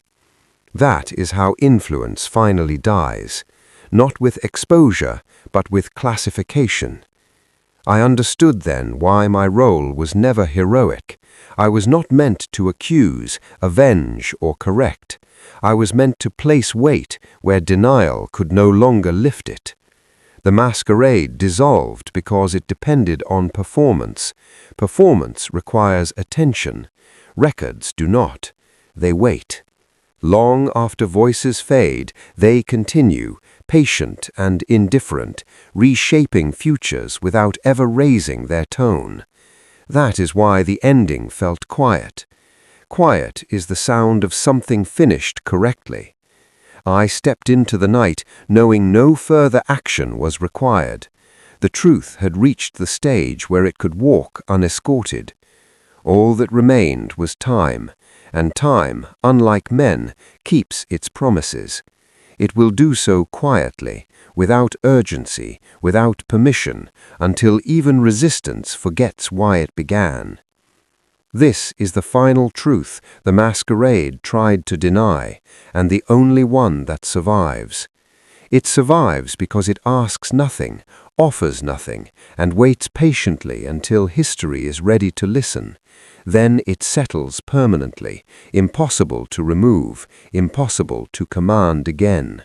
S4: That is how influence finally dies, not with exposure, but with classification. I understood then why my role was never heroic. I was not meant to accuse, avenge, or correct. I was meant to place weight where denial could no longer lift it. The masquerade dissolved because it depended on performance. Performance requires attention. Records do not. They wait. Long after voices fade, they continue, patient and indifferent, reshaping futures without ever raising their tone.
S1: That is why the ending felt quiet. Quiet is the sound of something finished correctly. I stepped into the night knowing no further action was required. The truth had reached the stage where it could walk unescorted. All that remained was time, and time, unlike men, keeps its promises. It will do so quietly, without urgency, without permission, until even resistance forgets why it began. This is the final truth the masquerade tried to deny, and the only one that survives. It survives because it asks nothing, offers nothing, and waits patiently until history is ready to listen. Then it settles permanently, impossible to remove, impossible to command again.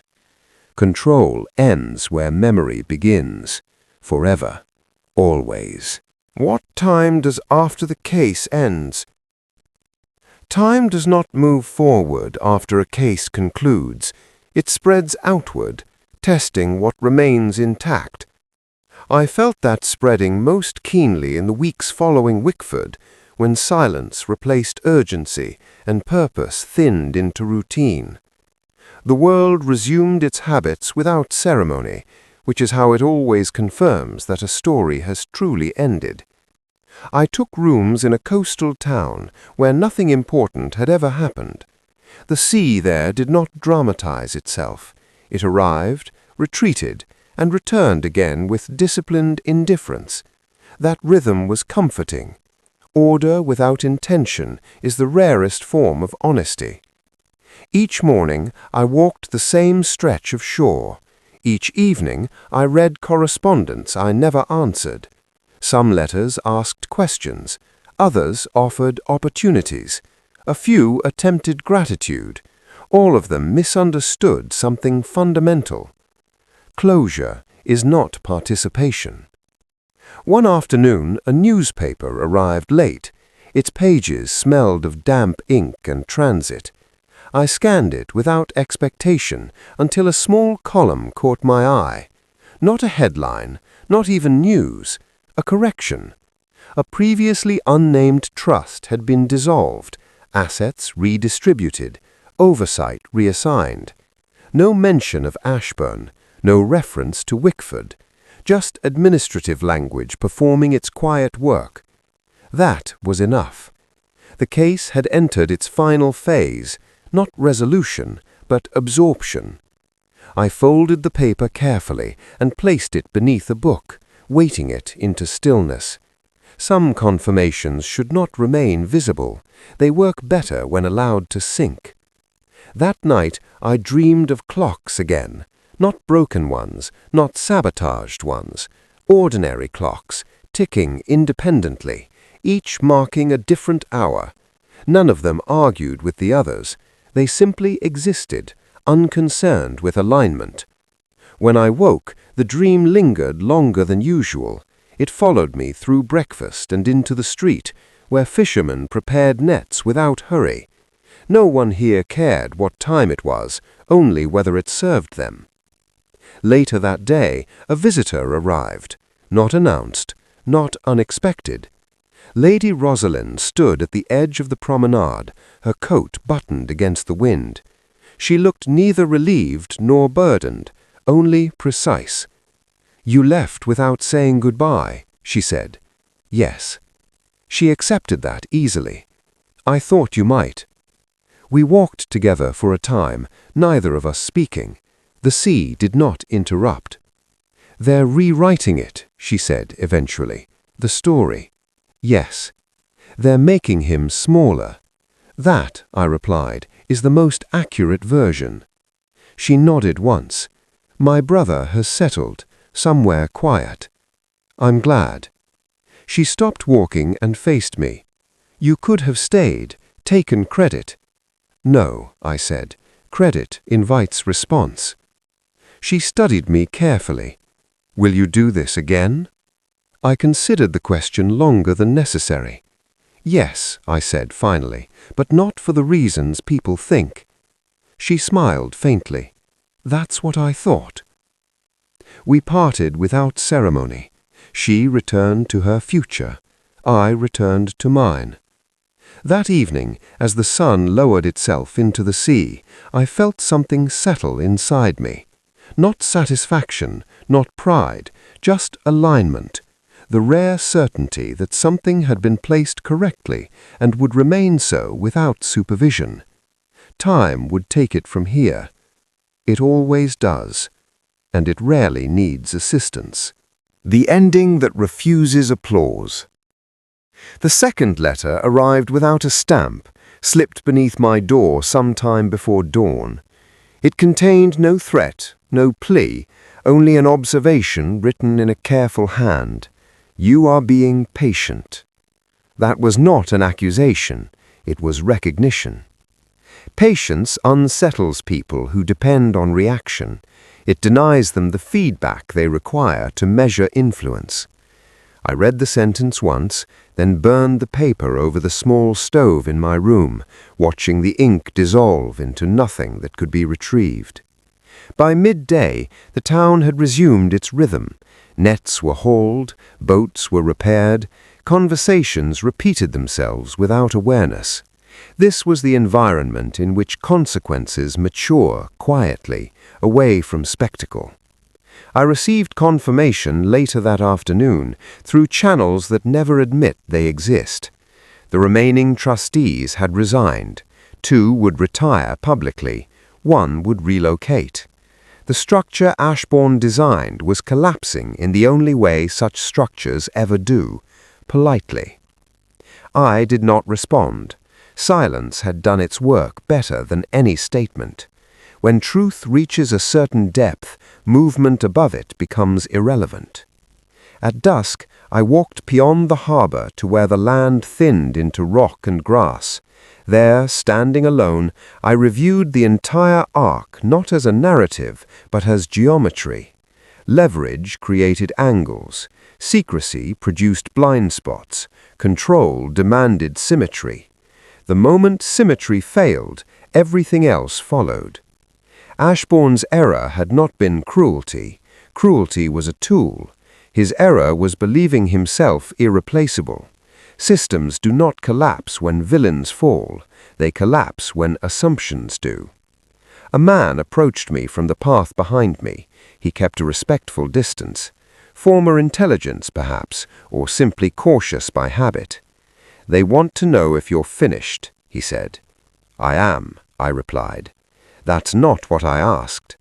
S1: Control ends where memory begins, forever, always. What time does after the case ends? Time does not move forward after a case concludes. It spreads outward, testing what remains intact. I felt that spreading most keenly in the weeks following Wickford, when silence replaced urgency and purpose thinned into routine. The world resumed its habits without ceremony, which is how it always confirms that a story has truly ended. I took rooms in a coastal town where nothing important had ever happened. The sea there did not dramatize itself. It arrived, retreated, and returned again with disciplined indifference. That rhythm was comforting. Order without intention is the rarest form of honesty. Each morning I walked the same stretch of shore. Each evening I read correspondence I never answered. Some letters asked questions, others offered opportunities. A few attempted gratitude. All of them misunderstood something fundamental. Closure is not participation. One afternoon, a newspaper arrived late. Its pages smelled of damp ink and transit. I scanned it without expectation until a small column caught my eye. Not a headline, not even news, a correction. A previously unnamed trust had been dissolved, assets redistributed, oversight reassigned. No mention of Ashbourne, no reference to Wickford, just administrative language performing its quiet work. That was enough. The case had entered its final phase, not resolution, but absorption. I folded the paper carefully and placed it beneath a book, weighting it into stillness. Some confirmations should not remain visible. They work better when allowed to sink. That night I dreamed of clocks again, not broken ones, not sabotaged ones, ordinary clocks, ticking independently, each marking a different hour. None of them argued with the others. They simply existed, unconcerned with alignment. When I woke, the dream lingered longer than usual. It followed me through breakfast and into the street, where fishermen prepared nets without hurry. No one here cared what time it was, only whether it served them. Later that day, a visitor arrived, not announced, not unexpected. Lady Rosalind stood at the edge of the promenade, her coat buttoned against the wind. She looked neither relieved nor burdened, only precise. "You left without saying goodbye," she said. "Yes." She accepted that easily. "I thought you might." We walked together for a time, neither of us speaking. The sea did not interrupt. "They're rewriting it," she said eventually. "The story." "Yes." "They're making him smaller." "That," I replied, "is the most accurate version." She nodded once. "My brother has settled, somewhere quiet." "I'm glad." She stopped walking and faced me. "You could have stayed, taken credit." "No," I said. "Credit invites response." She studied me carefully. "Will you do this again?" I considered the question longer than necessary. "Yes," I said finally, "but not for the reasons people think." She smiled faintly. "That's what I thought." We parted without ceremony. She returned to her future. I returned to mine. That evening, as the sun lowered itself into the sea, I felt something settle inside me. Not satisfaction, not pride, just alignment, the rare certainty that something had been placed correctly and would remain so without supervision. Time would take it from here. It always does, and it rarely needs assistance. The ending that refuses applause. The second letter arrived without a stamp, slipped beneath my door some time before dawn. It contained no threat, no plea, only an observation written in a careful hand. You are being patient. That was not an accusation, it was recognition. Patience unsettles people who depend on reaction. It denies them the feedback they require to measure influence. I read the sentence once, then burned the paper over the small stove in my room, watching the ink dissolve into nothing that could be retrieved. By midday, the town had resumed its rhythm. Nets were hauled, boats were repaired, conversations repeated themselves without awareness. This was the environment in which consequences mature quietly, away from spectacle. I received confirmation later that afternoon through channels that never admit they exist. The remaining trustees had resigned. 2 would retire publicly. 1 would relocate. The structure Ashbourne designed was collapsing in the only way such structures ever do, politely. I did not respond. Silence had done its work better than any statement. When truth reaches a certain depth, movement above it becomes irrelevant. At dusk, I walked beyond the harbour to where the land thinned into rock and grass. There, standing alone, I reviewed the entire arc not as a narrative, but as geometry. Leverage created angles. Secrecy produced blind spots. Control demanded symmetry. The moment symmetry failed, everything else followed. Ashbourne's error had not been cruelty. Cruelty was a tool. His error was believing himself irreplaceable. Systems do not collapse when villains fall. They collapse when assumptions do. A man approached me from the path behind me. He kept a respectful distance. Former intelligence, perhaps, or simply cautious by habit. They want to know if you're finished, he said. I am, I replied. That's not what I asked.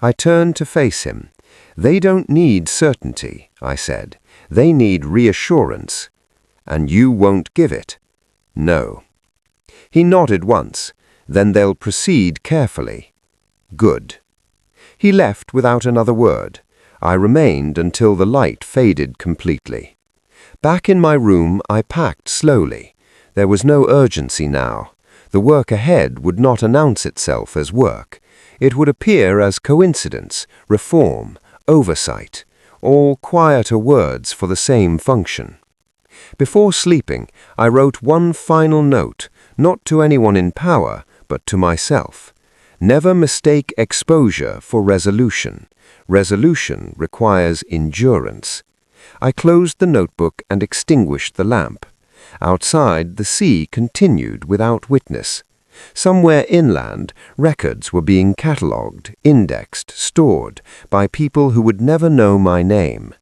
S1: I turned to face him. They don't need certainty, I said. They need reassurance. And you won't give it? No. He nodded once. Then they'll proceed carefully. Good. He left without another word. I remained until the light faded completely. Back in my room, I packed slowly. There was no urgency now. The work ahead would not announce itself as work. It would appear as coincidence, reform, oversight, all quieter words for the same function. Before sleeping, I wrote one final note, not to anyone in power, but to myself. Never mistake exposure for resolution. Resolution requires endurance. I closed the notebook and extinguished the lamp. Outside, the sea continued without witness. Somewhere inland, records were being catalogued, indexed, stored by people who would never know my name.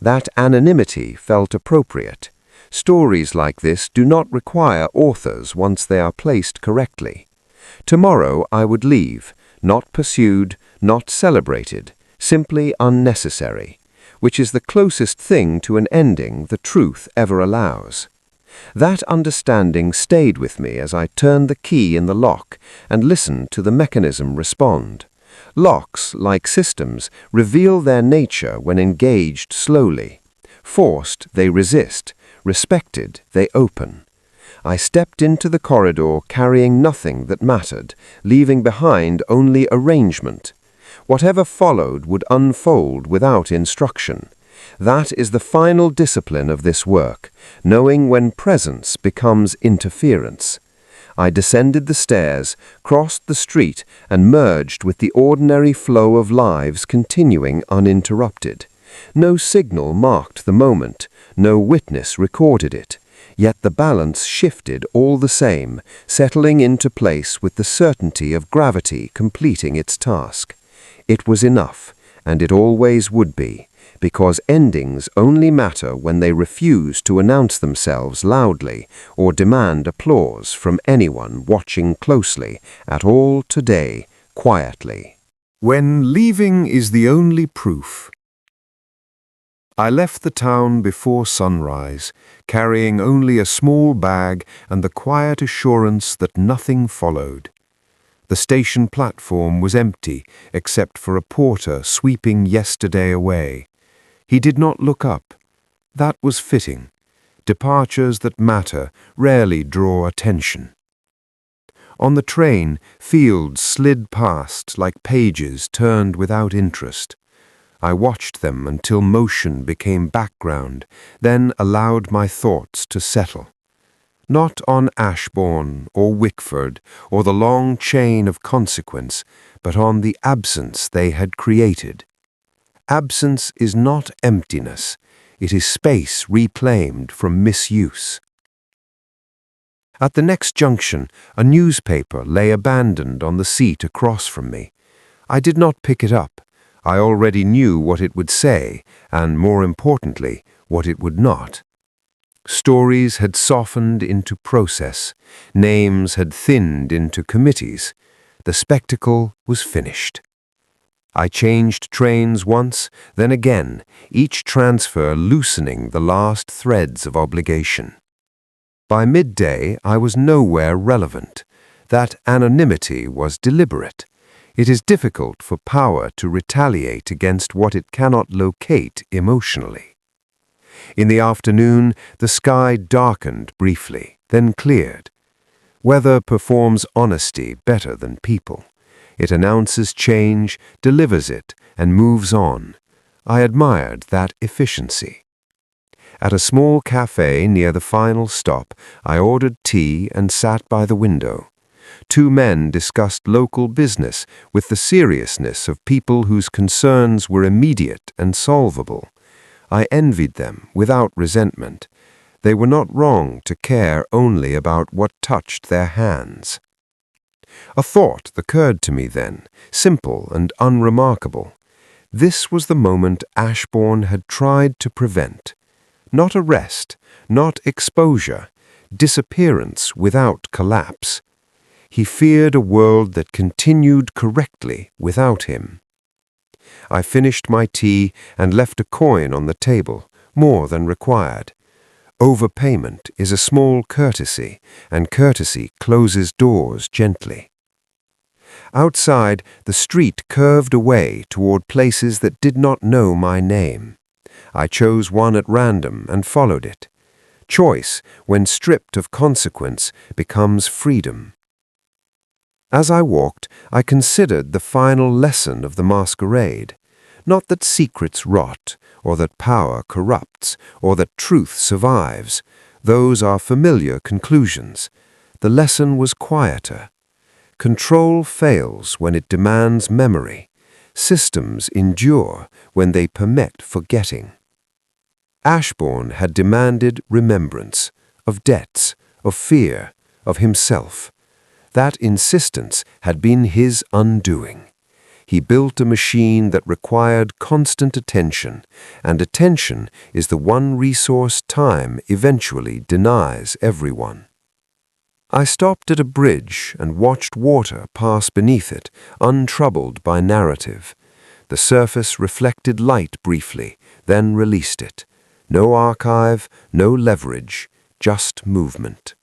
S1: That anonymity felt appropriate. Stories like this do not require authors once they are placed correctly. Tomorrow I would leave, not pursued, not celebrated, simply unnecessary, which is the closest thing to an ending the truth ever allows. That understanding stayed with me as I turned the key in the lock and listened to the mechanism respond. Locks, like systems, reveal their nature when engaged slowly. Forced, they resist. Respected, they open. I stepped into the corridor carrying nothing that mattered, leaving behind only arrangement. Whatever followed would unfold without instruction. That is the final discipline of this work, knowing when presence becomes interference. I descended the stairs, crossed the street, and merged with the ordinary flow of lives continuing uninterrupted. No signal marked the moment, no witness recorded it.
S4: yet the balance shifted all the same, settling into place with the certainty of gravity completing its task. It was enough, and it always would be, because endings only matter when they refuse to announce themselves loudly or demand applause from anyone watching closely at all today, quietly.
S1: When leaving is the only proof. I left the town before sunrise, carrying only a small bag and the quiet assurance that nothing followed. The station platform was empty, except for a porter sweeping yesterday away. He did not look up. That was fitting. Departures that matter rarely draw attention. On the train, fields slid past like pages turned without interest. I watched them until motion became background, then allowed my thoughts to settle. Not on Ashbourne or Wickford or the long chain of consequence, but on the absence they had created. Absence is not emptiness. It is space reclaimed from misuse. At the next junction, a newspaper lay abandoned on the seat across from me. I did not pick it up. I already knew what it would say, and more importantly, what it would not. Stories had softened into process. Names had thinned into committees. The spectacle was finished. I changed trains once, then again, each transfer loosening the last threads of obligation. By midday, I was nowhere relevant. That anonymity was deliberate. It is difficult for power to retaliate against what it cannot locate emotionally. In the afternoon, the sky darkened briefly, then cleared. Weather performs honesty better than people. It announces change, delivers it, and moves on. I admired that efficiency. At a small cafe near the final stop, I ordered tea and sat by the window. Two men discussed local business with the seriousness of people whose concerns were immediate and solvable. I envied them without resentment. They were not wrong to care only about what touched their hands. A thought occurred to me then, simple and unremarkable. This was the moment Ashbourne had tried to prevent. Not arrest, not exposure, disappearance without collapse. He feared a world that continued correctly without him. I finished my tea and left a coin on the table, more than required. Overpayment is a small courtesy, and courtesy closes doors gently. Outside, the street curved away toward places that did not know my name. I chose one at random and followed it. Choice, when stripped of consequence, becomes freedom. As I walked, I considered the final lesson of the masquerade. Not that secrets rot, or that power corrupts, or that truth survives. Those are familiar conclusions. The lesson was quieter. Control fails when it demands memory. Systems endure when they permit forgetting. Ashbourne had demanded remembrance, of debts, of fear, of himself. That insistence had been his undoing. He built a machine that required constant attention, and attention is the one resource time eventually denies everyone. I stopped at a bridge and watched water pass beneath it, untroubled by narrative. The surface reflected light briefly, then released it. No archive, no leverage, just movement.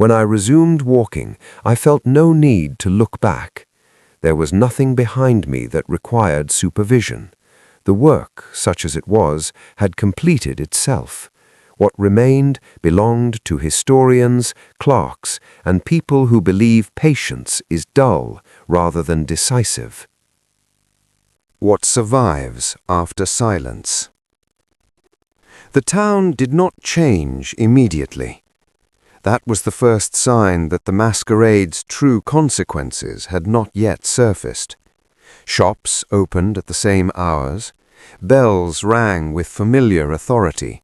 S1: When I resumed walking, I felt no need to look back. There was nothing behind me that required supervision. The work, such as it was, had completed itself. What remained belonged to historians, clerks, and people who believe patience is dull rather than decisive. What survives after silence? The town did not change immediately. That was the first sign that the masquerade's true consequences had not yet surfaced. Shops opened at the same hours. Bells rang with familiar authority.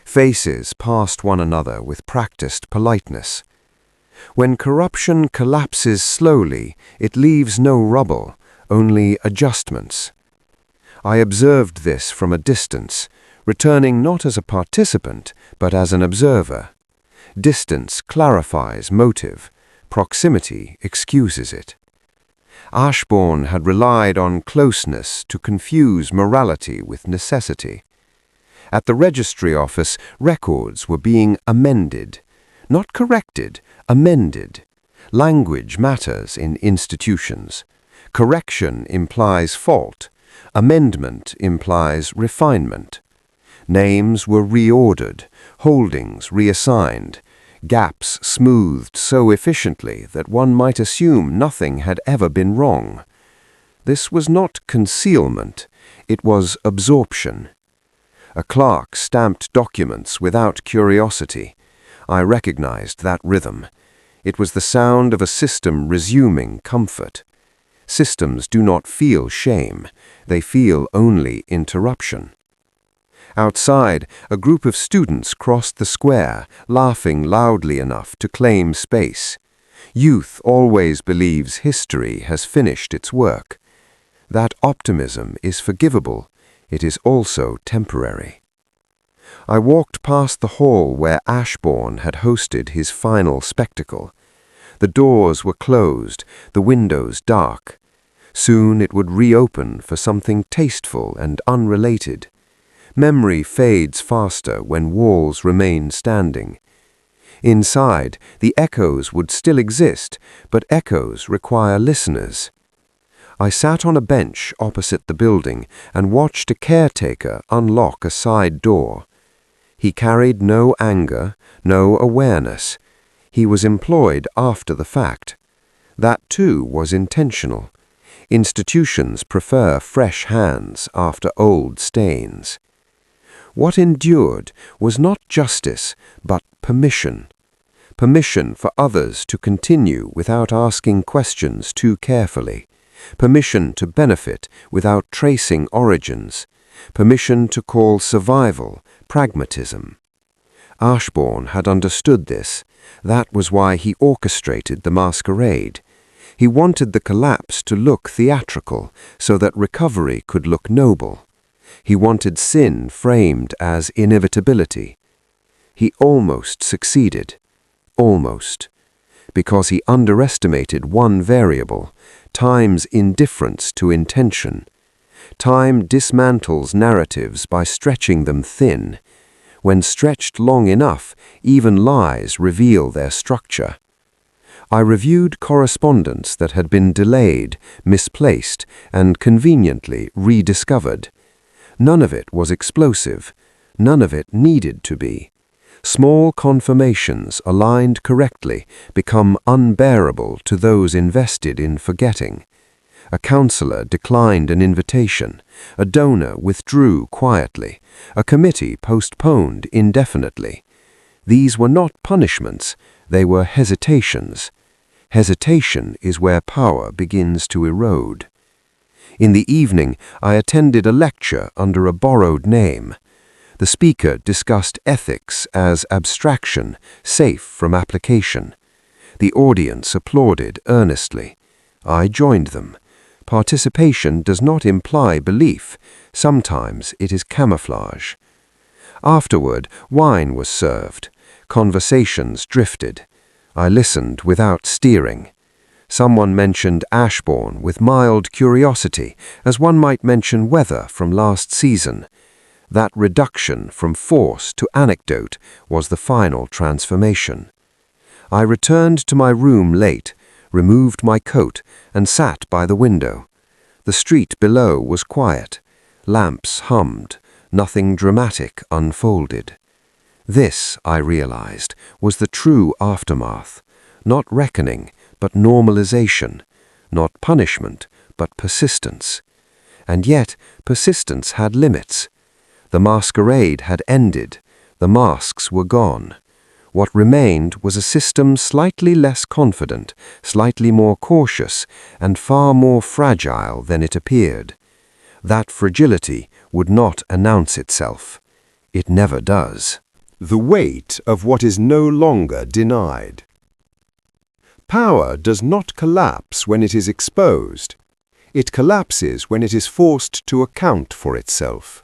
S1: Faces passed one another with practiced politeness. When corruption collapses slowly, it leaves no rubble, only adjustments. I observed this from a distance, returning not as a participant, but as an observer. Distance clarifies motive, proximity excuses it. Ashbourne had relied on closeness to confuse morality with necessity. At the registry office, records were being amended. Not corrected, amended. Language matters in institutions. Correction implies fault. Amendment implies refinement. Names were reordered, holdings reassigned, gaps smoothed so efficiently that one might assume nothing had ever been wrong. This was not concealment, it was absorption. A clerk stamped documents without curiosity. I recognized that rhythm. It was the sound of a system resuming comfort. Systems do not feel shame, they feel only interruption. Outside, a group of students crossed the square, laughing loudly enough to claim space. Youth always believes history has finished its work. That optimism is forgivable. It is also temporary. I walked past the hall where Ashbourne had hosted his final spectacle. The doors were closed, the windows dark. Soon it would reopen for something tasteful and unrelated. Memory fades faster when walls remain standing. Inside, the echoes would still exist, but echoes require listeners. I sat on a bench opposite the building and watched a caretaker unlock a side door. He carried no anger, no awareness. He was employed after the fact. That too was intentional. Institutions prefer fresh hands after old stains. What endured was not justice, but permission. Permission for others to continue without asking questions too carefully. Permission to benefit without tracing origins. Permission to call survival pragmatism. Ashbourne had understood this. That was why he orchestrated the masquerade. He wanted the collapse to look theatrical, so that recovery could look noble. He wanted sin framed as inevitability. He almost succeeded. Almost. Because he underestimated one variable, time's indifference to intention. Time dismantles narratives by stretching them thin. When stretched long enough, even lies reveal their structure. I reviewed correspondence that had been delayed, misplaced, and conveniently rediscovered. None of it was explosive. None of it needed to be. Small confirmations aligned correctly become unbearable to those invested in forgetting. A counselor declined an invitation. A donor withdrew quietly. A committee postponed indefinitely. These were not punishments. They were hesitations. Hesitation is where power begins to erode. In the evening, I attended a lecture under a borrowed name. The speaker discussed ethics as abstraction, safe from application. The audience applauded earnestly. I joined them. Participation does not imply belief. Sometimes it is camouflage. Afterward, wine was served. Conversations drifted. I listened without steering. Someone mentioned Ashbourne with mild curiosity, as one might mention weather from last season. That reduction from force to anecdote was the final transformation. I returned to my room late, removed my coat, and sat by the window. The street below was quiet. Lamps hummed. Nothing dramatic unfolded. This, I realized, was the true aftermath. Not reckoning, but normalization. Not punishment, but persistence. And yet, persistence had limits. The masquerade had ended. The masks were gone. What remained was a system slightly less confident, slightly more cautious, and far more fragile than it appeared. That fragility would not announce itself. It never does. The weight of what is no longer denied. Power does not collapse when it is exposed. It collapses when it is forced to account for itself.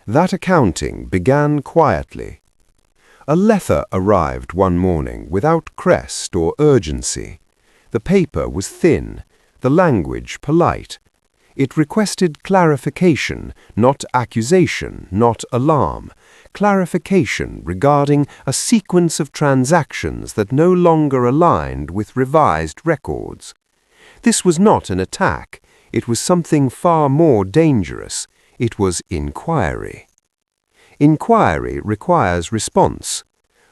S1: That accounting began quietly. A letter arrived one morning without crest or urgency. The paper was thin, the language polite. It requested clarification, not accusation, not alarm. Clarification regarding a sequence of transactions that no longer aligned with revised records. This was not an attack. It was something far more dangerous. It was inquiry. Inquiry requires response.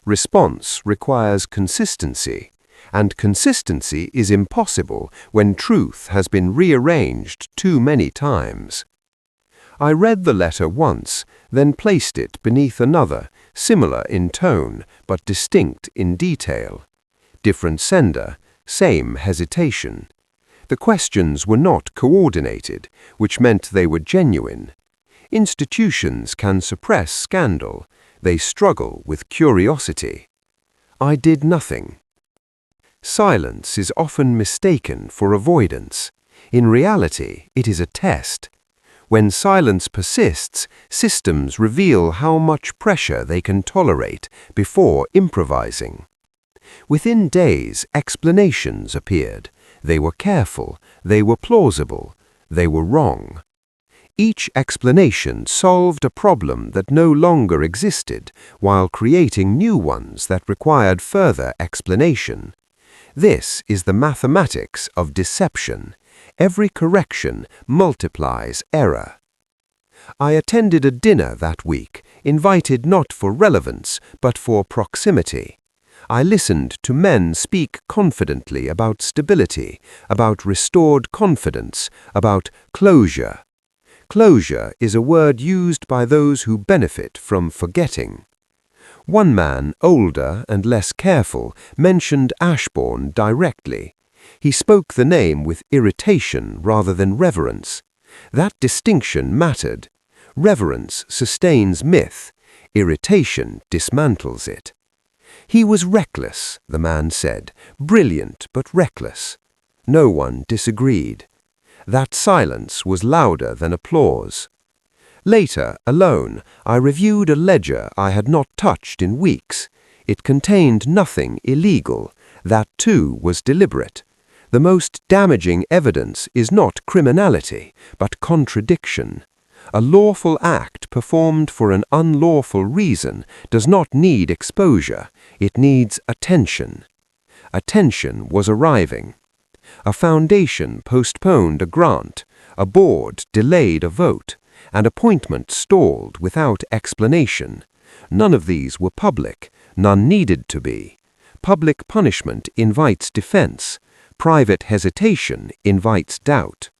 S1: Response requires consistency. And consistency is impossible when truth has been rearranged too many times. I read the letter once, then placed it beneath another, similar in tone, but distinct in detail. Different sender, same hesitation. The questions were not coordinated, which meant they were genuine. Institutions can suppress scandal. They struggle with curiosity. I did nothing. Silence is often mistaken for avoidance. In reality, it is a test. When silence persists, systems reveal how much pressure they can tolerate before improvising. Within days, explanations appeared. They were careful, they were plausible, they were wrong. Each explanation solved a problem that no longer existed, while creating new ones that required further explanation. This is the mathematics of deception. Every correction multiplies error. I attended a dinner that week, invited not for relevance, but for proximity. I listened to men speak confidently about stability, about restored confidence, about closure. Closure is a word used by those who benefit from forgetting. One man, older and less careful, mentioned Ashbourne directly. He spoke the name with irritation rather than reverence. That distinction mattered. Reverence sustains myth. Irritation dismantles it. He was reckless, the man said, brilliant but reckless. No one disagreed. That silence was louder than applause. Later, alone, I reviewed a ledger I had not touched in weeks. It contained nothing illegal. That, too, was deliberate. The most damaging evidence is not criminality, but contradiction. A lawful act performed for an unlawful reason does not need exposure. It needs attention. Attention was arriving. A foundation postponed a grant. A board delayed a vote. An appointment stalled without explanation. None of these were public. None needed to be. Public punishment invites defense. Private hesitation invites doubt.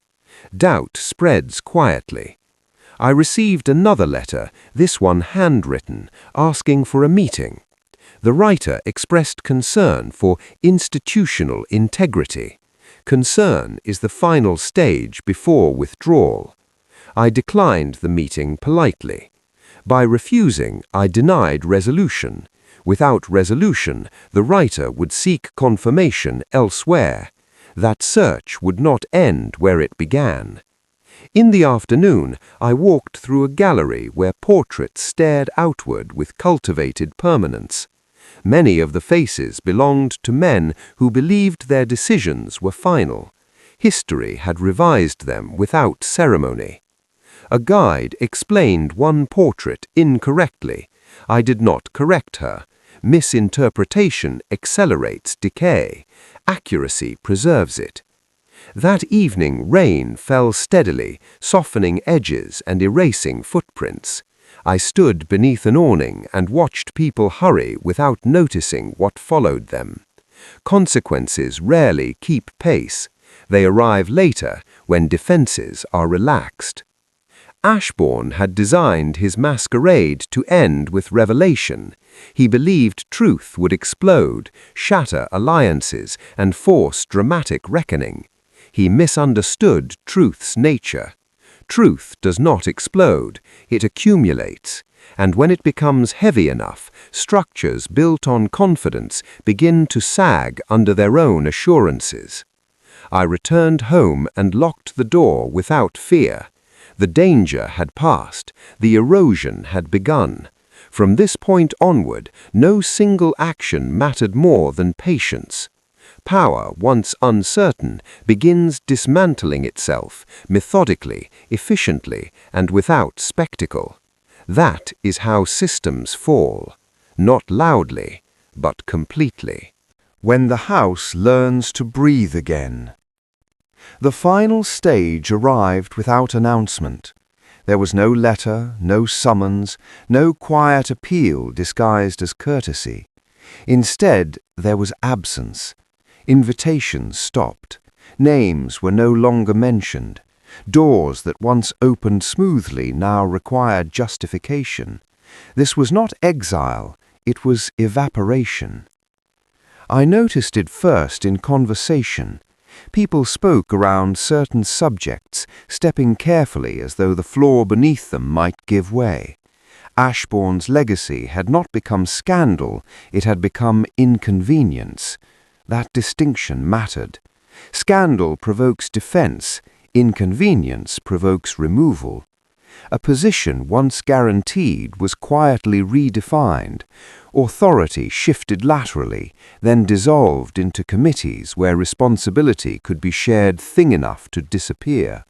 S1: Doubt spreads quietly. I received another letter, this one handwritten, asking for a meeting. The writer expressed concern for institutional integrity. Concern is the final stage before withdrawal. I declined the meeting politely. By refusing, I denied resolution. Without resolution, the writer would seek confirmation elsewhere. That search would not end where it began. In the afternoon, I walked through a gallery where portraits stared outward with cultivated permanence. Many of the faces belonged to men who believed their decisions were final. History had revised them without ceremony. A guide explained one portrait incorrectly. I did not correct her. Misinterpretation accelerates decay. Accuracy preserves it. That evening rain fell steadily, softening edges and erasing footprints. I stood beneath an awning and watched people hurry without noticing what followed them. Consequences rarely keep pace. They arrive later when defenses are relaxed. Ashbourne had designed his masquerade to end with revelation. He believed truth would explode, shatter alliances, and force dramatic reckoning. He misunderstood truth's nature.
S3: Truth does not explode, it accumulates, and when it becomes heavy enough, structures built on confidence begin to sag under their own assurances. I returned home and locked the door without fear. The danger had passed, the erosion had begun. From this point onward, no single action mattered more than patience. Power, once uncertain, begins dismantling itself, methodically, efficiently, and without spectacle. That is how systems fall, not loudly, but completely.
S1: When the house learns to breathe again. The final stage arrived without announcement. There was no letter, no summons, no quiet appeal disguised as courtesy. Instead, there was absence. Invitations stopped. Names were no longer mentioned. Doors that once opened smoothly now required justification. This was not exile, it was evaporation. I noticed it first in conversation. People spoke around certain subjects, stepping carefully as though the floor beneath them might give way. Ashbourne's legacy had not become scandal, it had become inconvenience. That distinction mattered. Scandal provokes defense, inconvenience provokes removal. A position once guaranteed was quietly redefined. Authority shifted laterally, then dissolved into committees where responsibility could be shared thin enough to disappear.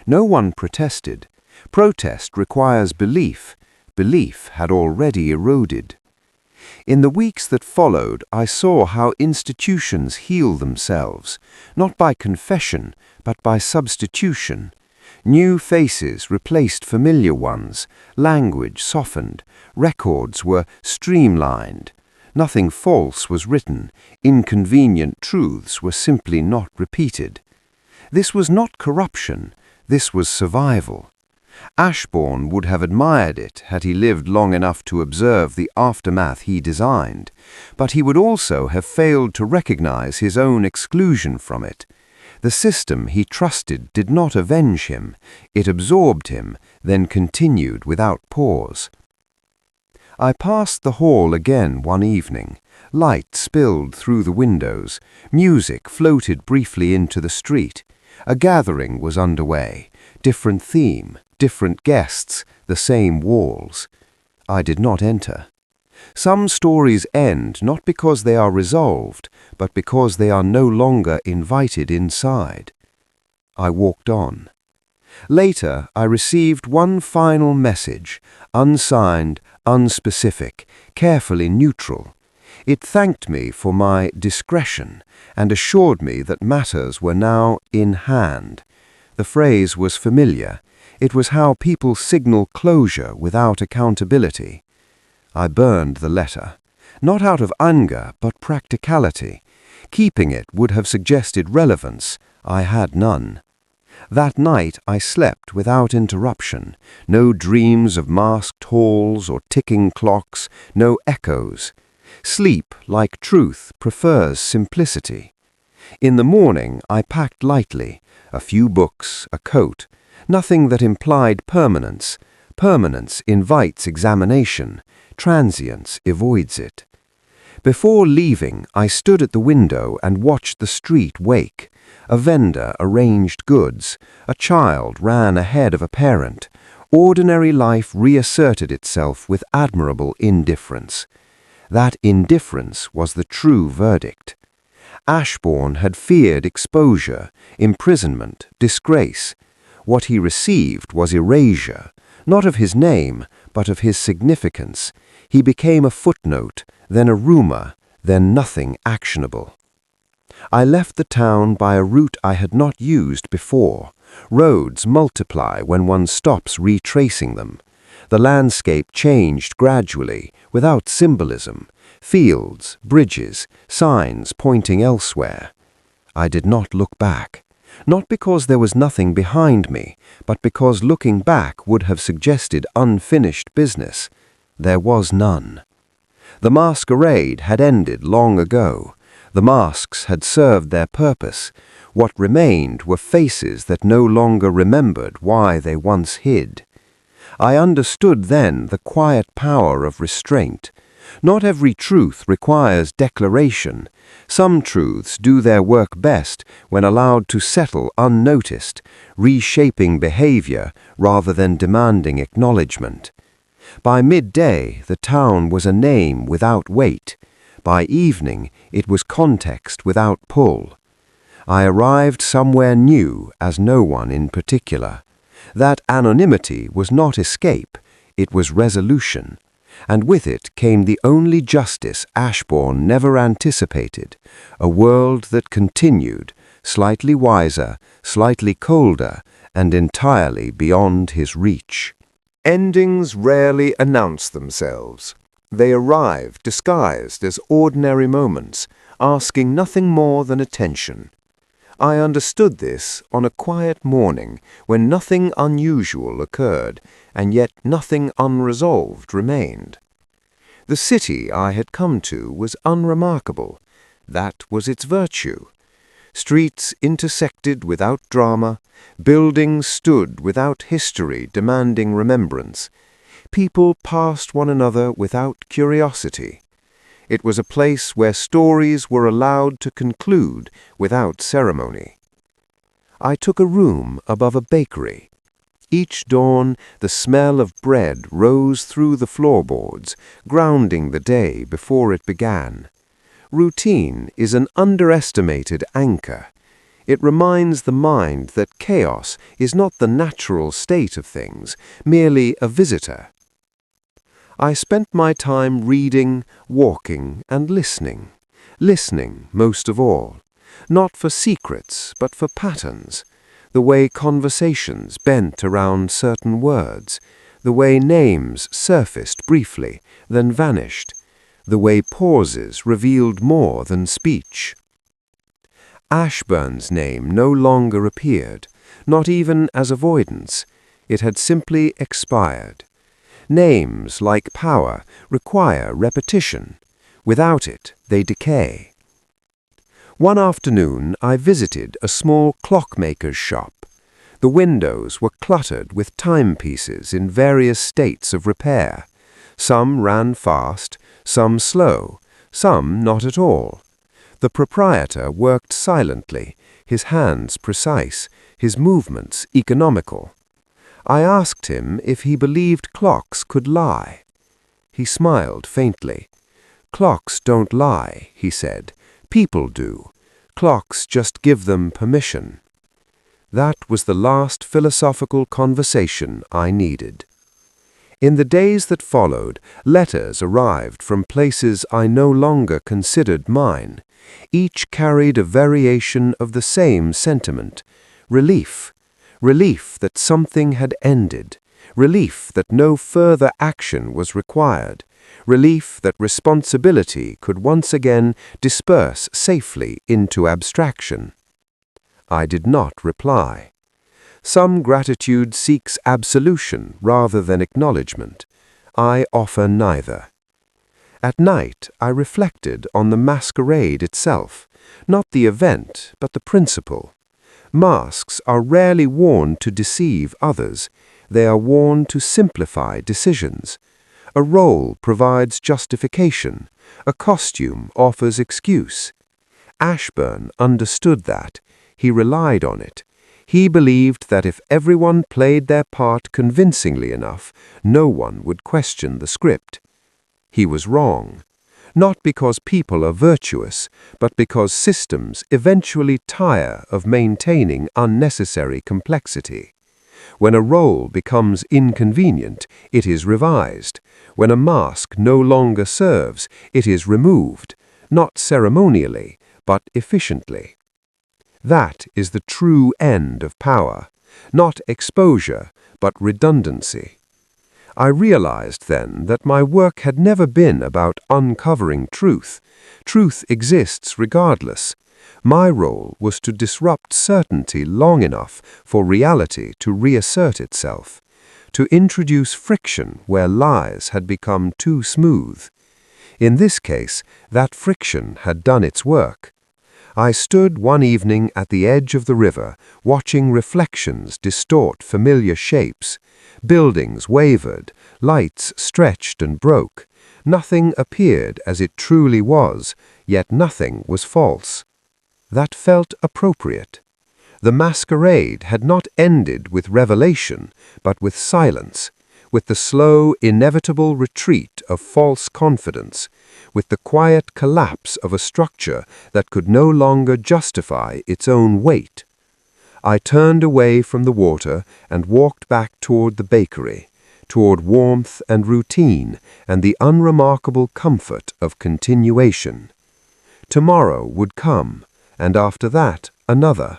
S1: No one protested. Protest requires belief. Belief had already eroded. In the weeks that followed, I saw how institutions heal themselves, not by confession, but by substitution. New faces replaced familiar ones, language softened, records were streamlined. Nothing false was written, inconvenient truths were simply not repeated. This was not corruption, this was survival. Ashbourne would have admired it had he lived long enough to observe the aftermath he designed, but he would also have failed to recognize his own exclusion from it. The system he trusted did not avenge him, it absorbed him, then continued without pause. I passed the hall again one evening. Light spilled through the windows, music floated briefly into the street. A gathering was underway, different theme, different guests, the same walls. I did not enter. Some stories end not because they are resolved, but because they are no longer invited inside. I walked on. Later, I received one final message, unsigned, unspecific, carefully neutral. It thanked me for my discretion and assured me that matters were now in hand. The phrase was familiar. It was how people signal closure without accountability. I burned the letter, not out of anger, but practicality. Keeping it would have suggested relevance. I had none. That night I slept without interruption. No dreams of masked halls or ticking clocks, no echoes. Sleep, like truth, prefers simplicity. In the morning I packed lightly, a few books, a coat, nothing that implied permanence. Permanence invites examination. Transience avoids it. Before leaving, I stood at the window and watched the street wake. A vendor arranged goods. A child ran ahead of a parent. Ordinary life reasserted itself with admirable indifference. That indifference was the true verdict. Ashbourne had feared exposure, imprisonment, disgrace. What he received was erasure, not of his name, but of his significance. He became a footnote, then a rumor, then nothing actionable. I left the town by a route I had not used before. Roads multiply when one stops retracing them. The landscape changed gradually, without symbolism. Fields, bridges, signs pointing elsewhere. I did not look back. Not because there was nothing behind me, but because looking back would have suggested unfinished business. There was none. The masquerade had ended long ago. The masks had served their purpose. What remained were faces that no longer remembered why they once hid. I understood then the quiet power of restraint. Not every truth requires declaration. Some truths do their work best when allowed to settle unnoticed, reshaping behavior rather than demanding acknowledgement. By midday, the town was a name without weight. By evening, it was context without pull. I arrived somewhere new as no one in particular. That anonymity was not escape, it was resolution. And with it came the only justice Ashbourne never anticipated, a world that continued, slightly wiser, slightly colder, and entirely beyond his reach. Endings rarely announce themselves. They arrive disguised as ordinary moments, asking nothing more than attention. I understood this on a quiet morning when nothing unusual occurred, and yet nothing unresolved remained. The city I had come to was unremarkable. That was its virtue. Streets intersected without drama, buildings stood without history demanding remembrance. People passed one another without curiosity. It was a place where stories were allowed to conclude without ceremony. I took a room above a bakery. Each dawn, the smell of bread rose through the floorboards, grounding the day before it began. Routine is an underestimated anchor. It reminds the mind that chaos is not the natural state of things, merely a visitor. I spent my time reading, walking, and listening. Listening, most of all. Not for secrets, but for patterns. The way conversations bent around certain words. The way names surfaced briefly, then vanished. The way pauses revealed more than speech. Ashbourne's name no longer appeared, not even as avoidance. It had simply expired. Names, like power, require repetition. Without it, they decay. One afternoon, I visited a small clockmaker's shop. The windows were cluttered with timepieces in various states of repair. Some ran fast, some slow, some not at all. The proprietor worked silently, his hands precise, his movements economical. I asked him if he believed clocks could lie. He smiled faintly. "Clocks don't lie," he said. "People do. Clocks just give them permission." That was the last philosophical conversation I needed. In the days that followed, letters arrived from places I no longer considered mine. Each carried a variation of the same sentiment: relief. Relief that something had ended. Relief that no further action was required. Relief that responsibility could once again disperse safely into abstraction. I did not reply. Some gratitude seeks absolution rather than acknowledgement. I offer neither. At night, I reflected on the masquerade itself, not the event, but the principle. Masks are rarely worn to deceive others. They are worn to simplify decisions. A role provides justification. A costume offers excuse. Ashbourne understood that. He relied on it. He believed that if everyone played their part convincingly enough, no one would question the script. He was wrong. Not because people are virtuous, but because systems eventually tire of maintaining unnecessary complexity. When a role becomes inconvenient, it is revised. When a mask no longer serves, it is removed, not ceremonially, but efficiently. That is the true end of power, not exposure, but redundancy. I realized then that my work had never been about uncovering truth. Truth exists regardless. My role was to disrupt certainty long enough for reality to reassert itself, to introduce friction where lies had become too smooth. In this case, that friction had done its work. I stood one evening at the edge of the river, watching reflections distort familiar shapes. Buildings wavered, lights stretched and broke. Nothing appeared as it truly was, yet nothing was false. That felt appropriate. The masquerade had not ended with revelation, but with silence, with the slow, inevitable retreat of false confidence, with the quiet collapse of a structure that could no longer justify its own weight. I turned away from the water and walked back toward the bakery, toward warmth and routine and the unremarkable comfort of continuation. Tomorrow would come, and after that another.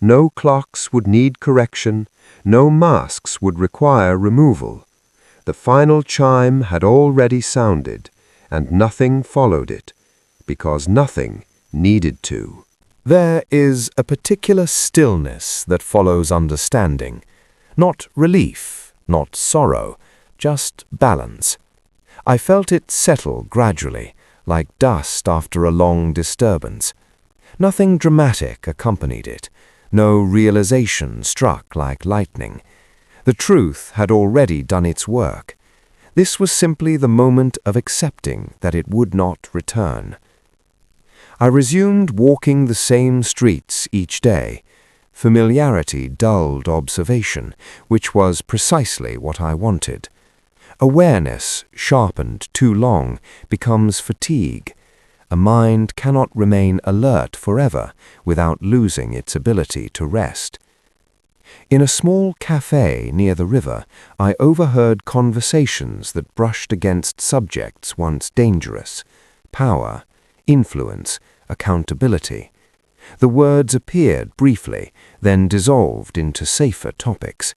S1: No clocks would need correction, no masks would require removal. The final chime had already sounded, and nothing followed it, because nothing needed to.
S5: There is a particular stillness that follows understanding, not relief, not sorrow, just balance. I felt it settle gradually, like dust after a long disturbance. Nothing dramatic accompanied it. No realization struck like lightning. The truth had already done its work. This was simply the moment of accepting that it would not return. I resumed walking the same streets each day. Familiarity dulled observation, which was precisely what I wanted. Awareness, sharpened too long, becomes fatigue. A mind cannot remain alert forever without losing its ability to rest. In a small cafe near the river, I overheard conversations that brushed against subjects once dangerous: power, influence, accountability. The words appeared briefly, then dissolved into safer topics.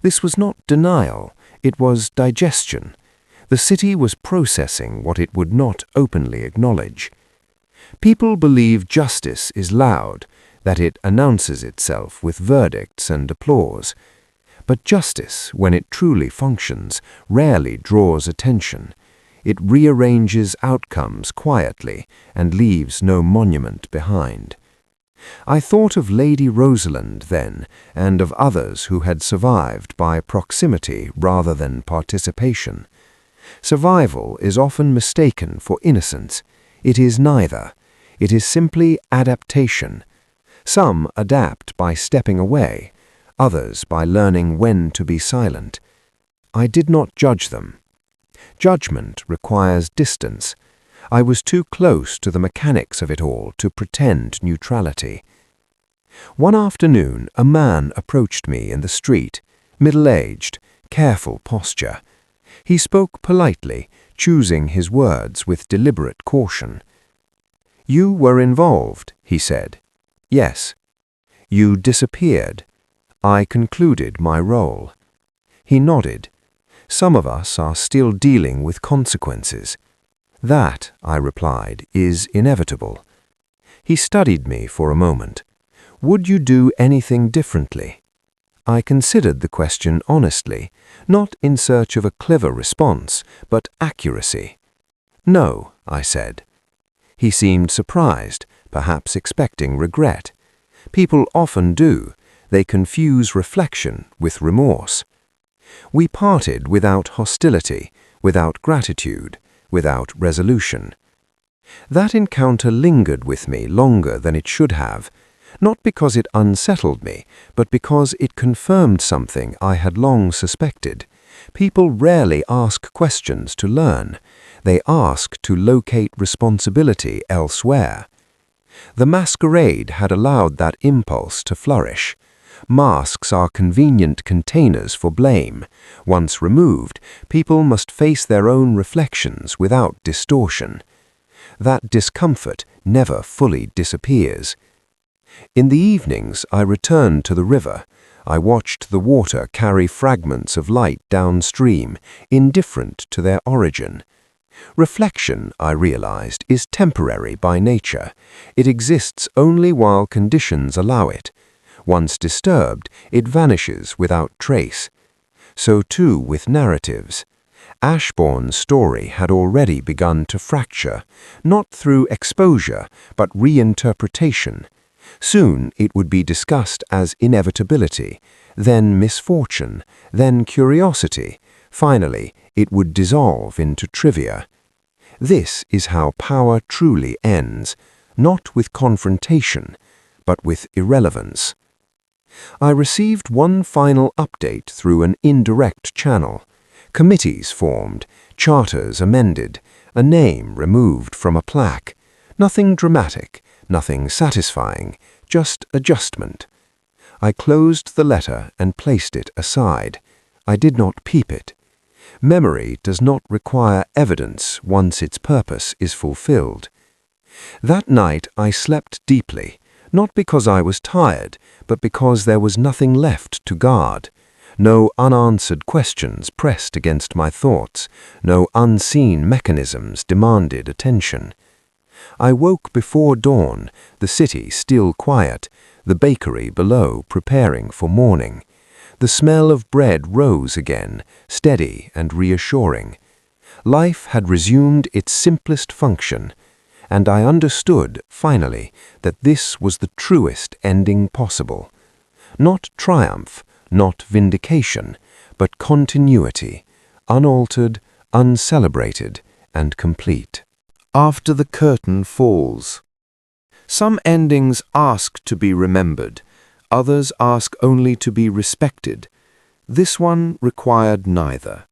S5: This was not denial, it was digestion. The city was processing what it would not openly acknowledge. People believe justice is loud, that it announces itself with verdicts and applause. But justice, when it truly functions, rarely draws attention. It rearranges outcomes quietly and leaves no monument behind. I thought of Lady Rosalind then, and of others who had survived by proximity rather than participation. Survival is often mistaken for innocence. It is neither. It is simply adaptation. Some adapt by stepping away, others by learning when to be silent. I did not judge them. Judgment requires distance. I was too close to the mechanics of it all to pretend neutrality. One afternoon, a man approached me in the street, middle-aged, careful posture. He spoke politely, choosing his words with deliberate caution. "You were involved," he said. "Yes." "You disappeared." I concluded my role. He nodded. "Some of us are still dealing with consequences." "That," I replied, "is inevitable." He studied me for a moment. "Would you do anything differently?" I considered the question honestly, not in search of a clever response, but accuracy. "No," I said. He seemed surprised, perhaps expecting regret. People often do. They confuse reflection with remorse. We parted without hostility, without gratitude, without resolution. That encounter lingered with me longer than it should have, not because it unsettled me, but because it confirmed something I had long suspected. People rarely ask questions to learn. They ask to locate responsibility elsewhere. The masquerade had allowed that impulse to flourish. Masks are convenient containers for blame. Once removed, people must face their own reflections without distortion. That discomfort never fully disappears. In the evenings, I returned to the river. I watched the water carry fragments of light downstream, indifferent to their origin. Reflection, I realized, is temporary by nature. It exists only while conditions allow it. Once disturbed, it vanishes without trace. So too with narratives.
S3: Ashbourne's story had already begun to fracture, not through exposure, but reinterpretation. Soon it would be discussed as inevitability, then misfortune, then curiosity. Finally, it would dissolve into trivia. This is how power truly ends, not with confrontation, but with irrelevance. I received one final update through an indirect channel. Committees formed, charters amended, a name removed from a plaque. Nothing dramatic, nothing satisfying, just adjustment. I closed the letter and placed it aside. I did not peep it. Memory does not require evidence once its purpose is fulfilled. That night I slept deeply, not because I was tired, but because there was nothing left to guard. No unanswered questions pressed against my thoughts, no unseen mechanisms demanded attention. I woke before dawn, the city still quiet, the bakery below preparing for morning. The smell of bread rose again, steady and reassuring. Life had resumed its simplest function, and I understood, finally, that this was the truest ending possible. Not triumph, not vindication, but continuity, unaltered, uncelebrated, and complete. After the curtain falls. Some endings ask to be remembered, others ask only to be respected. This one required neither.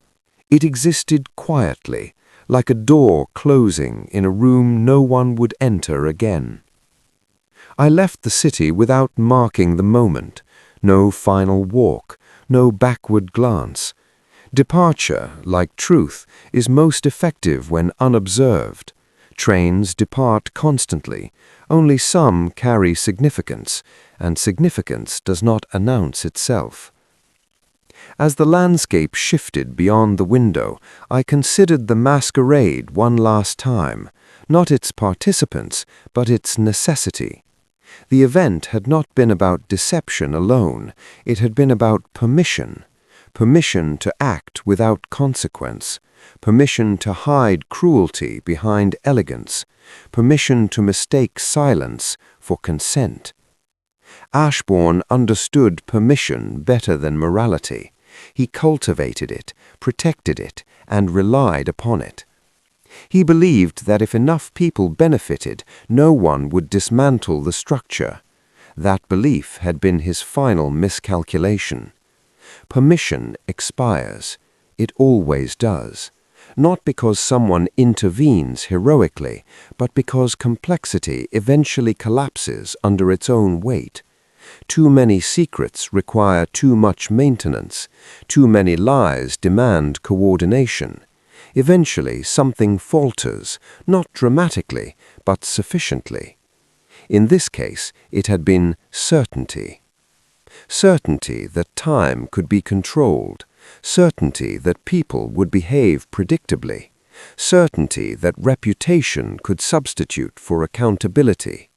S3: It existed quietly, like a door closing in a room no one would enter again. I left the city without marking the moment. No final walk, no backward glance. Departure, like truth, is most effective when unobserved. Trains depart constantly. Only some carry significance, and significance does not announce itself. As the landscape shifted beyond the window, I considered the masquerade one last time, not its participants, but its necessity. The event had not been about deception alone, it had been about permission. Permission to act without consequence. Permission to hide cruelty behind elegance. Permission to mistake silence for consent. Ashbourne understood permission better than morality. He cultivated it, protected it, and relied upon it. He believed that if enough people benefited, no one would dismantle the structure. That belief had been his final miscalculation. Permission expires. It always does. Not because someone intervenes heroically, but because complexity eventually collapses under its own weight. Too many secrets require too much maintenance. Too many lies demand coordination. Eventually, something falters, not dramatically, but sufficiently. In this case, it had been certainty. Certainty that time could be controlled. Certainty that people would behave predictably. Certainty that reputation could substitute for accountability.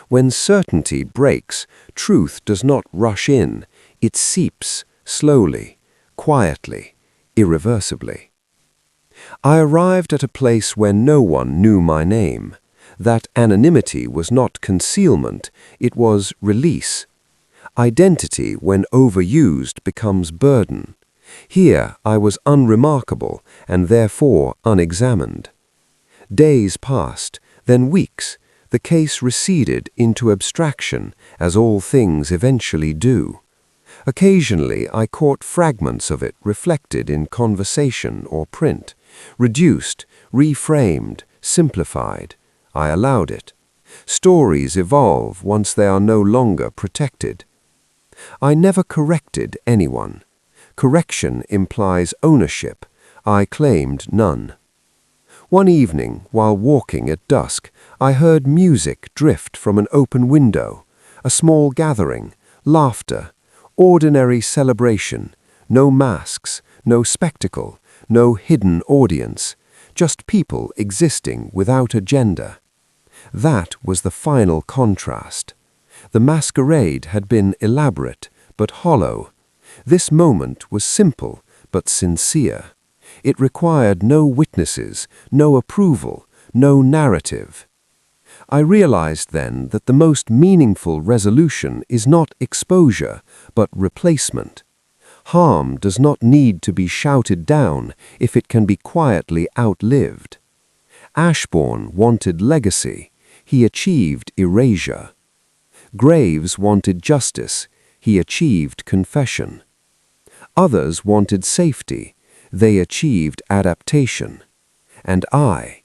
S3: When certainty breaks, truth does not rush in. It seeps slowly, quietly, irreversibly. I arrived at a place where no one knew my name. That anonymity was not concealment, it was release. Identity, when overused, becomes burden. Here I was unremarkable and therefore unexamined. Days passed, then weeks. The case receded into abstraction, as all things eventually do. Occasionally I caught fragments of it reflected in conversation or print, reduced, reframed, simplified. I allowed it. Stories evolve once they are no longer protected. I never corrected anyone. Correction implies ownership. I claimed none. One evening, while walking at dusk, I heard music drift from an open window. A small gathering, laughter, ordinary celebration, no masks, no spectacle, no hidden audience, just people existing without agenda. That was the final contrast. The masquerade had been elaborate, but hollow. This moment was simple, but sincere.
S1: It required no witnesses, no approval, no narrative. I realized then that the most meaningful resolution is not exposure, but replacement. Harm does not need to be shouted down if it can be quietly outlived. Ashbourne wanted legacy. He achieved erasure. Graves wanted justice. He achieved confession. Others wanted safety. They achieved adaptation. And I